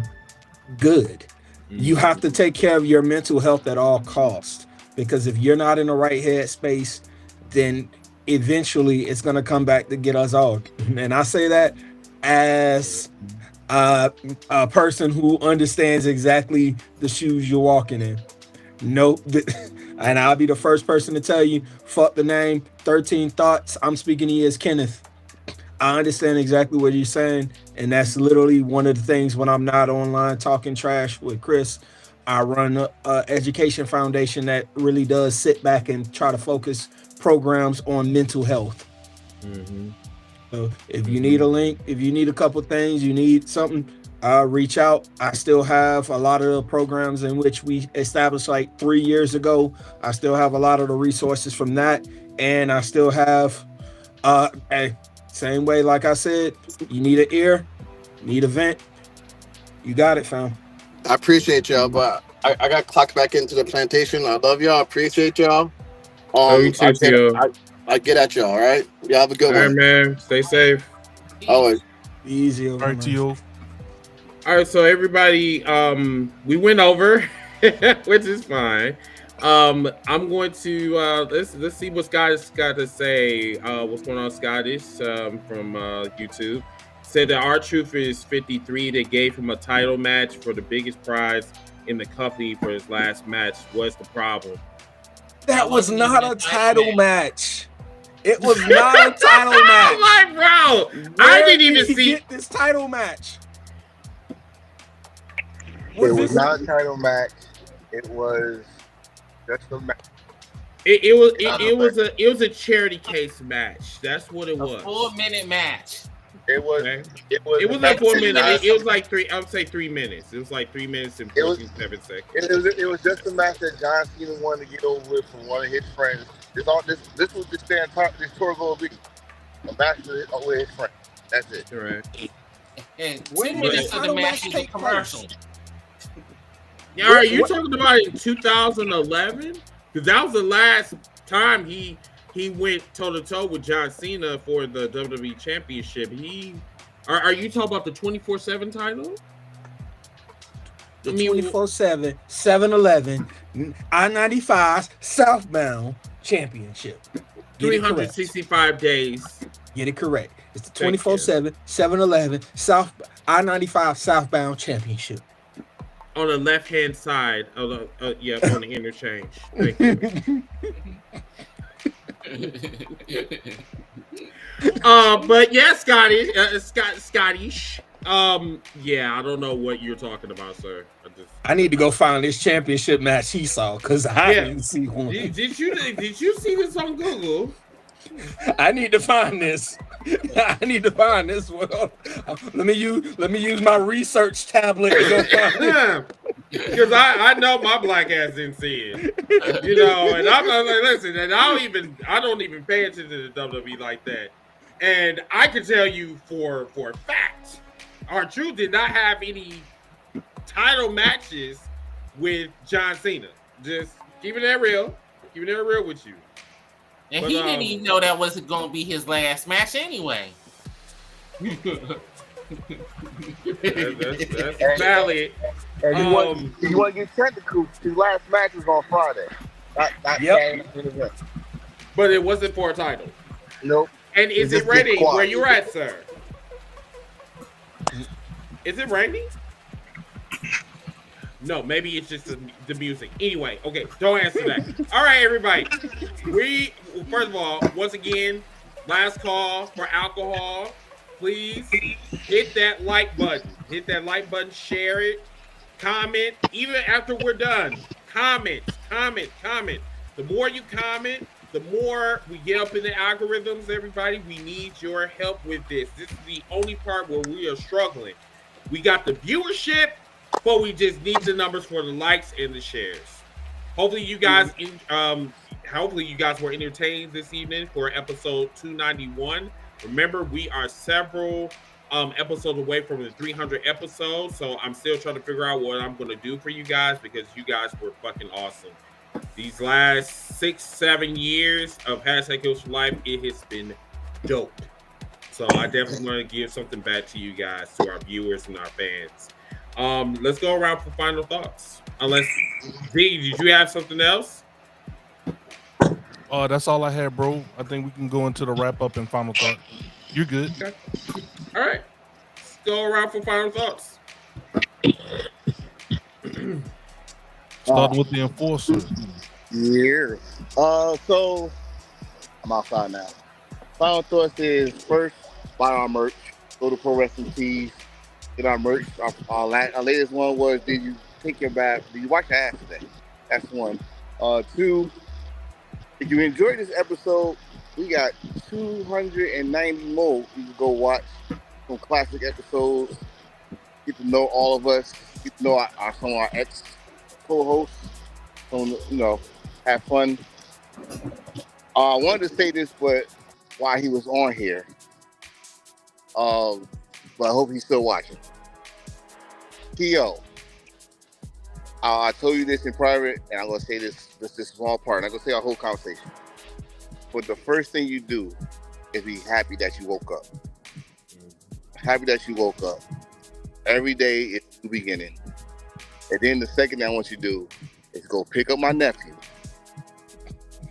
good. You have to take care of your mental health at all costs, because if you're not in the right headspace, then eventually it's going to come back to get us all. And I say that as a person who understands exactly the shoes you're walking in. Nope. And I'll be the first person to tell you, fuck the name, 13 Thoughts. I'm speaking to you as Kenneth. I understand exactly what you're saying. And that's literally one of the things when I'm not online talking trash with Chris. I run an education foundation that really does sit back and try to focus programs on mental health. So if you need a link, if you need a couple things, you need something, reach out. I still have a lot of the programs in which we established like 3 years ago. I still have a lot of the resources from that. And I still have, same way, like I said, you need an ear, need a vent. You got it, fam. I appreciate y'all, but I got clocked back into the plantation. I love y'all. I appreciate y'all. You too, I get at y'all, all right? Y'all have a good one. All right, man. Stay safe. Always. Easy. All right, T.O. All right, so everybody, we went over, which is fine. I'm going to let's see what Scottish got to say. What's going on, Scottish? From YouTube. Said that R-Truth is 53. They gave him a title match for the biggest prize in the company for his last match. What's the problem? That was not a title match. It was not a title match. I'm like, bro, I didn't even see get this title match. It was not a title match. It was just a match. It was a charity case match. That's what it was. 4-minute match. It was. Okay. It was like 4 minutes. It was like 3. I would say 3 minutes. It was like 3 minutes and 47 seconds. It was just a match that John Cena wanted to get over with from one of his friends. This was this tour going to be a match with his friend. That's it. All right. And 2 minutes of the match was a commercial. Yeah, are you talking about in 2011? Because that was the last time he went toe-to-toe with John Cena for the WWE Championship. Are you talking about the 24/7 title? The 24/7, 7-Eleven, I-95 Southbound Championship. 365 days. Get it correct. It's the 24/7, 7-Eleven South I-95 Southbound Championship. On the left-hand side of the on the interchange. Thank you. But yeah, Scotty, Scottish. Yeah, I don't know what you're talking about, sir. I need to go find this championship match he saw because I didn't see one. Did you see this on Google? I need to find this. I need to find this one. Let me use my research tablet to go find it. Because I know my black ass didn't see it. You know, and I'm like, listen, and I don't even pay attention to the WWE like that. And I can tell you for a fact, R-Truth did not have any title matches with John Cena. Just keeping that real with you. And he didn't even know that wasn't going to be his last match anyway. That's valid. And you want to get technical, his last match was on Friday. But it wasn't for a title. Nope. And is it raining where you're at, sir? Is it raining? No, maybe it's just the music. Anyway, okay, don't answer that. All right, everybody. First of all, once again, last call for alcohol. Please hit that like button. Hit that like button, share it, comment. Even after we're done, comment. The more you comment, the more we get up in the algorithms, everybody. We need your help with this. This is the only part where we are struggling. We got the viewership, but we just need the numbers for the likes and the shares. Hopefully you guys were entertained this evening for episode 291. Remember, we are several episodes away from the 300 episodes, so I'm still trying to figure out what I'm going to do for you guys because you guys were fucking awesome. These last 6-7 years of Hashtag Kills for Life, it has been dope. So I definitely want to give something back to you guys, to our viewers and our fans. Let's go around for final thoughts. Unless, D, did you have something else? That's all I had, bro. I think we can go into the wrap up and final thought. You're good. Okay. All right. Let's go around for final thoughts. Starting with the Enforcer. Yeah. So I'm outside now. Final thoughts is first, buy our merch. Go to Pro Wrestling Tees. Get our merch. Our latest one was, did you take your bath? Did you wash your ass today? That's one. Two, if you enjoyed this episode, we got 290 more. You can go watch some classic episodes. Get to know all of us. Get to know some of our ex co-hosts. Have fun. I wanted to say this, but while he was on here, but I hope he's still watching. T.O., I told you this in private, and I'm going to say this small part. I'm going to say our whole conversation. But the first thing you do is be happy that you woke up. Happy that you woke up. Every day is the beginning. And then the second thing I want you to do is go pick up my nephew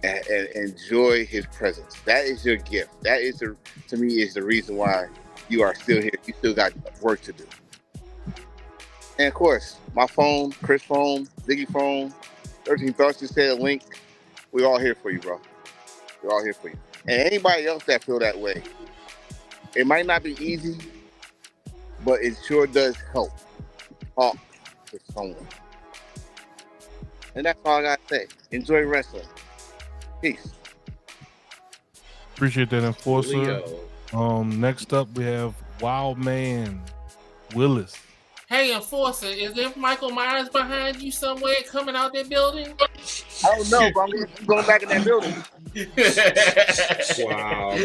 and enjoy his presence. That is your gift. That is, to me, is the reason why you are still here. You still got work to do. And of course, my phone, Chris' phone, Ziggy phone, 13 Thoughts You Said link. We're all here for you, bro. We're all here for you. And anybody else that feel that way, it might not be easy, but it sure does help. Talk to someone. And that's all I gotta say. Enjoy wrestling. Peace. Appreciate that, Enforcer. Leo. Next up we have Wild Man Willis. Hey, Enforcer, is there Michael Myers behind you somewhere coming out that building? I don't know, but I'm going back in that building. Wow.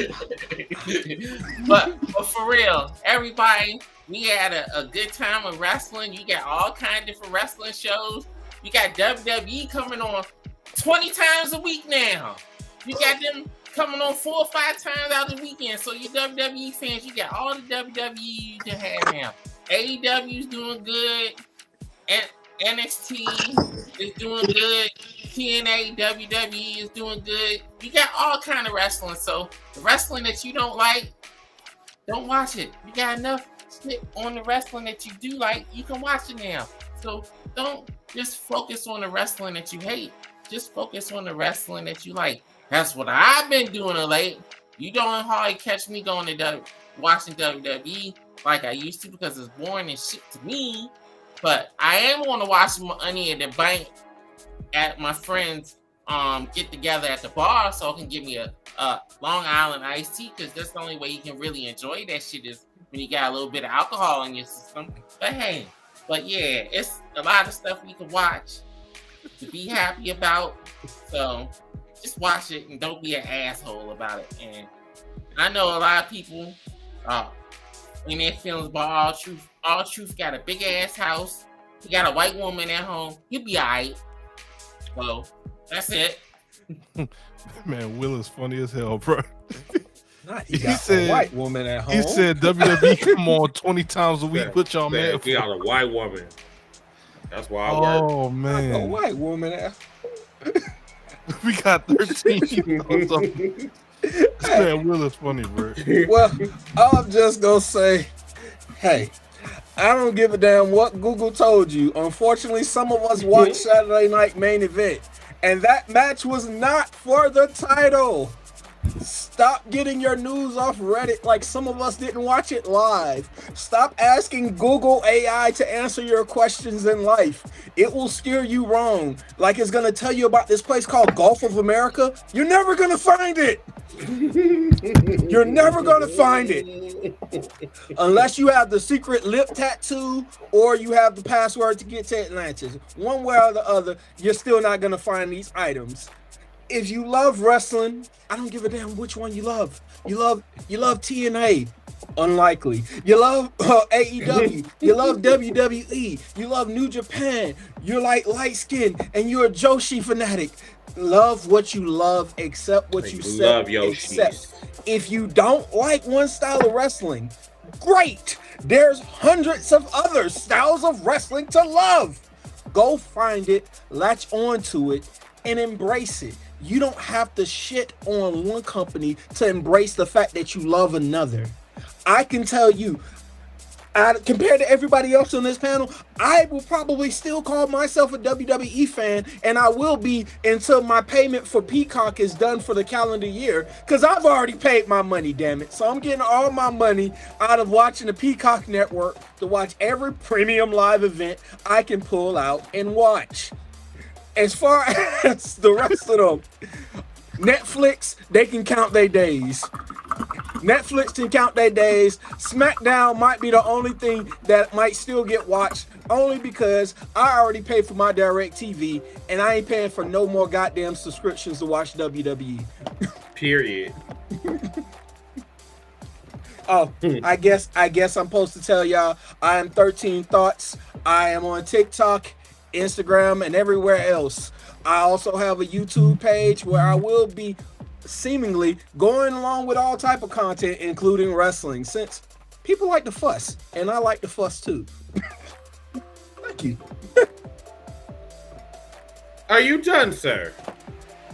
But for real, everybody, we had a good time of wrestling. You got all kinds of different wrestling shows. You got WWE coming on 20 times a week now. You got them coming on 4 or 5 times out of the weekend. So you WWE fans, you got all the WWE you can have now. AEW's doing good. And NXT is doing good. TNA, WWE is doing good. You got all kind of wrestling. So the wrestling that you don't like, don't watch it. You got enough shit on the wrestling that you do like, you can watch it now. So don't just focus on the wrestling that you hate. Just focus on the wrestling that you like. That's what I've been doing of late. You don't hardly catch me going to watching WWE like I used to because it's boring and shit to me. But I am going to watch Money in the Bank at my friends' get together at the bar, so I can give me a Long Island iced tea, because that's the only way you can really enjoy that shit is when you got a little bit of alcohol in your system. But hey, yeah, it's a lot of stuff we can watch to be happy about. So just watch it and don't be an asshole about it. And I know a lot of people in their feelings about R-Truth. R-Truth got a big ass house. He got a white woman at home. He'll be alright. So that's it. Man, Will is funny as hell, bro. He said, a white woman at home. He said WWE come on 20 times a week. Put y'all man. We got a white woman. That's why I work. Oh man, a white woman at home. We got 13. Man, Will is funny, bro. Well, I'm just gonna say, hey, I don't give a damn what Google told you. Unfortunately, some of us watched Saturday Night Main Event, and that match was not for the title. Stop getting your news off Reddit like some of us didn't watch it live. Stop asking Google AI to answer your questions in life. It will steer you wrong. Like it's going to tell you about this place called Gulf of America. You're never going to find it. You're never going to find it. Unless you have the secret lip tattoo or you have the password to get to Atlantis. One way or the other, you're still not going to find these items. If you love wrestling, I don't give a damn which one you love. You love TNA, unlikely. You love AEW. You love WWE. You love New Japan. You're like light skin and you're a Joshi fanatic. Love what you love, accept what you love Yoshis. If you don't like one style of wrestling, great. There's hundreds of other styles of wrestling to love. Go find it, latch on to it, and embrace it. You don't have to shit on one company to embrace the fact that you love another. I can tell you, compared to everybody else on this panel, I will probably still call myself a WWE fan, and I will be until my payment for Peacock is done for the calendar year, because I've already paid my money, damn it. So I'm getting all my money out of watching the Peacock network to watch every premium live event I can pull out and watch. As far as the rest of them, Netflix, they can count their days. Netflix can count their days. SmackDown might be the only thing that might still get watched, only because I already paid for my DirecTV, and I ain't paying for no more goddamn subscriptions to watch WWE. Period. Oh, I guess I'm supposed to tell y'all I am 13 Thoughts. I am on TikTok, Instagram, and everywhere else. I also have a YouTube page where I will be seemingly going along with all type of content, including wrestling, since people like to fuss, and I like to fuss too. Thank you. Are you done, sir?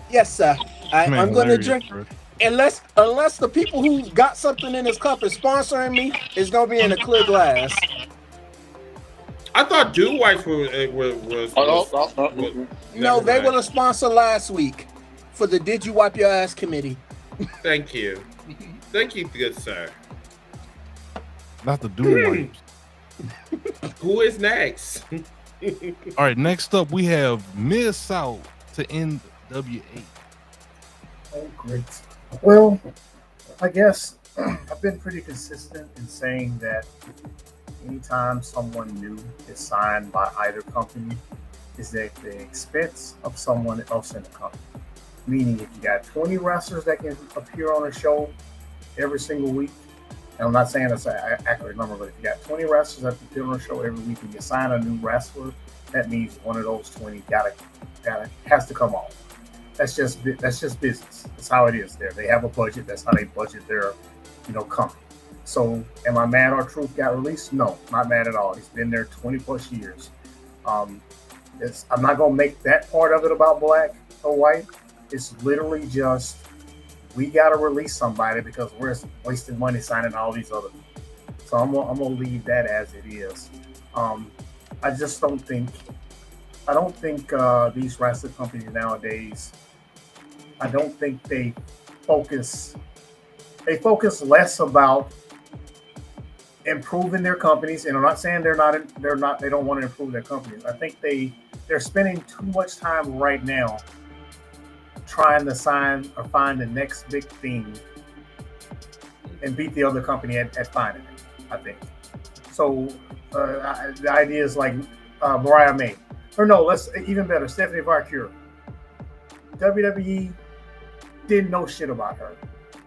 Yes, sir. I'm going to drink. Bro. Unless the people who got something in this cup is sponsoring me, it's going to be in a clear glass. I thought Dew Whites was no, they were a sponsor last week for the Did You Wipe Your Ass committee. Thank you. Thank you, good sir. Not the Dew Wipes. Who is next? All right, next up we have Miss South to NWA. Oh, great. Well, I guess I've been pretty consistent in saying that anytime someone new is signed by either company is at the expense of someone else in the company. Meaning if you got 20 wrestlers that can appear on a show every single week, and I'm not saying that's an accurate number, but if you got 20 wrestlers that appear on a show every week and you sign a new wrestler, that means one of those 20 has to come off. That's just business. That's how it is there. They have a budget. That's how they budget their, company. So am I mad R-Truth got released? No, not mad at all. He's been there 20 plus years. I'm not going to make that part of it about black or white. It's literally just, we got to release somebody because we're wasting money signing all these other people. So I'm going to leave that as it is. I just don't think these wrestling companies nowadays, I don't think they focus They focus less about improving their companies, and I'm not saying they don't want to improve their companies. I think they're spending too much time right now trying to sign or find the next big thing and beat the other company at finding it, I think. So the idea is like Mariah May. Or no, let's even better, Stephanie Valkyrie. WWE didn't know shit about her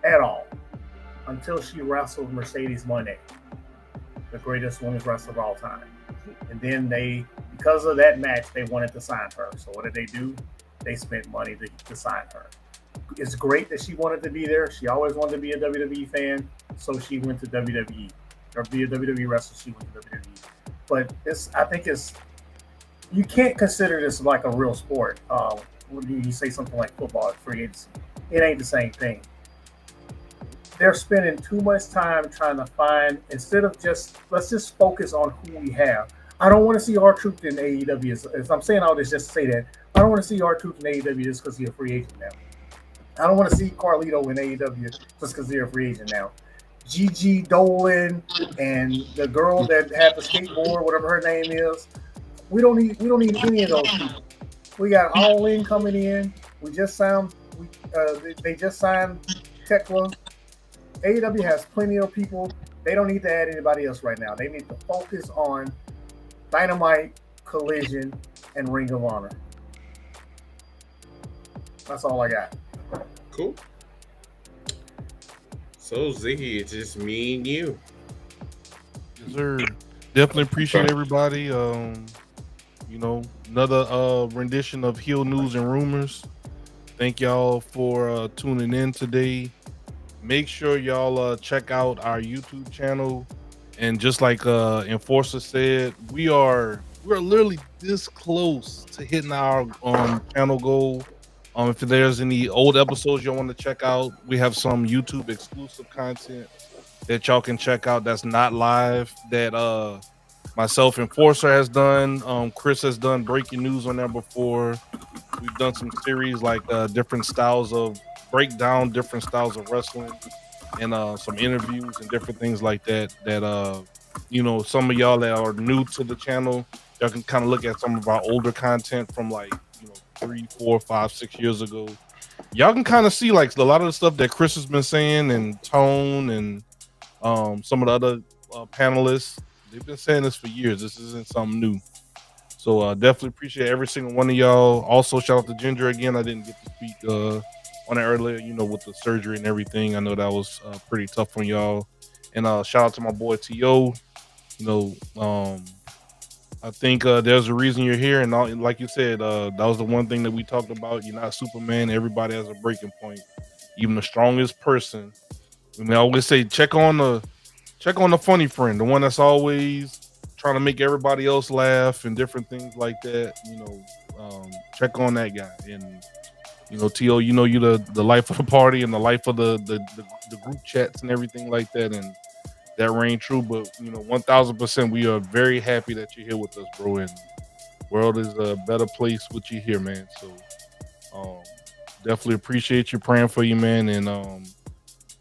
at all until she wrestled Mercedes Moné, the greatest women's wrestler of all time. And then because of that match, they wanted to sign her. So what did they do? They spent money to sign her. It's great that she wanted to be there. She always wanted to be a WWE fan, so she went to WWE. Or be a WWE wrestler, she went to WWE. But I think you can't consider this like a real sport. When you say something like football, free agency, it ain't the same thing. They're spending too much time trying to find, instead of let's just focus on who we have. I don't want to see R-Truth in AEW. As I'm saying all this just to say that. I don't want to see R-Truth in AEW just because he's a free agent now. I don't want to see Carlito in AEW just because they're a free agent now. Gigi Dolan and the girl that had the skateboard, whatever her name is. We don't need any of those people. We got All In coming in. We just signed. They just signed Tekla. AEW has plenty of people. They don't need to add anybody else right now. They need to focus on Dynamite, Collision, and Ring of Honor. That's all I got. Cool. So Ziggy, it's just me and you. Yes, sir. Definitely appreciate everybody. Another rendition of Heel News and Rumors. Thank y'all for tuning in today. Make sure y'all check out our YouTube channel. And just like Enforcer said, we're literally this close to hitting our channel goal. If there's any old episodes you want to check out, we have some YouTube exclusive content that y'all can check out that's not live, that myself, Enforcer, has done. Chris has done breaking news on there before. We've done some series like different styles of breakdown, different styles of wrestling, and some interviews and different things like that. Some of y'all that are new to the channel, y'all can kind of look at some of our older content from 3, 4, 5, 6 years ago. Y'all can kind of see like a lot of the stuff that Chris has been saying, and Tone, and some of the other panelists. They've been saying this for years. This isn't something new. So definitely appreciate every single one of y'all. Also, shout out to Ginger again. I didn't get to speak on it earlier, with the surgery and everything. I know that was pretty tough on y'all. And shout out to my boy T.O. I think there's a reason you're here. And like you said, that was the one thing that we talked about. You're not Superman. Everybody has a breaking point. Even the strongest person. I always say, check on the funny friend, the one that's always trying to make everybody else laugh and different things like that. Check on that guy. And T.O., you're the life of the party and the life of the group chats and everything like that. And that rang true. But 1000%, we are very happy that you're here with us, bro. And the world is a better place with you here, man. So definitely appreciate you, praying for you, man. And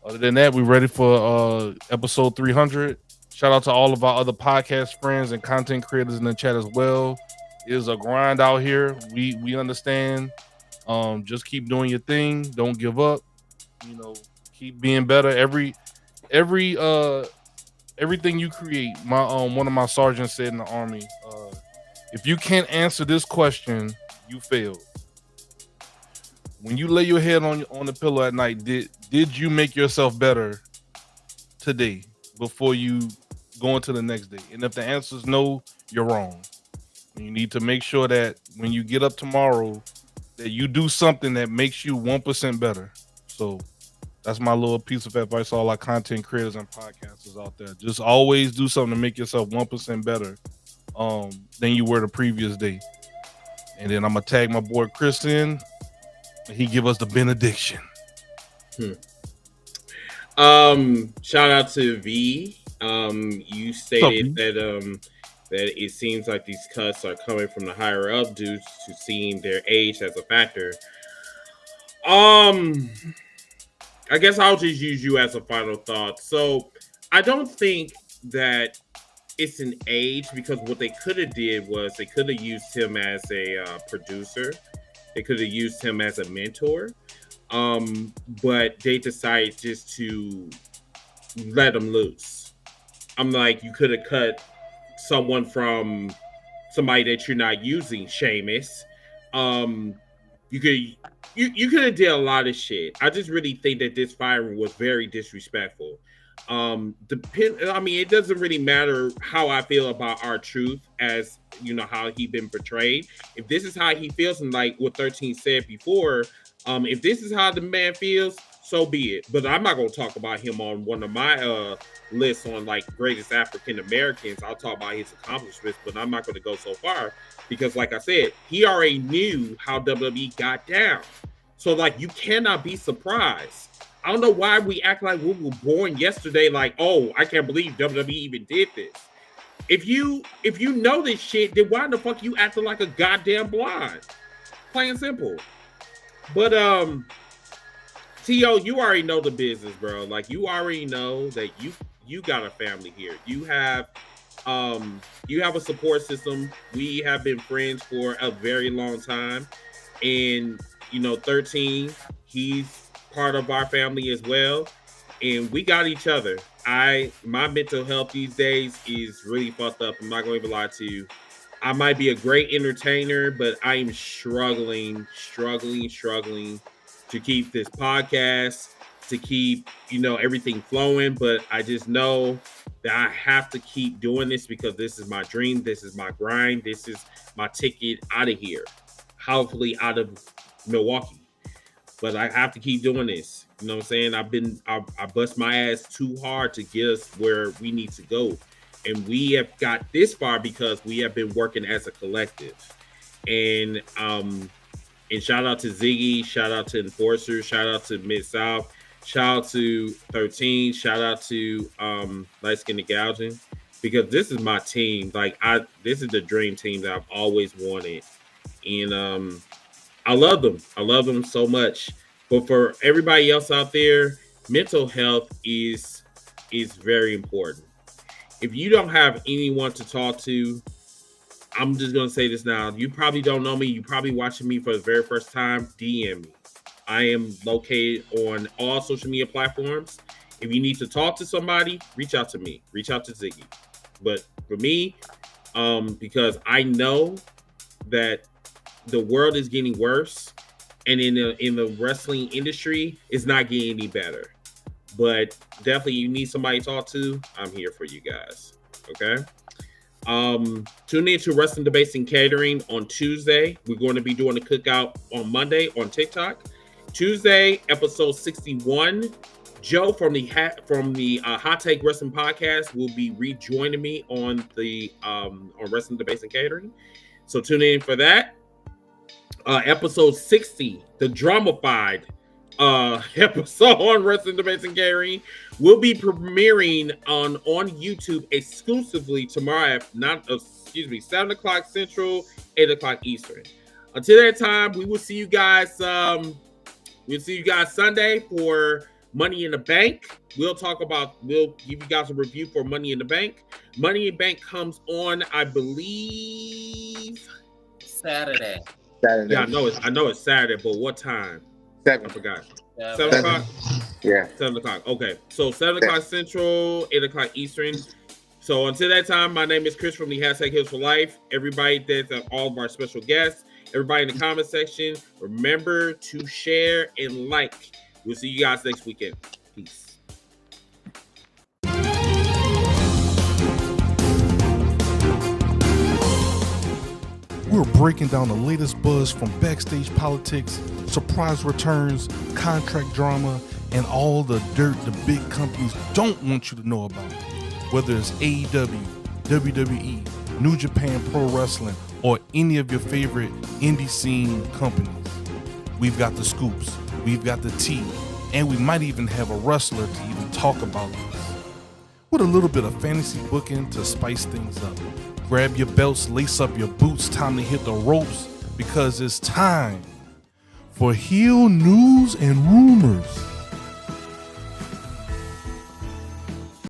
other than that, we're ready for episode 300. Shout out to all of our other podcast friends and content creators in the chat as well. It is a grind out here. We understand. Just keep doing your thing. Don't give up. Keep being better. Everything you create. One of my sergeants said in the Army, if you can't answer this question, you failed. When you lay your head on the pillow at night, did you make yourself better today before you go into the next day? And if the answer is no, you're wrong. You need to make sure that when you get up tomorrow, that you do something that makes you 1% better. So that's my little piece of advice to all our content creators and podcasters out there. Just always do something to make yourself 1% better than you were the previous day. And then I'm gonna tag my boy Chris in, and he give us the benediction. Shout out to V. You stated that it seems like these cuts are coming from the higher up due to seeing their age as a factor. I guess I'll just use you as a final thought. So I don't think that it's an age, because what they could have did was they could have used him as a producer. They could have used him as a mentor. But they decided just to let him loose. I'm like, you could have cut someone from somebody that you're not using, Sheamus. You could have did a lot of shit. I just really think that this firing was very disrespectful. It doesn't really matter how I feel about R-Truth, as you know how he been portrayed. If this is how he feels, and like what 13 said before, if this is how the man feels, so be it. But I'm not gonna talk about him on one of my lists on like greatest African Americans. I'll talk about his accomplishments, but I'm not gonna go so far because, like I said, he already knew how WWE got down. So like, you cannot be surprised. I don't know why we act like we were born yesterday. Like, oh, I can't believe WWE even did this. If you know this shit, then why the fuck you acting like a goddamn blind? Plain and simple. But T.O., you already know the business, bro. Like, you already know that you got a family here. You have a support system. We have been friends for a very long time, and 13, he's part of our family as well, and we got each other. My mental health these days is really fucked up. I'm not going to even lie to you. I might be a great entertainer, but I am struggling to keep this podcast, to keep everything flowing. But I just know that I have to keep doing this because this is my dream. This is my grind. This is my ticket out of here, hopefully out of Milwaukee. But I have to keep doing this. You know what I'm saying? I bust my ass too hard to get us where we need to go. And we have got this far because we have been working as a collective. And shout out to Ziggy, shout out to Enforcer, shout out to Mid-South, shout out to 13, shout out to Light Skin Gouging, because this is my team. Like, this is the dream team that I've always wanted. And I love them. I love them so much. But for everybody else out there, mental health is very important. If you don't have anyone to talk to, I'm just going to say this now. You probably don't know me. You probably watching me for the very first time. DM me. I am located on all social media platforms. If you need to talk to somebody, reach out to me. Reach out to Ziggy. But for me, because I know that the world is getting worse, and in the wrestling industry, it's not getting any better. But definitely, you need somebody to talk to. I'm here for you guys. Okay. Tune in to Wrestling Debates and Catering on Tuesday. We're going to be doing a cookout on Monday on TikTok. Tuesday, episode 61. Joe from the Hot Take Wrestling Podcast will be rejoining me on the on Wrestling Debates and Catering. So tune in for that. Episode 60, the dramified episode on Wrestling Debates and Catering, will be premiering on YouTube exclusively tomorrow at 7 o'clock Central, 8 o'clock Eastern. Until that time, we will see you guys. We'll see you guys Sunday for Money in the Bank. We'll give you guys a review for Money in the Bank. Money in the Bank comes on, I believe, Saturday. Yeah, I know it's Saturday, but what time? 7. I forgot. 7 o'clock? Yeah. 7 o'clock. Okay. So 7 o'clock Central, 8 o'clock Eastern. So until that time, my name is Chris from the Hashtag Heels for Life. Everybody, that's all of our special guests. Everybody in the comment section, remember to share and like. We'll see you guys next weekend. Peace. We're breaking down the latest buzz from backstage politics, surprise returns, contract drama, and all the dirt the big companies don't want you to know about. Whether it's AEW, WWE, New Japan Pro Wrestling, or any of your favorite indie scene companies. We've got the scoops, we've got the tea, and we might even have a wrestler to even talk about this. With a little bit of fantasy booking to spice things up. Grab your belts, lace up your boots, time to hit the ropes, because it's time for heel news and rumors.